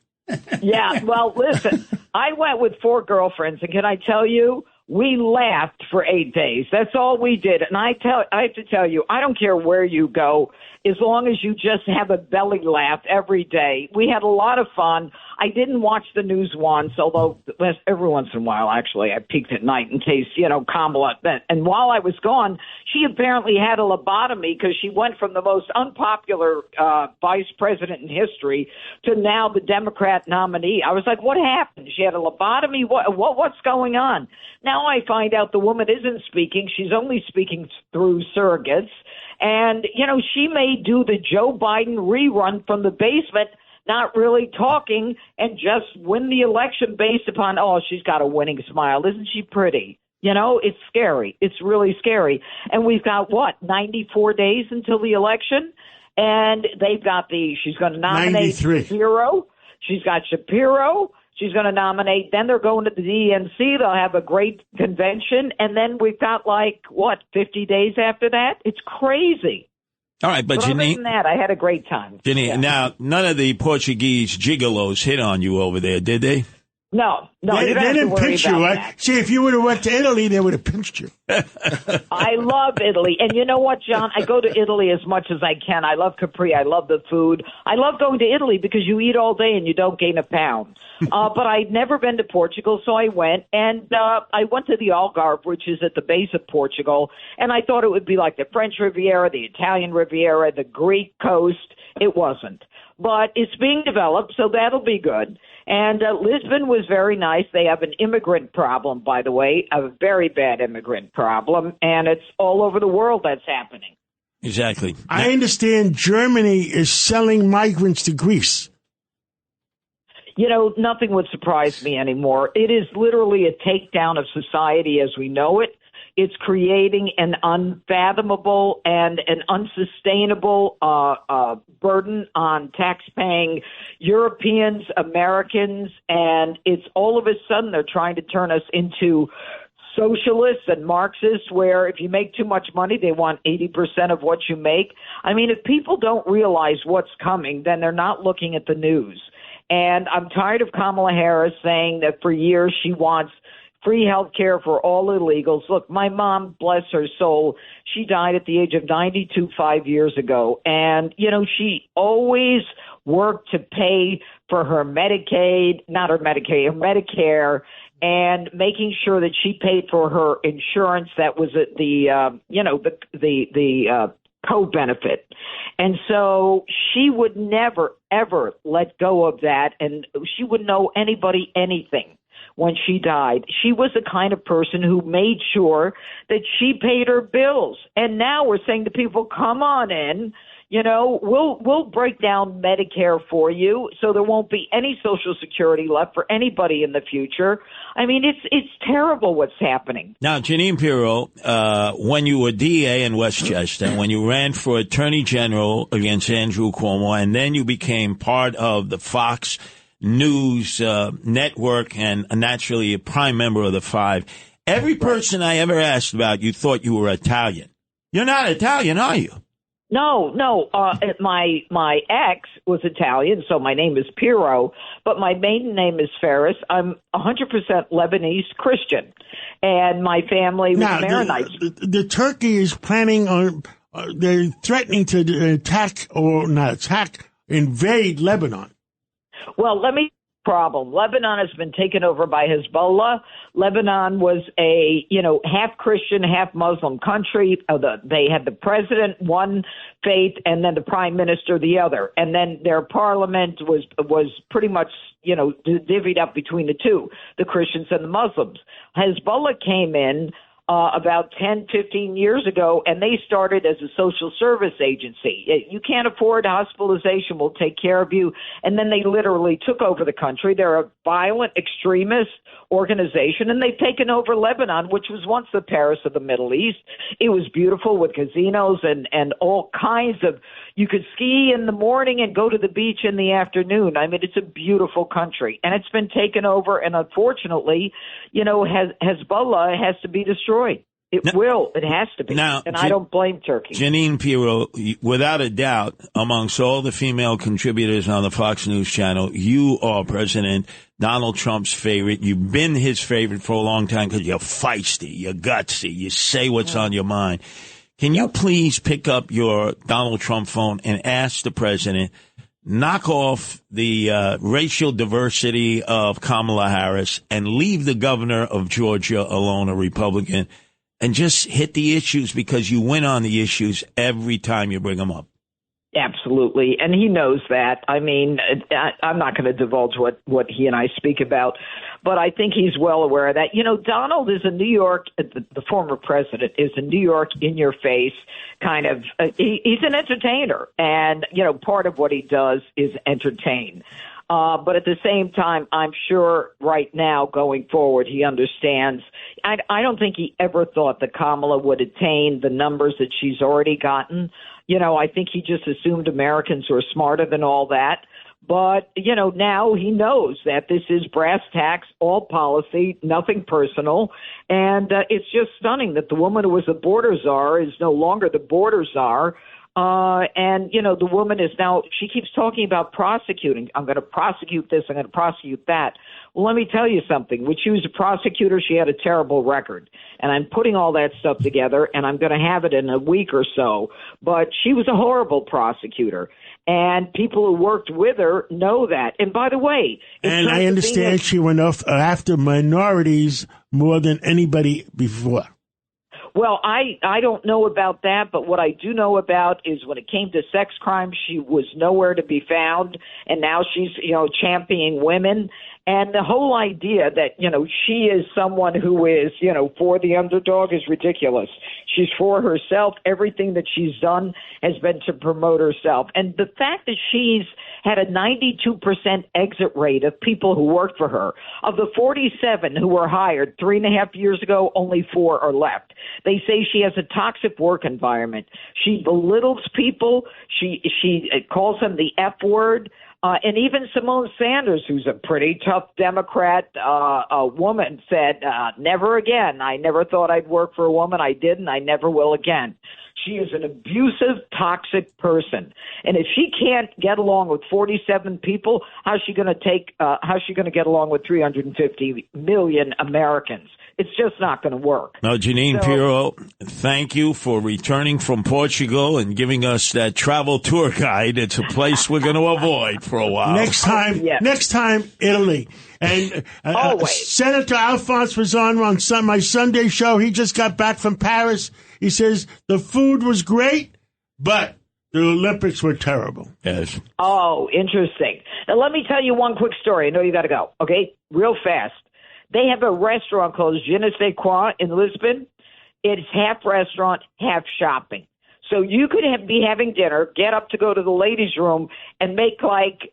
Yeah, well, listen, I went with 4 girlfriends, and can I tell you, we laughed for 8 days. That's all we did. And I have to tell you, I don't care where you go, as long as you just have a belly laugh every day. We had a lot of fun. I didn't watch the news once, although every once in a while, actually, I peeked at night in case, Kamala. And while I was gone, she apparently had a lobotomy because she went from the most unpopular vice president in history to now the Democrat nominee. I was like, what happened? She had a lobotomy? What's going on? Now I find out the woman isn't speaking. She's only speaking through surrogates. And, she may do the Joe Biden rerun from the basement, not really talking, and just win the election based upon, she's got a winning smile. Isn't she pretty? It's scary. It's really scary. And we've got, 94 days until the election? And they've got she's going to nominate 93. Shapiro. She's got Shapiro. She's going to nominate. Then they're going to the DNC. They'll have a great convention. And then we've got 50 days after that? It's crazy. All right, but other Janine, than that, I had a great time. Janine, now none of the Portuguese gigolos hit on you over there, did they? No, they you don't have to didn't worry pinch you, about right? that. See, if you would have went to Italy, they would have pinched you. I love Italy. And you know what, John? I go to Italy as much as I can. I love Capri. I love the food. I love going to Italy because you eat all day and you don't gain a pound. But I'd never been to Portugal, so I went. And I went to the Algarve, which is at the base of Portugal. And I thought it would be like the French Riviera, the Italian Riviera, the Greek coast. It wasn't. But it's being developed, so that'll be good. And Lisbon was very nice. They have an immigrant problem, by the way, a very bad immigrant problem, and it's all over the world that's happening. Exactly. I understand Germany is selling migrants to Greece. You know, nothing would surprise me anymore. It is literally a takedown of society as we know it. It's creating an unfathomable and an unsustainable burden on tax-paying Europeans, Americans, and it's all of a sudden they're trying to turn us into socialists and Marxists where if you make too much money, they want 80% of what you make. I mean, if people don't realize what's coming, then they're not looking at the news. And I'm tired of Kamala Harris saying that for years she wants free health care for all illegals. Look, my mom, bless her soul, she died at the age of 92 5 years ago. And, you know, she always worked to pay for her Medicaid, not her Medicaid, her Medicare, and making sure that she paid for her insurance that was the co-benefit. And so she would never, ever let go of that, and she wouldn't owe anybody anything. When she died, she was the kind of person who made sure that she paid her bills. And now we're saying to people, come on in, you know, we'll break down Medicare for you so there won't be any Social Security left for anybody in the future. I mean, it's terrible what's happening. Now, Janine Pirro, when you were DA in Westchester, when you ran for Attorney General against Andrew Cuomo, and then you became part of the Fox News network and naturally a prime member of the Five. Every person I ever asked about, you thought you were Italian. You're not Italian, are you? No. My ex was Italian, so my name is Pirro, but my maiden name is Ferris. I'm 100% Lebanese Christian, and my family was Maronites. The Turkey is planning on, they're threatening to invade Lebanon. Well, problem. Lebanon has been taken over by Hezbollah. Lebanon was a, half Christian, half Muslim country. They had the president, one faith, and then the prime minister, the other. And then their parliament was pretty much, divvied up between the two, the Christians and the Muslims. Hezbollah came in about 10, 15 years ago, and they started as a social service agency. You can't afford hospitalization, we'll take care of you. And then they literally took over the country. They're a violent extremist organization, and they've taken over Lebanon, which was once the Paris of the Middle East. It was beautiful with casinos and all kinds of, you could ski in the morning and go to the beach in the afternoon. I mean, it's a beautiful country, and it's been taken over, and unfortunately, Hezbollah has to be destroyed. It has to be. Now, and I don't blame Turkey. Janine Pirro, without a doubt, amongst all the female contributors on the Fox News channel, you are President Donald Trump's favorite. You've been his favorite for a long time because you're feisty, you're gutsy, you say what's on your mind. Can you please pick up your Donald Trump phone and ask the president, knock off the racial diversity of Kamala Harris and leave the governor of Georgia alone, a Republican, and just hit the issues because you win on the issues every time you bring them up? Absolutely. And he knows that. I mean, I'm not going to divulge what he and I speak about, but I think he's well aware of that. Donald is a New York, the former president is a New York in-your-face kind of, he's an entertainer. And, part of what he does is entertain. But at the same time, I'm sure right now going forward, he understands. I don't think he ever thought that Kamala would attain the numbers that she's already gotten. I think he just assumed Americans were smarter than all that. But, now he knows that this is brass tacks, all policy, nothing personal. And it's just stunning that the woman who was the border czar is no longer the border czar. And, the woman is now, she keeps talking about prosecuting. I'm going to prosecute this. I'm going to prosecute that. Well, let me tell you something. When she was a prosecutor, she had a terrible record. And I'm putting all that stuff together, and I'm going to have it in a week or so. But she was a horrible prosecutor. And people who worked with her know that. And by the way, and I understand she went off after minorities more than anybody before. Well, I don't know about that, but what I do know about is when it came to sex crimes, she was nowhere to be found, and now she's, championing women. And the whole idea that, she is someone who is, for the underdog is ridiculous. She's for herself. Everything that she's done has been to promote herself. And the fact that she's had a 92% exit rate of people who worked for her. Of the 47 who were hired 3.5 years ago, only 4 are left. They say she has a toxic work environment. She belittles people. She calls them the F word. And even Simone Sanders, who's a pretty tough Democrat woman, said, never again. I never thought I'd work for a woman. I didn't. I never will again. She is an abusive, toxic person. And if she can't get along with 47 people, how's she going to get along with 350 million Americans? It's just not going to work. Now, Janine Pirro, thank you for returning from Portugal and giving us that travel tour guide. It's a place we're going to avoid for a while. Next time, Italy. And Senator Alphonse was on my Sunday show. He just got back from Paris. He says the food was great, but the Olympics were terrible. Yes. Oh, interesting. Now, let me tell you one quick story. I know you got to go. Okay, real fast. They have a restaurant called Je ne sais quoi in Lisbon. It's half restaurant, half shopping. So you could be having dinner, get up to go to the ladies' room, and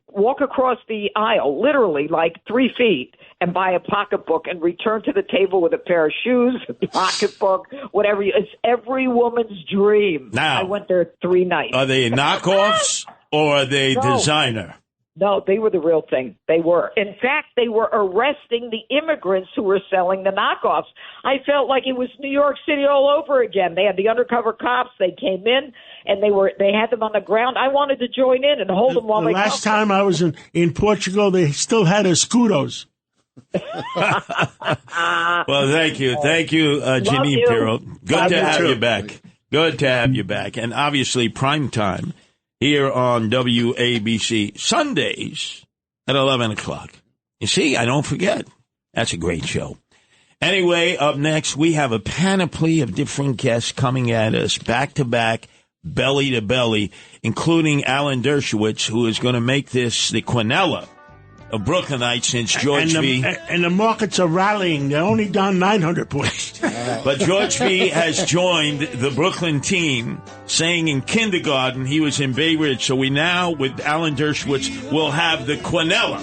walk across the aisle, literally 3 feet, and buy a pocketbook and return to the table with a pair of shoes, a pocketbook, whatever. It's every woman's dream. Now, I went there 3 nights. Are they knockoffs or are they designer? No, they were the real thing. They were. In fact, they were arresting the immigrants who were selling the knockoffs. I felt like it was New York City all over again. They had the undercover cops. They came in, and they had them on the ground. I wanted to join in and hold them while they last time I was in Portugal, they still had escudos. Well, thank you. Thank you, Janine Pirro. Good to have you back. Good to have you back. And obviously, prime time here on WABC, Sundays at 11 o'clock. You see, I don't forget. That's a great show. Anyway, up next, we have a panoply of different guests coming at us back-to-back, belly-to-belly, including Alan Dershowitz, who is going to make this the Quinella of Brooklynites since George V. And the markets are rallying. They're only down 900 points. But George V. has joined the Brooklyn team, saying in kindergarten he was in Bay Ridge. So we now, with Alan Dershowitz, will have the Quinella.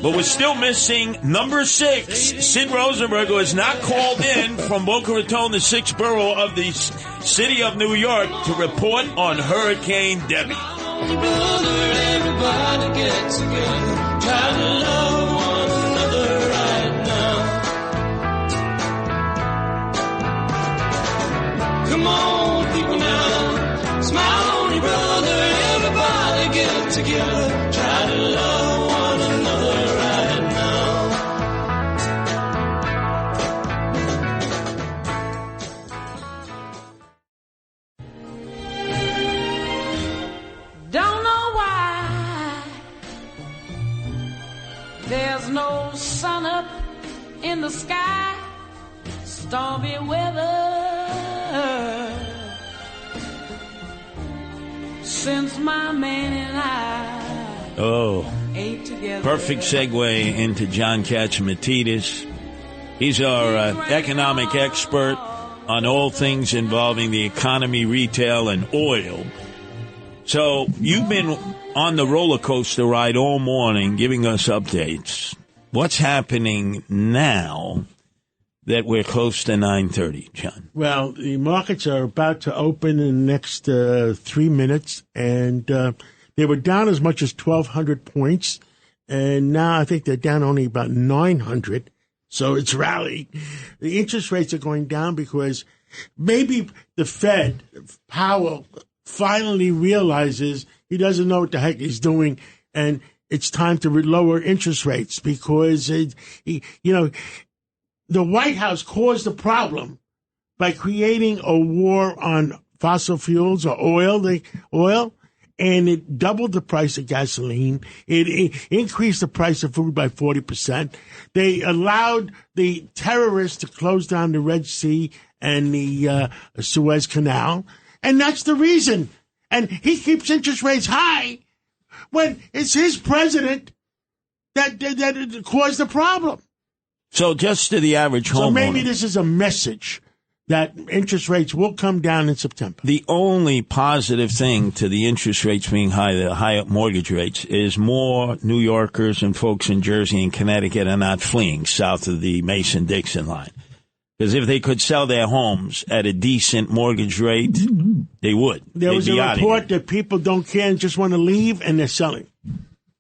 But we're still missing number 6, Sid Rosenberg, who has not called in from Boca Raton, the 6th borough of the city of New York, to report on Hurricane Debbie. Everybody get together, try to love one another right now. Come on, people now, smile on your brother. Everybody get together, try to love one another right now. Don't know why there's no sun up in the sky, stormy weather since my man and I ate together. Perfect segue into John Catsimatidis. He's our economic expert on all things involving the economy, retail, and oil. So you've been on the roller coaster ride all morning giving us updates. What's happening now that we're close to 9:30, John? Well, the markets are about to open in the next 3 minutes, and they were down as much as 1,200 points, and now I think they're down only about 900, so it's rallying. The interest rates are going down because maybe the Fed, Powell, finally realizes he doesn't know what the heck he's doing, and it's time to lower interest rates because, the White House caused the problem by creating a war on fossil fuels or oil, and it doubled the price of gasoline. It increased the price of food by 40%. They allowed the terrorists to close down the Red Sea and the Suez Canal, and that's the reason. And he keeps interest rates high when it's his president that caused the problem. So just to the average homeowner. So maybe this is a message that interest rates will come down in September. The only positive thing to the interest rates being high, the high mortgage rates, is more New Yorkers and folks in Jersey and Connecticut are not fleeing south of the Mason-Dixon line. Because if they could sell their homes at a decent mortgage rate, they would. There was a report that people don't care and just want to leave, and they're selling.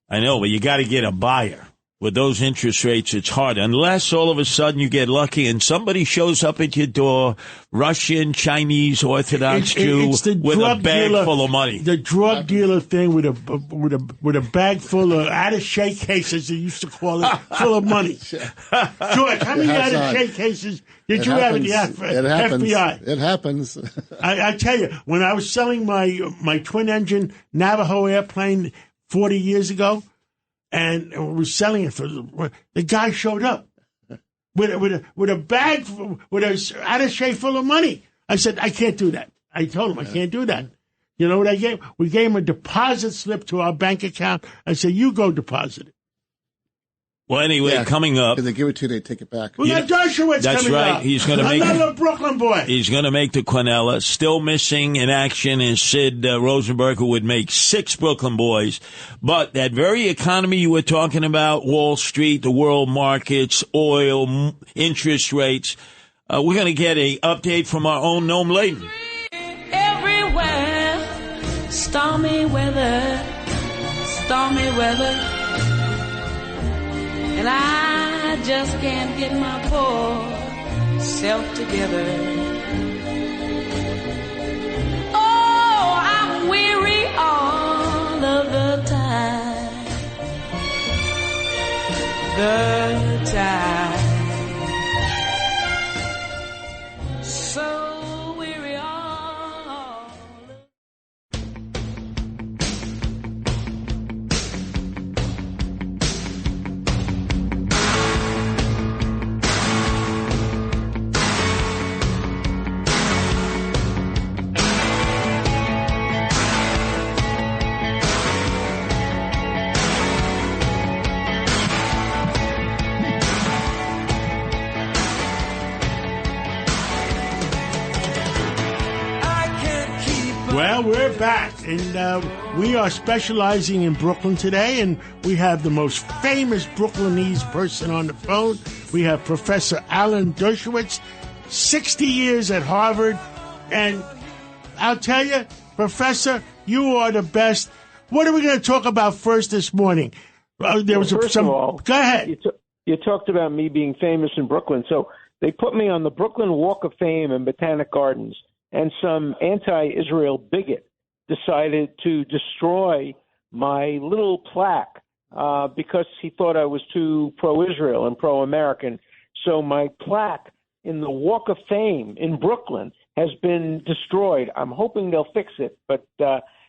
I know, but you got to get a buyer. With those interest rates, it's hard. Unless all of a sudden you get lucky and somebody shows up at your door, Russian, Chinese, Orthodox Jew, with a bag full of money. The drug dealer thing with a bag full of attaché cases, they used to call it, full of money. George, how many attaché cases did you have at the FBI? It happens. I tell you, when I was selling my twin-engine Navajo airplane 40 years ago, and we were selling it the guy showed up with a bag, with an attaché full of money. I said, I can't do that. I told him, I can't do that. You know what I gave? We gave him a deposit slip to our bank account. I said, you go deposit it. Well, anyway, coming up. If they give it to you, they take it back. We got Dershowitz That's coming right. up. He's going to make another Brooklyn boy. He's going to make the Quinella. Still missing in action is Sid Rosenberg, who would make 6 Brooklyn boys. But that very economy you were talking about, Wall Street, the world markets, oil, interest rates, we're going to get an update from our own Noam Layden. Everywhere, stormy weather, and I just can't get my poor self together. Oh, I'm weary all of the time. So weary all. Well, we're back, and we are specializing in Brooklyn today, and we have the most famous Brooklynese person on the phone. We have Professor Alan Dershowitz, 60 years at Harvard, and I'll tell you, Professor, you are the best. What are we going to talk about first this morning? First of all, go ahead. You talked about me being famous in Brooklyn, so they put me on the Brooklyn Walk of Fame in Botanic Gardens. And some anti-Israel bigot decided to destroy my little plaque because he thought I was too pro-Israel and pro-American. So my plaque in the Walk of Fame in Brooklyn has been destroyed. I'm hoping they'll fix it, but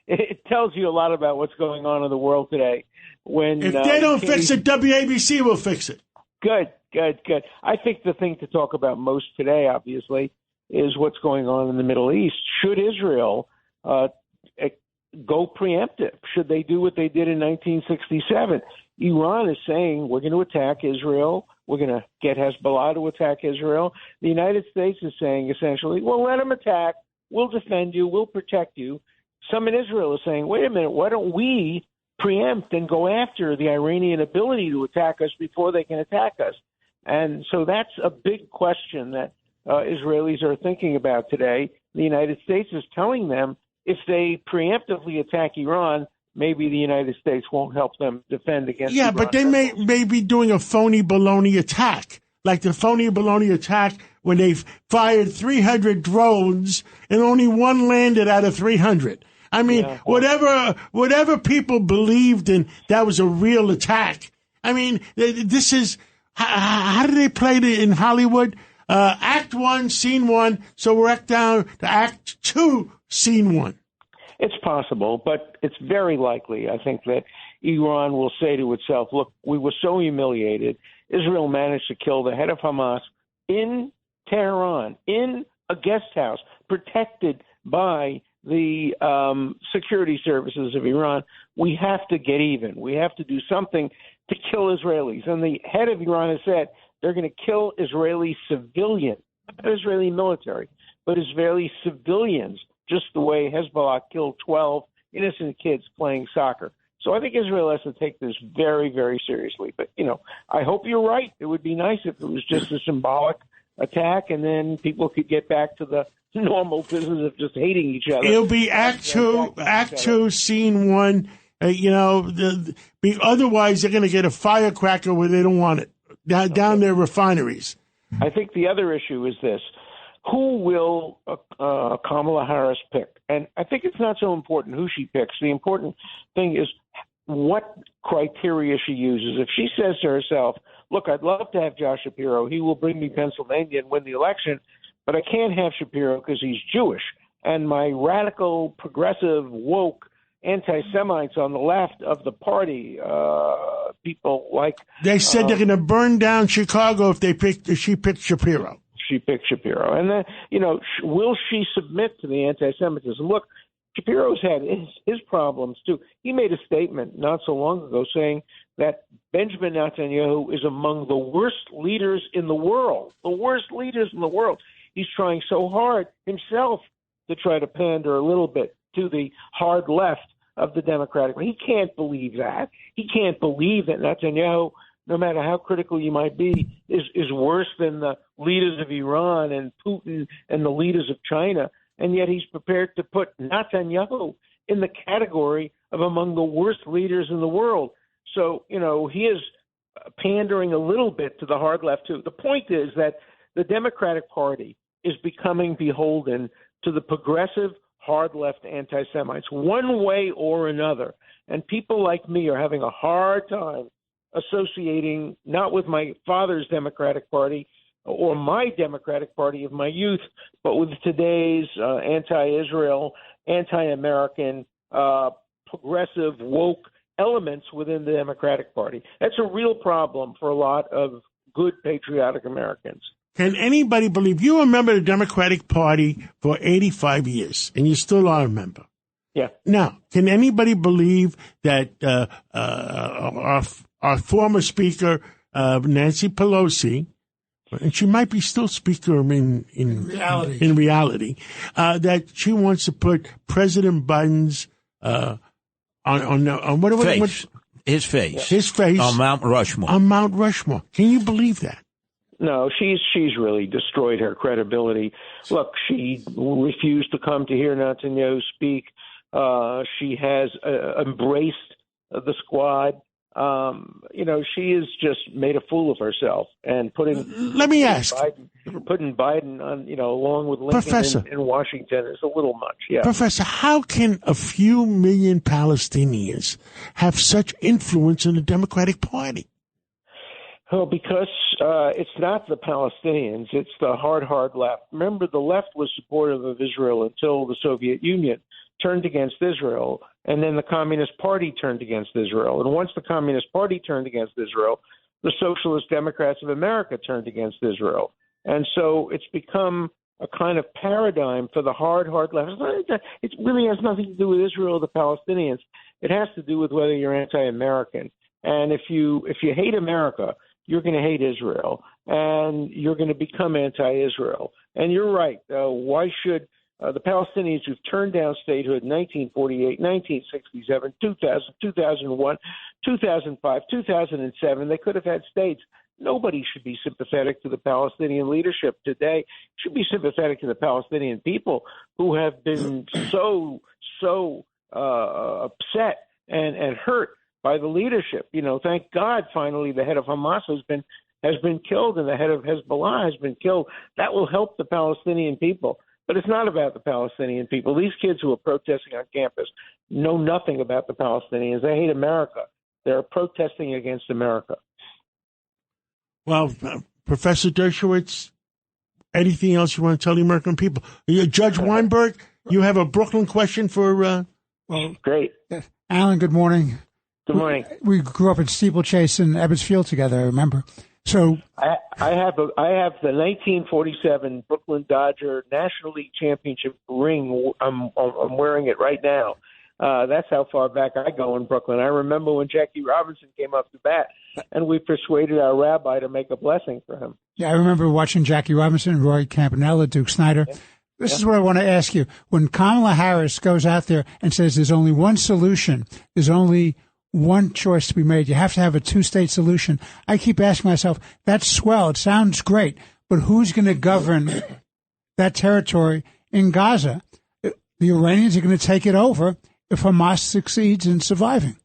it tells you a lot about what's going on in the world today. If they don't fix it, WABC will fix it. Good. I think the thing to talk about most today, obviously, is what's going on in the Middle East. Should Israel go preemptive? Should they do what they did in 1967? Iran is saying we're going to attack Israel. We're going to get Hezbollah to attack Israel. The United States is saying essentially, well, let them attack. We'll defend you. We'll protect you. Some in Israel are saying, wait a minute, why don't we preempt and go after the Iranian ability to attack us before they can attack us? And so that's a big question that Israelis are thinking about today. The United States is telling them if they preemptively attack Iran, maybe the United States won't help them defend against Iran. But they may be doing a phony baloney attack, like the phony baloney attack when they fired 300 drones and only one landed out of 300. I mean, whatever people believed in, that was a real attack. I mean, this is, how do they play it in Hollywood? Act 1, Scene 1, so we're down to Act 2, Scene 1. It's possible, but it's very likely, I think, that Iran will say to itself, look, we were so humiliated. Israel managed to kill the head of Hamas in Tehran, in a guest house, protected by the security services of Iran. We have to get even. We have to do something to kill Israelis. And the head of Iran has said they're going to kill Israeli civilians, not Israeli military, but Israeli civilians, just the way Hezbollah killed 12 innocent kids playing soccer. So I think Israel has to take this very, very seriously. But, I hope you're right. It would be nice if it was just a symbolic attack and then people could get back to the normal business of just hating each other. It'll be Act 2, Scene 1. Otherwise, they're going to get a firecracker where they don't want it down their refineries. I think the other issue is this. Who will Kamala Harris pick? And I think it's not so important who she picks. The important thing is what criteria she uses. If she says to herself, look, I'd love to have Josh Shapiro. He will bring me Pennsylvania and win the election, but I can't have Shapiro because he's Jewish. And my radical, progressive, woke anti-Semites on the left of the party, people like... They said they're going to burn down Chicago if she picked Shapiro. She picked Shapiro. And then, will she submit to the anti-Semitism? Look, Shapiro's had his problems, too. He made a statement not so long ago saying that Benjamin Netanyahu is among the worst leaders in the world. The worst leaders in the world. He's trying so hard himself to try to pander a little bit to the hard left of the Democratic. He can't believe that. He can't believe that Netanyahu, no matter how critical you might be, is worse than the leaders of Iran and Putin and the leaders of China. And yet he's prepared to put Netanyahu in the category of among the worst leaders in the world. So, he is pandering a little bit to the hard left, too. The point is that the Democratic Party is becoming beholden to the progressive hard left anti-Semites one way or another. And people like me are having a hard time associating not with my father's Democratic Party or my Democratic Party of my youth, but with today's anti-Israel, anti-American, progressive, woke elements within the Democratic Party. That's a real problem for a lot of good, patriotic Americans. Can anybody believe, you were a member of the Democratic Party for 85 years, and you still are a member? Yeah. Now, can anybody believe that our former Speaker, Nancy Pelosi, and she might be still Speaker in reality, that she wants to put President Biden's on what face. His face. His face. On Mount Rushmore. On Mount Rushmore. Can you believe that? No, she's really destroyed her credibility. Look, she refused to come to hear Netanyahu speak. She has embraced the squad. She has just made a fool of herself and putting. Let me ask. Putting Biden on, along with Lincoln in Washington is a little much. Yeah. Professor, how can a few million Palestinians have such influence in the Democratic Party? Oh, because it's not the Palestinians, it's the hard left. Remember, the left was supportive of Israel until the Soviet Union turned against Israel, and then the Communist Party turned against Israel. And once the Communist Party turned against Israel, the Socialist Democrats of America turned against Israel. And so it's become a kind of paradigm for the hard left. It really has nothing to do with Israel or the Palestinians. It has to do with whether you're anti-American. And if you hate America, you're going to hate Israel, and you're going to become anti-Israel. And you're right. Why should the Palestinians who've turned down statehood in 1948, 1967, 2000, 2001, 2005, 2007, they could have had states. Nobody should be sympathetic to the Palestinian leadership today. Should be sympathetic to the Palestinian people who have been so upset and hurt by the leadership. Thank God finally the head of Hamas has been has been killed and the head of Hezbollah has been killed. That will help the Palestinian people. But it's not about the Palestinian people. These kids who are protesting on campus know nothing about the Palestinians. They hate America. They're protesting against America. Well, Professor Dershowitz, anything else you want to tell the American people? Judge Weinberg, you have a Brooklyn question for... Well, great. Alan, good morning. Good morning. We grew up in Steeplechase and Ebbets Field together, I remember. So I have the 1947 Brooklyn Dodger National League Championship ring. I'm wearing it right now. That's how far back I go in Brooklyn. I remember when Jackie Robinson came up to bat, and we persuaded our rabbi to make a blessing for him. Yeah, I remember watching Jackie Robinson, Roy Campanella, Duke Snyder. Yeah. This is what I want to ask you. When Kamala Harris goes out there and says there's only one solution, there's only one choice to be made, you have to have a two-state solution, I keep asking myself, that's swell, it sounds great, but who's going to govern that territory in Gaza? The Iranians are going to take it over if Hamas succeeds in surviving.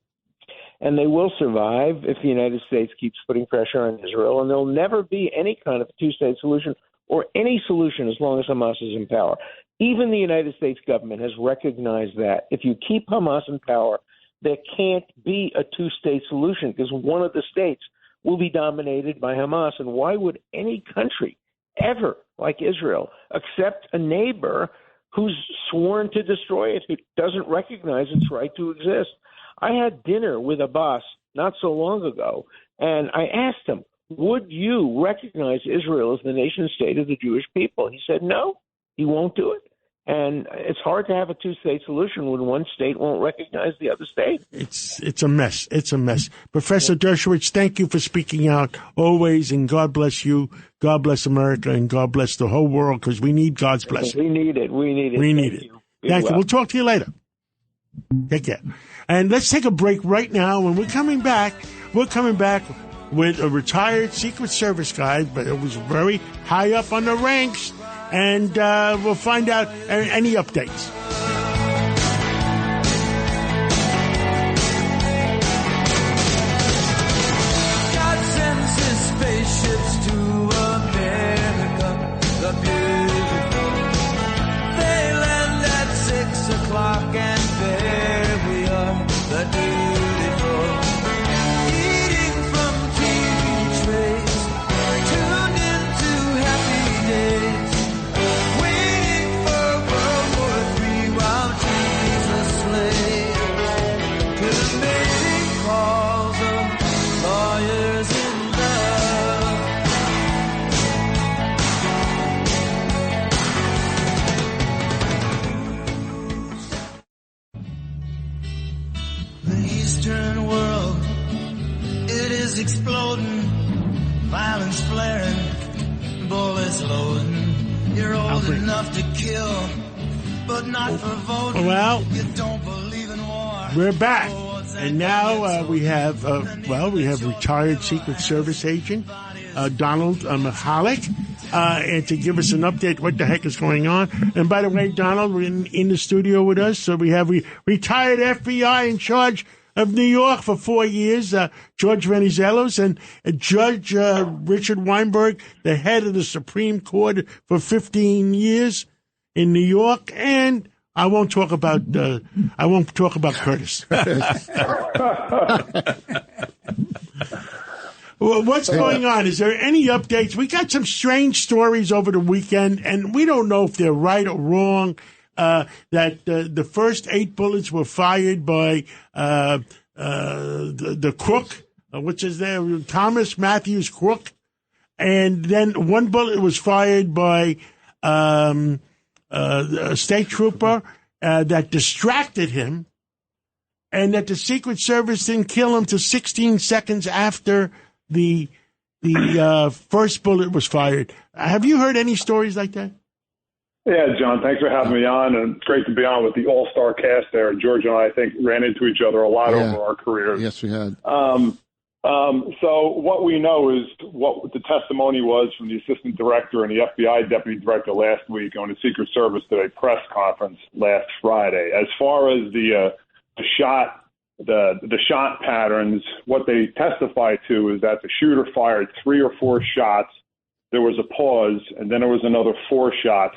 And they will survive if the United States keeps putting pressure on Israel, and there'll never be any kind of two-state solution or any solution as long as Hamas is in power. Even the United States government has recognized that if you keep Hamas in power, there can't be a two-state solution because one of the states will be dominated by Hamas. And why would any country ever, like Israel, accept a neighbor who's sworn to destroy it, who doesn't recognize its right to exist? I had dinner with a boss not so long ago, and I asked him, would you recognize Israel as the nation state of the Jewish people? He said no, he won't do it. And it's hard to have a two-state solution when one state won't recognize the other state. It's a mess. It's a mess. Professor Dershowitz, thank you for speaking out always, and God bless you. God bless America, and God bless the whole world, because we need God's blessing. We need it. We need it. We need it. Thank you. We'll talk to you later. Take care. And let's take a break right now. When we're coming back with a retired Secret Service guy, but it was very high up on the ranks. And we'll find out any updates. God sends his spaceships to America, the beautiful. They land at 6 o'clock and there we are, the dutiful. Eating from TV trays, tuned into happy days. Eastern world, it is exploding, violence flaring, bullets loading. You're old enough to kill, but not for voting. Well, you don't believe in war. We're back, and now we have retired Secret Service agent Donald Mihalik, and to give us an update what the heck is going on. And by the way, Donald, we're in the studio with us, so we have retired FBI in charge of New York for 4 years, George Venezuelos, and Judge Richard Weinberg, the head of the Supreme Court for 15 years in New York. And I won't talk about Curtis. Well, what's going on? Is there any updates? We got some strange stories over the weekend, and we don't know if they're right or wrong. That the first 8 bullets were fired by the crook, which is there, Thomas Matthews Crook, and then 1 bullet was fired by a state trooper that distracted him, and that the Secret Service didn't kill him till 16 seconds after the first bullet was fired. Have you heard any stories like that? Yeah, John, thanks for having me on, and it's great to be on with the all-star cast there. George and I think, ran into each other a lot over our careers. Yes, we had. So what we know is what the testimony was from the assistant director and the FBI deputy director last week on the Secret Service did a press conference last Friday. As far as the shot the shot patterns, what they testify to is that the shooter fired 3 or 4 shots. There was a pause, and then there was another 4 shots.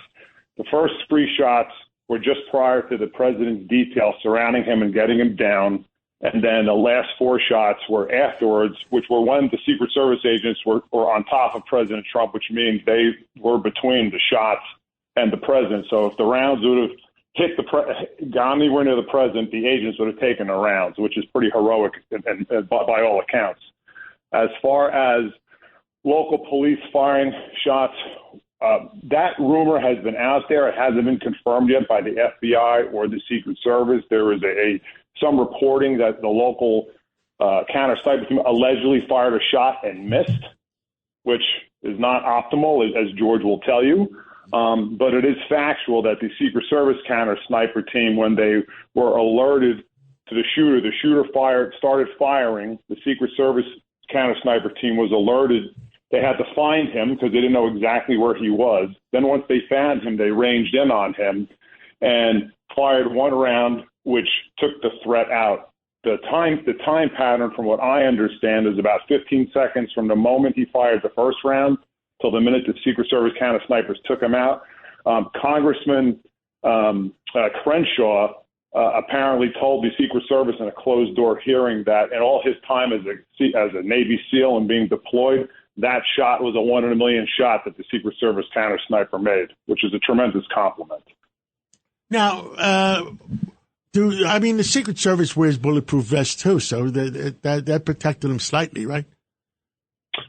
The first 3 shots were just prior to the president's detail surrounding him and getting him down. And then the last 4 shots were afterwards, which were when the Secret Service agents were on top of President Trump, which means they were between the shots and the president. So if the rounds would have hit gone anywhere near the president, the agents would have taken the rounds, which is pretty heroic and by all accounts. As far as local police firing shots, that rumor has been out there. It hasn't been confirmed yet by the FBI or the Secret Service. There is some reporting that the local counter sniper team allegedly fired a shot and missed, which is not optimal, as George will tell you. But it is factual that the Secret Service counter sniper team, when they were alerted to the shooter started firing. The Secret Service counter sniper team was alerted. They had to find him because they didn't know exactly where he was. Then once they found him, they ranged in on him and fired 1 round, which took the threat out. The time pattern, from what I understand, is about 15 seconds from the moment he fired the first round till the minute the Secret Service counter snipers took him out. Congressman Crenshaw apparently told the Secret Service in a closed-door hearing that in all his time as a Navy SEAL and being deployed, that shot was a 1 in a million shot that the Secret Service counter sniper made, which is a tremendous compliment. Now, the Secret Service wears bulletproof vests too, so that protected them slightly, right?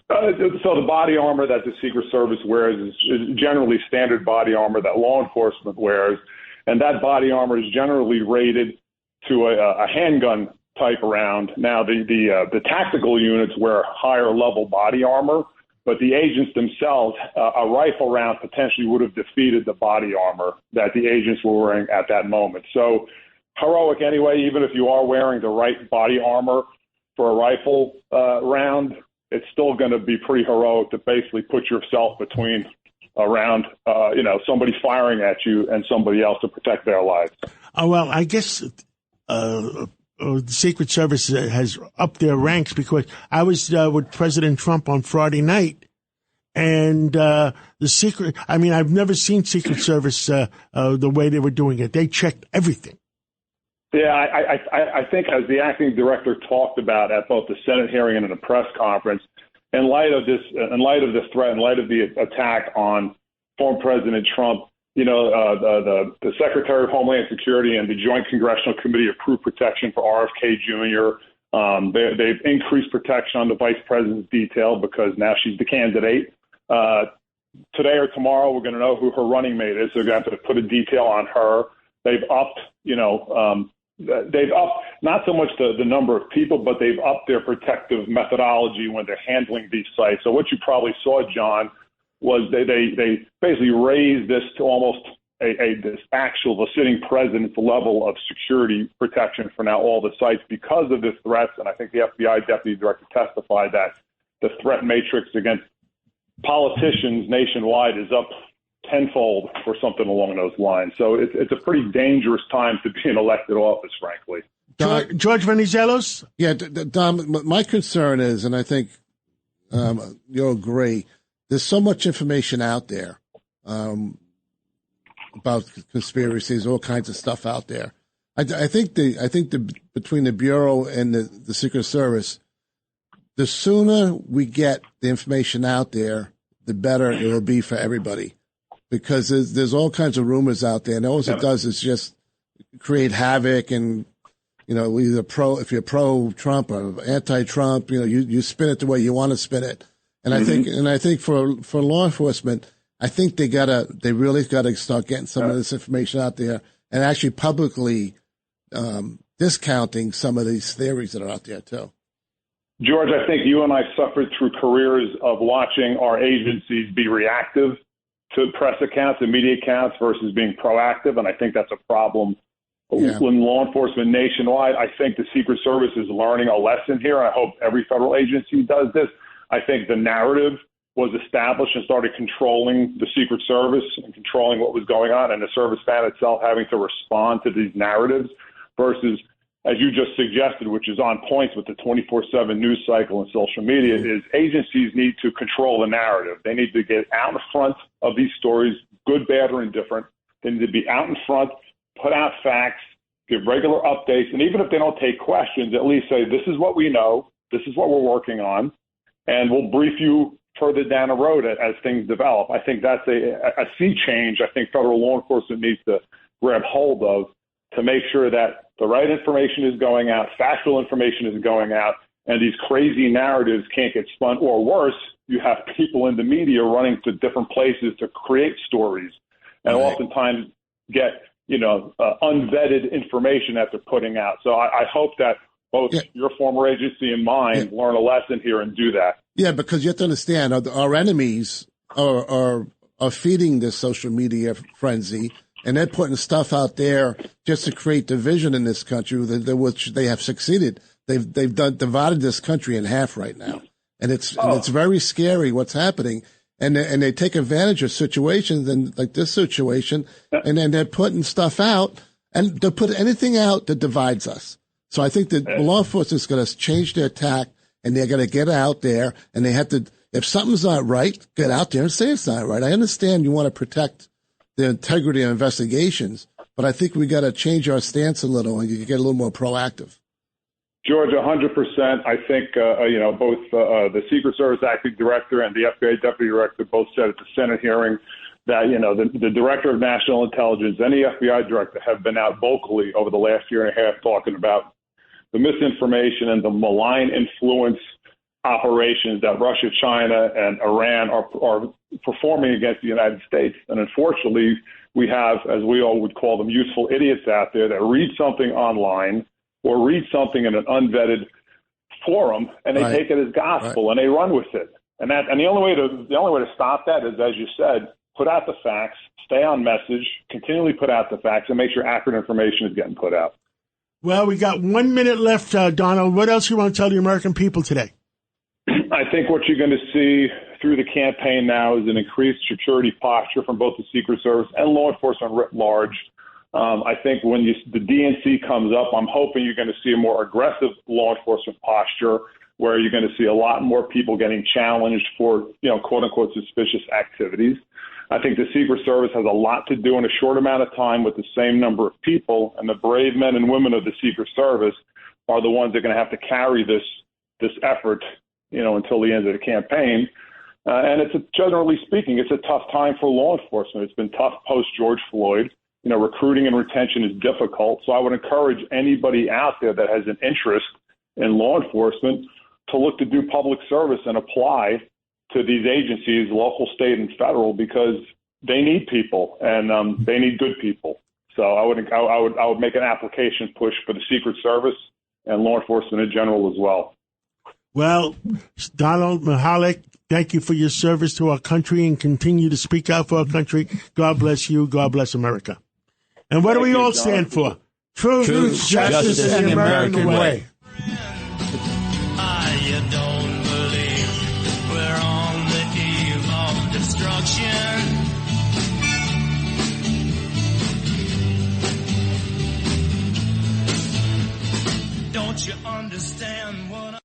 So the body armor that the Secret Service wears is generally standard body armor that law enforcement wears, and that body armor is generally rated to a handgun type round. Now, the tactical units wear higher level body armor, but the agents themselves, a rifle round potentially would have defeated the body armor that the agents were wearing at that moment. So heroic anyway, even if you are wearing the right body armor for a rifle round, it's still going to be pretty heroic to basically put yourself between around, somebody firing at you and somebody else to protect their lives. Oh, well, I guess the Secret Service has upped their ranks, because I was with President Trump on Friday night, and I've never seen Secret Service the way they were doing it. They checked everything. Yeah, I think, as the acting director talked about at both the Senate hearing and in a press conference, in light of this threat, in light of the attack on former President Trump, the Secretary of Homeland Security and the Joint Congressional Committee approved protection for RFK Jr. They've increased protection on the Vice President's detail because now she's the candidate. Today or tomorrow, we're going to know who her running mate is. They're going to have to put a detail on her. They've upped, not so much the number of people, but they've upped their protective methodology when they're handling these sites. So what you probably saw, John, was they basically raised this to almost the sitting president's level of security protection for now all the sites because of this threat. And I think the FBI deputy director testified that the threat matrix against politicians nationwide is up tenfold or something along those lines. So it's a pretty dangerous time to be in elected office, frankly. George Venizelos? Yeah, Dom, my concern is, and I think you'll agree, there's so much information out there about conspiracies, all kinds of stuff out there. I think between the Bureau and the Secret Service, the sooner we get the information out there, the better it will be for everybody. Because there's all kinds of rumors out there, and all it does is just create havoc. And either if you're pro-Trump or anti-Trump, you spin it the way you want to spin it. And I think for law enforcement, I think they really gotta start getting some of this information out there and actually publicly discounting some of these theories that are out there too. George, I think you and I suffered through careers of watching our agencies be reactive to press accounts and media accounts versus being proactive, and I think that's a problem in law enforcement nationwide. I think the Secret Service is learning a lesson here. I hope every federal agency does this. I think the narrative was established and started controlling the Secret Service and controlling what was going on, and the service found itself having to respond to these narratives versus as you just suggested, which is on points with the 24/7 news cycle and social media, is agencies need to control the narrative. They need to get out in front of these stories, good, bad, or indifferent. They need to be out in front, put out facts, give regular updates, and even if they don't take questions, at least say, this is what we know, this is what we're working on, and we'll brief you further down the road as things develop. I think that's a sea change I think federal law enforcement needs to grab hold of to make sure that the right information is going out, factual information is going out, and these crazy narratives can't get spun. Or worse, you have people in the media running to different places to create stories and oftentimes get, unvetted information that they're putting out. So I hope that both your former agency and mine learn a lesson here and do that. Yeah, because you have to understand, our enemies are feeding this social media frenzy, and they're putting stuff out there just to create division in this country, which they have succeeded. They've divided this country in half right now, and it's very scary what's happening. And they take advantage of situations and like this situation, and then they're putting stuff out, and they'll put anything out that divides us. So I think that law enforcement is going to change their tack, and they're going to get out there, and they have to, if something's not right, get out there and say it's not right. I understand you want to protect the integrity of investigations, but I think we got to change our stance a little and get a little more proactive. George, 100%. I think, both the Secret Service acting director and the FBI deputy director both said at the Senate hearing that, the director of national intelligence and the FBI director have been out vocally over the last year and a half talking about the misinformation and the malign influence operations that Russia, China, and Iran are performing against the United States. And unfortunately, we have, as we all would call them, useful idiots out there that read something online or read something in an unvetted forum, and they take it as gospel and they run with it. And the only way to stop that is, as you said, put out the facts, stay on message, continually put out the facts, and make sure accurate information is getting put out. Well, we got 1 minute left, Donald. What else you want to tell the American people today? I think what you're going to see through the campaign now is an increased security posture from both the Secret Service and law enforcement writ large. I think when the DNC comes up, I'm hoping you're going to see a more aggressive law enforcement posture where you're going to see a lot more people getting challenged for, quote unquote, suspicious activities. I think the Secret Service has a lot to do in a short amount of time with the same number of people, and the brave men and women of the Secret Service are the ones that are going to have to carry this effort, until the end of the campaign. And generally speaking, it's a tough time for law enforcement. It's been tough post George Floyd. Recruiting and retention is difficult. So I would encourage anybody out there that has an interest in law enforcement to look to do public service and apply to these agencies, local, state, and federal, because they need people and they need good people. So I would make an application push for the Secret Service and law enforcement in general as well. Well, Donald Mahalik, thank you for your service to our country and continue to speak out for our country. God bless you. God bless America. And what do we all stand for? Truth, justice, and the American way.